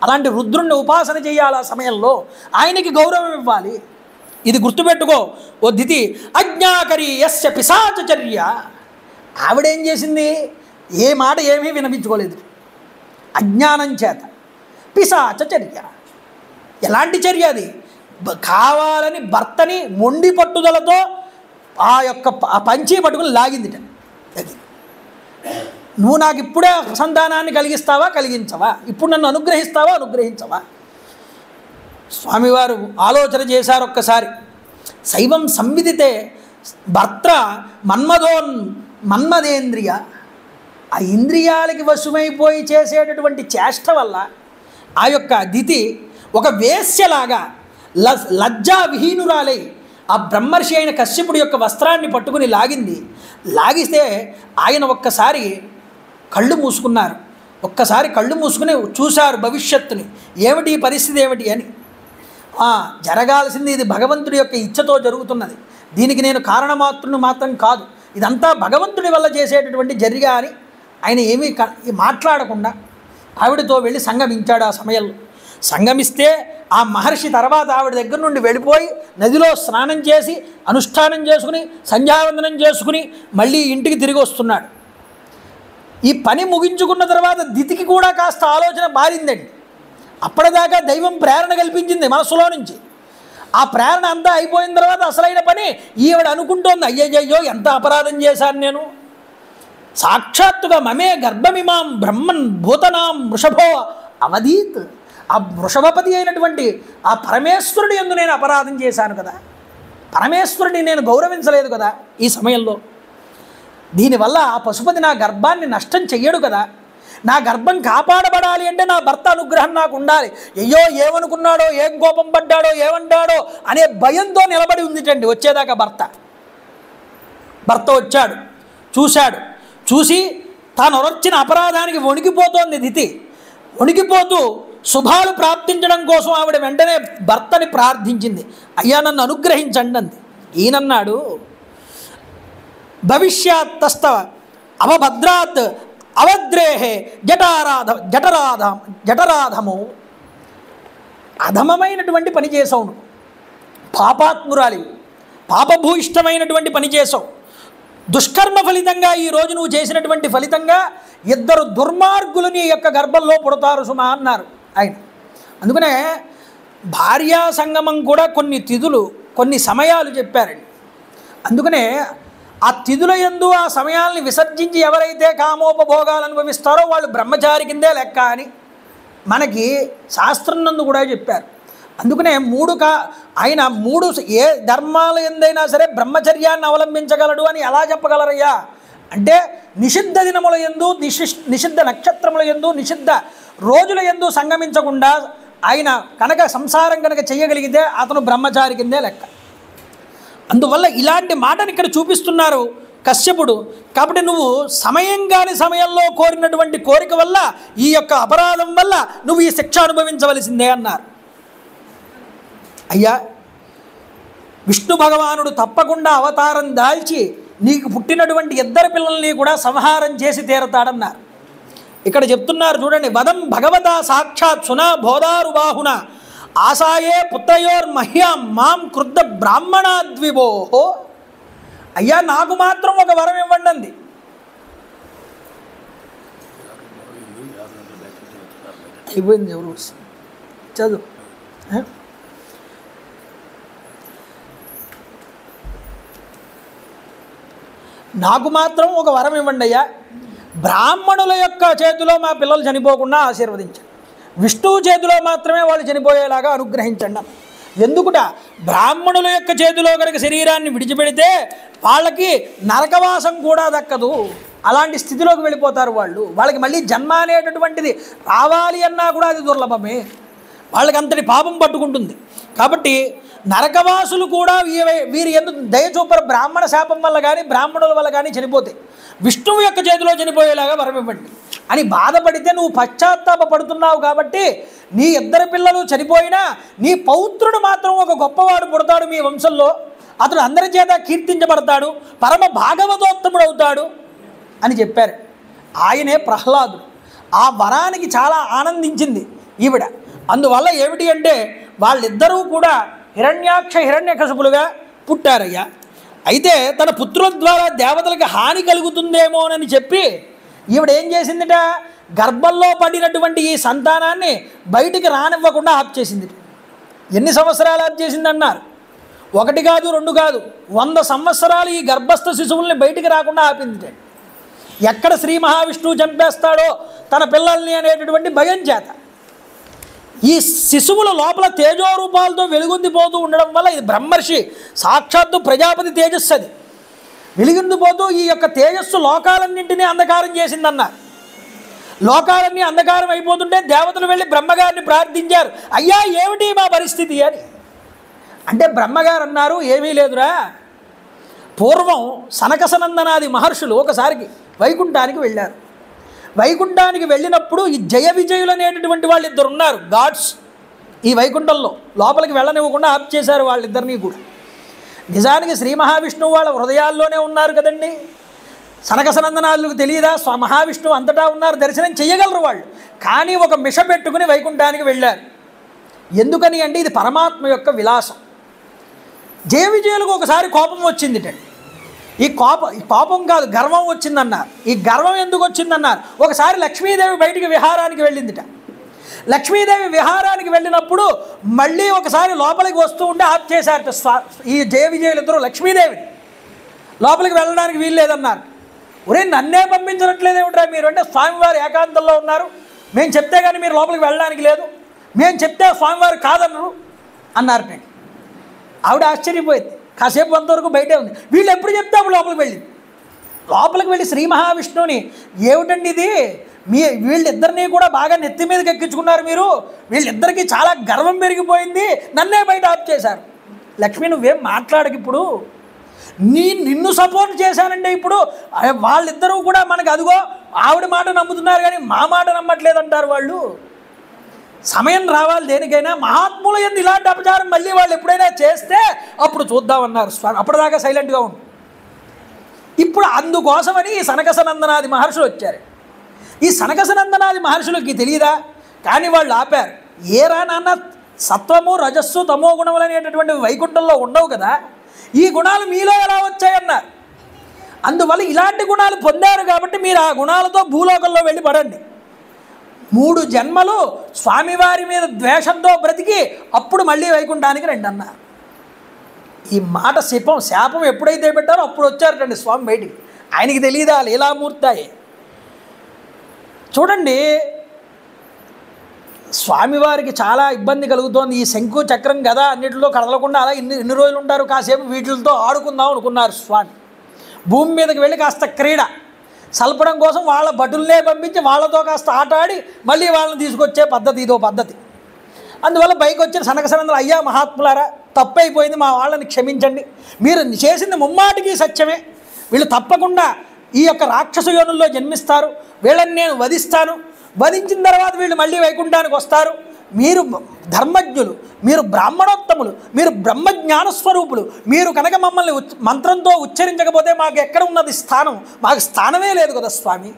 S1: అలాంటి రుద్రుణ్ణి ఉపాసన చేయాలి. ఆ సమయంలో ఆయనకి గౌరవం ఇవ్వాలి. ఇది గుర్తుపెట్టుకో ఓ దితి. అజ్ఞాకరి యస్య పిశాచచర్య. ఆవిడేం చేసింది? ఏ మాట ఏమీ వినిపించుకోలేదు అజ్ఞానం చేత. పిశాచచర్య ఎలాంటి చర్య అది? కావాలని భర్తని మొండి పట్టుదలతో ఆ యొక్క పంచి పట్టుకుని లాగిందిట. నువ్వు నాకు ఇప్పుడే సంతానాన్ని కలిగిస్తావా, కలిగించవా? ఇప్పుడు నన్ను అనుగ్రహిస్తావా, అనుగ్రహించవా? స్వామివారు ఆలోచన చేశారు ఒక్కసారి. శైవం సంవిదితే భర్త మన్మదేంద్రియ. ఆ ఇంద్రియాలకి వశమైపోయి చేసేటటువంటి చేష్ట వల్ల ఆ యొక్క దితి ఒక వేశ్యలాగా లజ్జా విహీనురాలై ఆ బ్రహ్మర్షి అయిన కశ్యపుడి యొక్క వస్త్రాన్ని పట్టుకుని లాగింది. లాగిస్తే ఆయన ఒక్కసారి కళ్ళు మూసుకున్నారు. ఒక్కసారి కళ్ళు మూసుకుని చూశారు భవిష్యత్తుని. ఏమిటి ఈ పరిస్థితి ఏమిటి అని. జరగాల్సింది ఇది భగవంతుడి యొక్క ఇచ్ఛతో జరుగుతున్నది. దీనికి నేను కారణమాత్రుని మాత్రం కాదు, ఇదంతా భగవంతుడి వల్ల చేసేటటువంటి జరిగా అని ఆయన ఏమీ మాట్లాడకుండా ఆవిడతో వెళ్ళి సంగమించాడు. ఆ సమయంలో సంగమిస్తే ఆ మహర్షి తర్వాత ఆవిడ దగ్గర నుండి వెళ్ళిపోయి నదిలో స్నానం చేసి అనుష్ఠానం చేసుకుని సంధ్యావందనం చేసుకుని మళ్ళీ ఇంటికి తిరిగి వస్తున్నాడు. ఈ పని ముగించుకున్న తర్వాత దితికి కూడా కాస్త ఆలోచన మారిందండి. అప్పటిదాకా దైవం ప్రేరణ కల్పించింది మనసులో నుంచి. ఆ ప్రేరణ అంతా అయిపోయిన తర్వాత అసలైన పని ఈవిడ అనుకుంటోంది, అయ్యయ్యో ఎంత అపరాధం చేశాను నేను. సాక్షాత్తుగా మమే గర్భమిమాం బ్రహ్మన్ భూతనాం వృషభో అవధీత్. ఆ వృషభపతి అయినటువంటి ఆ పరమేశ్వరుడి యందు నేను అపరాధం చేశాను కదా, పరమేశ్వరుడిని నేను గౌరవించలేదు కదా ఈ సమయంలో. దీనివల్ల ఆ పశుపతి నా గర్భాన్ని నష్టం చెయ్యడు కదా. నా గర్భం కాపాడబడాలి అంటే నా భర్త అనుగ్రహం నాకు ఉండాలి. అయ్యో ఏమనుకున్నాడో, ఏం కోపం పడ్డాడో, ఏమంటాడో అనే భయంతో నిలబడి ఉందిటండి వచ్చేదాకా. భర్త వచ్చాడు, చూశాడు. చూసి తాను వచ్చిన అపరాధానికి వణికిపోతోంది దితి. వణికిపోతూ శుభాలు ప్రాప్తించడం కోసం ఆవిడ వెంటనే భర్తని ప్రార్థించింది. అయ్యా నన్ను అనుగ్రహించండి అంది. ఈయనన్నాడు, భవిష్యాత్తస్తవ అవభద్రాత్ అవద్రేహే జఠరాధము. అధమమైనటువంటి పని చేసావు నువ్వు, పాపాత్మురాలి, పాపభూయిష్టమైనటువంటి పని చేసావు. దుష్కర్మ ఫలితంగా ఈరోజు నువ్వు చేసినటువంటి ఫలితంగా 2 దుర్మార్గులు నీ యొక్క గర్భంలో పుడతారు సుమా అన్నారు ఆయన. అందుకనే భార్యా సంగమం కూడా కొన్ని తిథులు, కొన్ని సమయాలు చెప్పారండి. అందుకనే ఆ తిథుల యందు ఆ సమయాల్ని విసర్జించి ఎవరైతే కామోపభోగాలు అనుభవిస్తారో వాళ్ళు బ్రహ్మచారి కిందే లెక్క అని మనకి శాస్త్రం నందు కూడా చెప్పారు. అందుకనే ఆయన 3 ఏ ధర్మాల ఎందైనా సరే బ్రహ్మచర్యాన్ని అవలంబించగలడు అని ఎలా చెప్పగలరయ్యా అంటే, నిషిద్ధ దినముల యందు, నిషిద్ధ నక్షత్రముల యందు, నిషిద్ధ రోజుల యందు సంగమించకుండా ఆయన కనుక సంసారం కనుక చేయగలిగితే అతను బ్రహ్మచారి కిందే లెక్క. అందువల్ల ఇలాంటి మాటని ఇక్కడ చూపిస్తున్నారు కశ్యపుడు. కాబట్టి నువ్వు సమయంలో కోరినటువంటి కోరిక వల్ల, ఈ యొక్క అపరాధం వల్ల నువ్వు ఈ శిక్ష అనుభవించవలసిందే అన్నారు. అయ్యా విష్ణు భగవానుడు తప్పకుండా అవతారం దాల్చి నీకు పుట్టినటువంటి 2 పిల్లల్ని కూడా సంహారం చేసి తీరతాడన్నారు. ఇక్కడ చెప్తున్నారు చూడండి, వదం భగవత సాక్షాత్ సునా బోధారు బాహున ఆసాయే పుత్రయోర్మహ్యాం మాం క్రుద్ధ బ్రాహ్మణాద్విభోహో. అయ్యా నాకు మాత్రం ఒక వరం ఇవ్వండి అంది. అయిపోయింది, ఎవరు చదువు. నాకు మాత్రం ఒక వరం ఇవ్వండి అయ్యా, బ్రాహ్మణుల యొక్క చేతిలో మా పిల్లలు చనిపోకుండా ఆశీర్వదించండి, విష్ణువు చేతిలో మాత్రమే వాళ్ళు చనిపోయేలాగా అనుగ్రహించండి. ఎందుకుట, బ్రాహ్మణుల యొక్క చేతిలో కనుక శరీరాన్ని విడిచిపెడితే వాళ్ళకి నరకవాసం కూడా దక్కదు, అలాంటి స్థితిలోకి వెళ్ళిపోతారు వాళ్ళు. వాళ్ళకి మళ్ళీ జన్మ అనేటటువంటిది రావాలి అన్నా కూడా అది దుర్లభమే, వాళ్ళకి అంతటి పాపం పట్టుకుంటుంది. కాబట్టి నరకవాసులు కూడా వీరి ఎందుకు దయ చూపరు, బ్రాహ్మణ శాపం వల్ల కానీ బ్రాహ్మణుల వల్ల కానీ చనిపోతే విష్ణువు యొక్క చేతిలో చనిపోయేలాగా వరమివ్వండి అని బాధపడితే నువ్వు పశ్చాత్తాప పడుతున్నావు. కాబట్టి నీ ఇద్దరు పిల్లలు చనిపోయినా నీ పౌత్రుడు మాత్రం ఒక గొప్పవాడు పుడతాడు మీ వంశంలో, అతడు అందరి చేత కీర్తించబడతాడు, పరమ భాగవతోత్తముడు అవుతాడు అని చెప్పారు. ఆయనే ప్రహ్లాదుడు. ఆ వరానికి చాలా ఆనందించింది ఈవిడ. అందువల్ల ఏమిటి అంటే వాళ్ళిద్దరూ కూడా హిరణ్యాక్ష హిరణ్యకశపులుగా పుట్టారయ్యా. అయితే తన పుత్రుల ద్వారా దేవతలకు హాని కలుగుతుందేమోనని చెప్పి ఈవిడ ఏం చేసిందిట, గర్భంలో పడినటువంటి ఈ సంతానాన్ని బయటికి రానివ్వకుండా ఆప్ చేసింది. ఎన్ని సంవత్సరాలు ఆప్ చేసిందన్నారు? 1 కాదు 2 కాదు, 100 సంవత్సరాలు ఈ గర్భస్థ శిశువుల్ని బయటికి రాకుండా ఆపింది. ఎక్కడ శ్రీ మహావిష్ణువు చంపేస్తాడో తన పిల్లల్ని అనేటటువంటి భయం చేత ఈ శిశువుల లోపల తేజోరూపాలతో వెలుగొందిపోతూ ఉండడం వల్ల, ఇది బ్రహ్మర్షి సాక్షాత్తు ప్రజాపతి తేజస్సు, అది వెలుగొందిపోతూ ఈ యొక్క తేజస్సు లోకాలన్నింటినీ అంధకారం చేసిందన్నారు. లోకాలన్నీ అంధకారం అయిపోతుంటే దేవతలు వెళ్ళి బ్రహ్మగారిని ప్రార్థించారు, అయ్యా ఏమిటి మా పరిస్థితి అని. అంటే బ్రహ్మగారు అన్నారు, ఏమీ లేదురా, పూర్వం సనకసనందనాది మహర్షులు ఒకసారికి వైకుంఠానికి వెళ్ళారు. వైకుంఠానికి వెళ్ళినప్పుడు ఈ జయ విజయులు అనేటటువంటి వాళ్ళు ఇద్దరు ఉన్నారు, గాడ్స్. ఈ వైకుంఠంలో లోపలికి వెళ్ళనివ్వకుండా ఆప్ చేశారు వాళ్ళిద్దరినీ కూడా. నిజానికి శ్రీ మహావిష్ణువు వాళ్ళ హృదయాల్లోనే ఉన్నారు కదండి. సనకసనందనాదులకు తెలియదా? మహావిష్ణువు అంతటా ఉన్నారు, దర్శనం చేయగలరు వాళ్ళు. కానీ ఒక మిష పెట్టుకుని వైకుంఠానికి వెళ్ళారు. ఎందుకని అంటే ఇది పరమాత్మ యొక్క విలాసం. జయ విజయులకు ఒకసారి కోపం వచ్చిందిటండి. ఈ కోపం కాదు, గర్వం వచ్చిందన్నారు. ఈ గర్వం ఎందుకు వచ్చిందన్నారు? ఒకసారి లక్ష్మీదేవి బయటికి విహారానికి వెళ్ళిందిట. లక్ష్మీదేవి విహారానికి వెళ్ళినప్పుడు మళ్ళీ ఒకసారి లోపలికి వస్తూ ఉంటే ఆప్ చేశారట ఈ జయ విజయులిద్దరూ లక్ష్మీదేవిని. లోపలికి వెళ్ళడానికి వీలు లేదన్నారు. ఒరే నన్నే పంపించట్లేదేమిట్రా మీరు అంటే, స్వామివారు ఏకాంతంలో ఉన్నారు, మేము చెప్తే కానీ మీరు లోపలికి వెళ్ళడానికి లేదు, మేము చెప్తే స్వామివారు కాదన్నారు అన్నారట. ఆవిడ ఆశ్చర్యపోయింది. కాసేపు అంతవరకు బయటే ఉంది. వీళ్ళు ఎప్పుడు చెప్తే అప్పుడు లోపలికి వెళ్ళి శ్రీ మహావిష్ణువుని, ఏమిటండి ఇది, వీళ్ళిద్దరినీ కూడా బాగా నెత్తి మీదకి ఎక్కించుకున్నారు మీరు, వీళ్ళిద్దరికీ చాలా గర్వం పెరిగిపోయింది, నన్నే బయట ఆప్ చేశారు. లక్ష్మి నువ్వేం మాట్లాడకు, ఇప్పుడు నిన్ను సపోర్ట్ చేశానంటే ఇప్పుడు వాళ్ళిద్దరూ కూడా మనకు అదిగో ఆవిడ మాట నమ్ముతున్నారు కానీ మా మాట నమ్మట్లేదంటారు వాళ్ళు. సమయం రావాలి దేనికైనా. మహాత్ముల యందు ఇలాంటి అపచారం మళ్ళీ వాళ్ళు ఎప్పుడైనా చేస్తే అప్పుడు చూద్దామన్నారు స్వామి. అప్పటిదాకా సైలెంట్గా ఉండు. ఇప్పుడు అందుకోసమని ఈ సనకసనందనాది మహర్షులు వచ్చారు. ఈ సనకసనందనాది మహర్షులకి తెలియదా? కానీ వాళ్ళు ఆపారు. ఏరా నాన్న, సత్వము రజస్సు తమో గుణములు అనేటటువంటి వైకుంఠంలో ఉండవు కదా, ఈ గుణాలు మీలో ఎలా వచ్చాయన్నారు. అందువల్ల ఇలాంటి గుణాలు పొందారు కాబట్టి మీరు ఆ గుణాలతో భూలోకంలో వెళ్ళి పడండి. 3 జన్మలు స్వామివారి మీద ద్వేషంతో బ్రతికి అప్పుడు మళ్ళీ వైకుంఠానికి రండి అన్నారు. ఈ మాట శాపం ఎప్పుడైతే పెట్టారో అప్పుడు వచ్చారటండి స్వామి బయటికి. ఆయనకి తెలియదా లీలామూర్తాయి. చూడండి, స్వామివారికి చాలా ఇబ్బంది కలుగుతోంది. ఈ శంకు చక్రం గదా అన్నిటిలో కదలకుండా అలా ఎన్ని రోజులు ఉంటారు, కాసేపు వీటితో ఆడుకుందాం అనుకున్నారు స్వామి. భూమి మీదకి వెళ్ళి కాస్త క్రీడ సల్పడం కోసం వాళ్ళ భటుల్నే పంపించి వాళ్ళతో కాస్త ఆట ఆడి మళ్ళీ వాళ్ళని తీసుకొచ్చే పద్ధతి, ఇదో పద్ధతి. అందువల్ల పైకి వచ్చిన సనకసనందరు, అయ్యా మహాత్ములారా, తప్పైపోయింది, మా వాళ్ళని క్షమించండి, మీరు చేసింది ముమ్మాటికి సత్యమే, వీళ్ళు తప్పకుండా ఈ యొక్క రాక్షస యోనుల్లో జన్మిస్తారు, వీళ్ళని నేను వధిస్తాను, వధించిన తర్వాత వీళ్ళు మళ్ళీ వైకుంఠానికి వస్తారు, మీరు ధర్మజ్ఞులు, మీరు బ్రాహ్మణోత్తములు, మీరు బ్రహ్మజ్ఞానస్వరూపులు, మీరు కనుక మమ్మల్ని మంత్రంతో ఉచ్చరించకపోతే మాకు ఎక్కడ ఉన్నది స్థానం, మాకు స్థానమే లేదు కదా స్వామి,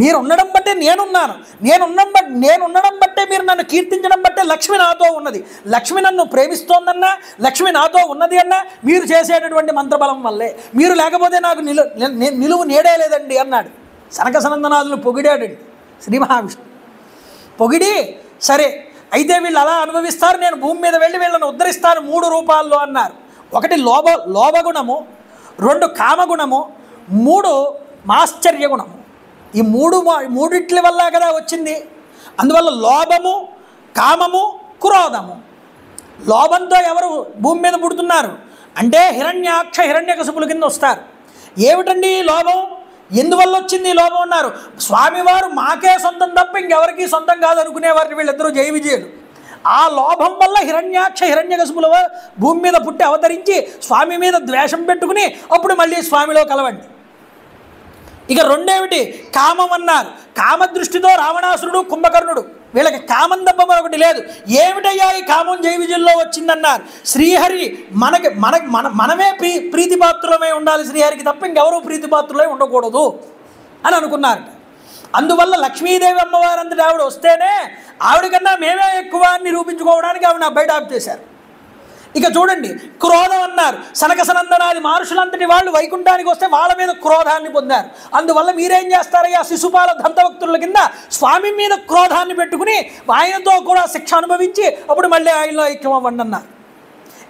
S1: మీరు ఉండడం బట్టే నేనున్నాను, నేనుండడం బట్టే మీరు నన్ను కీర్తించడం బట్టే లక్ష్మి నాతో ఉన్నది, లక్ష్మి నన్ను ప్రేమిస్తోందన్నా, లక్ష్మి నాతో ఉన్నది అన్నా మీరు చేసేటటువంటి మంత్రబలం వల్లే, మీరు లేకపోతే నాకు నిలువు నీడే లేదండి అన్నాడు. సనకసనందనాదులు పొగిడాడండి శ్రీ మహావిష్ణువు. పొగిడి, సరే అయితే వీళ్ళు అలా అనుభవిస్తారు, నేను భూమి మీద వెళ్ళి వీళ్ళని ఉద్ధరిస్తాను 3 రూపాల్లో అన్నారు. 1 లోభగుణము, 2 కామగుణము, 3 మాశ్చర్య గుణము. ఈ మూడిట్ల వల్ల కదా వచ్చింది. అందువల్ల లోభము, కామము, క్రోధము. లోభంతో ఎవరు భూమి మీద పుడుతున్నారు అంటే హిరణ్యాక్ష హిరణ్యకశిపుల కింద వస్తారు. ఏమిటండి లోభం, ఎందువల్ల వచ్చింది ఈ లోభం అన్నారు. స్వామివారు మాకే సొంతం తప్ప ఇంకెవరికి సొంతం కాదు అనుకునేవారు వీళ్ళిద్దరూ జయ విజయులు. ఆ లోభం వల్ల హిరణ్యాక్ష హిరణ్యకశిపుల భూమి మీద పుట్టి అవతరించి స్వామి మీద ద్వేషం పెట్టుకుని అప్పుడు మళ్ళీ స్వామిలో కలవండి. ఇక రెండేమిటి, కామం అన్నారు. కామదృష్టితో రావణాసురుడు కుంభకర్ణుడు, వీళ్ళకి కామం తప్ప మరొకటి లేదు. ఏమిటయ్యా ఈ కామం జై విజయంలో వచ్చిందన్నారు. శ్రీహరి మనమే ప్రీతిపాత్రులమై ఉండాలి, శ్రీహరికి తప్ప ఇంకెవరూ ప్రీతిపాత్రులై ఉండకూడదు అని అనుకున్నారు. అందువల్ల లక్ష్మీదేవి అమ్మవారు అంతటి ఆవిడ వస్తేనే ఆవిడకన్నా మేమే ఎక్కువ అని నిరూపించుకోవడానికి ఆవిడ బయట ఆప్ చేశారు. ఇక చూడండి, క్రోధం అన్నారు. సనక సనందనాది మహర్షులంతటి వాళ్ళు వైకుంఠానికి వస్తే వాళ్ళ మీద క్రోధాన్ని పొందారు. అందువల్ల మీరేం చేస్తారయ్యా, శిశుపాల దంతభక్తుల కింద స్వామి మీద క్రోధాన్ని పెట్టుకుని ఆయనతో కూడా శిక్ష అనుభవించి అప్పుడు మళ్ళీ ఆయనలో ఐక్యం అవ్వండి అన్నారు.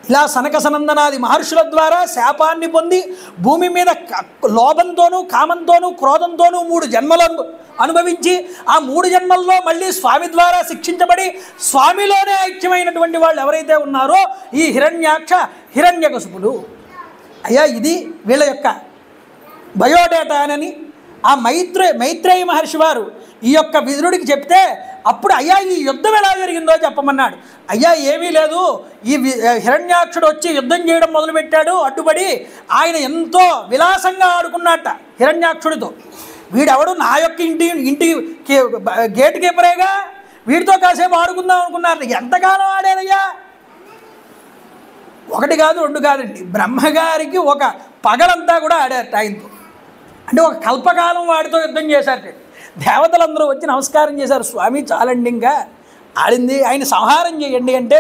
S1: ఇలా సనక సనందనాది మహర్షుల ద్వారా శాపాన్ని పొంది భూమి మీద లోభంతోనూ కామంతోనూ క్రోధంతోనూ 3 జన్మలను అనుభవించి ఆ 3 జన్మల్లో మళ్ళీ స్వామి ద్వారా శిక్షించబడి స్వామిలోనే ఐక్యమైనటువంటి వాళ్ళు ఎవరైతే ఉన్నారో ఈ హిరణ్యాక్ష హిరణ్యకశిపులు. అయ్యా ఇది వీళ్ళ యొక్క బయోడేటా అని ఆ మైత్రేయ మహర్షి వారు ఈ యొక్క విదురుడికి చెప్తే అప్పుడు అయ్యా ఈ యుద్ధం ఎలా జరిగిందో చెప్పమన్నాడు. అయ్యా ఏమీ లేదు, ఈ హిరణ్యాక్షుడు వచ్చి యుద్ధం చేయడం మొదలుపెట్టాడు, అడ్డుపడి ఆయన ఎంతో విలాసంగా ఆడుకున్నట్ట హిరణ్యాక్షుడితో. వీడెవడు నా యొక్క ఇంటి గేట్ కీపరేగా, వీడితో కాసేపు ఆడుకుందాం అనుకున్నారు. ఎంతకాలం ఆడారయ్యా, 1 కాదు 2 కాదండి, బ్రహ్మగారికి ఒక పగలంతా కూడా ఆడారు ఆయనతో. అంటే ఒక కల్పకాలం వాడితో యుద్ధం చేశారు. దేవతలందరూ వచ్చి నమస్కారం చేశారు, స్వామి చాలండి ఇంకా ఆడింది, ఆయన సంహారం చేయండి అంటే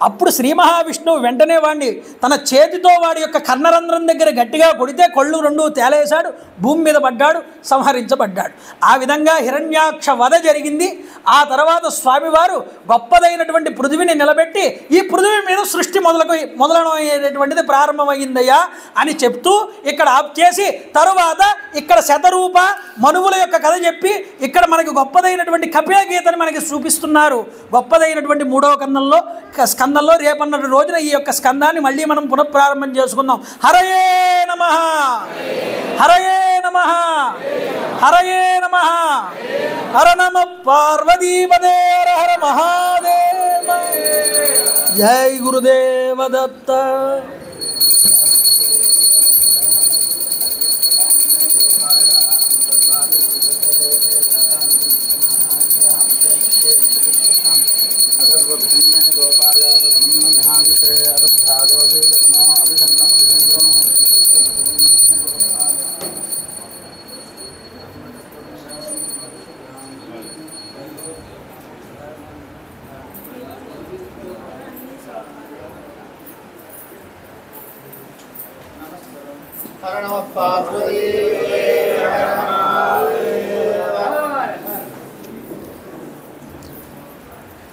S1: అప్పుడు శ్రీ మహావిష్ణువు వెంటనే వాడిని తన చేతితో వాడి యొక్క కర్ణరంధ్రం దగ్గర గట్టిగా కొడితే కళ్ళు 2 తేలేశాడు, భూమి మీద పడ్డాడు, సంహరించబడ్డాడు. ఆ విధంగా హిరణ్యాక్ష వధ జరిగింది. ఆ తర్వాత స్వామివారు గొప్పదైనటువంటి పృథివిని నిలబెట్టి ఈ పృథివి మీద సృష్టి మొదలయ్యేటటువంటిది ప్రారంభమైందయ్యా అని చెప్తూ ఇక్కడ ఆప్ చేసి తరువాత ఇక్కడ శతరూప మనువుల యొక్క కథ చెప్పి ఇక్కడ మనకి గొప్పదైనటువంటి కపిల గీతని మనకి చూపిస్తున్నారు. గొప్పదైనటువంటి 3వ స్కందంలో రేపన్నటి రోజున ఈ యొక్క స్కందాన్ని మళ్ళీ మనం పునఃప్రారంభం చేసుకుందాం. హరయే నమః, హరయే నమః, హరయే నమః. హర నమ పార్వతీపదే, హర హర మహాదేవ. జై గురుదేవ దత్త.
S2: హర నమః పార్వతీ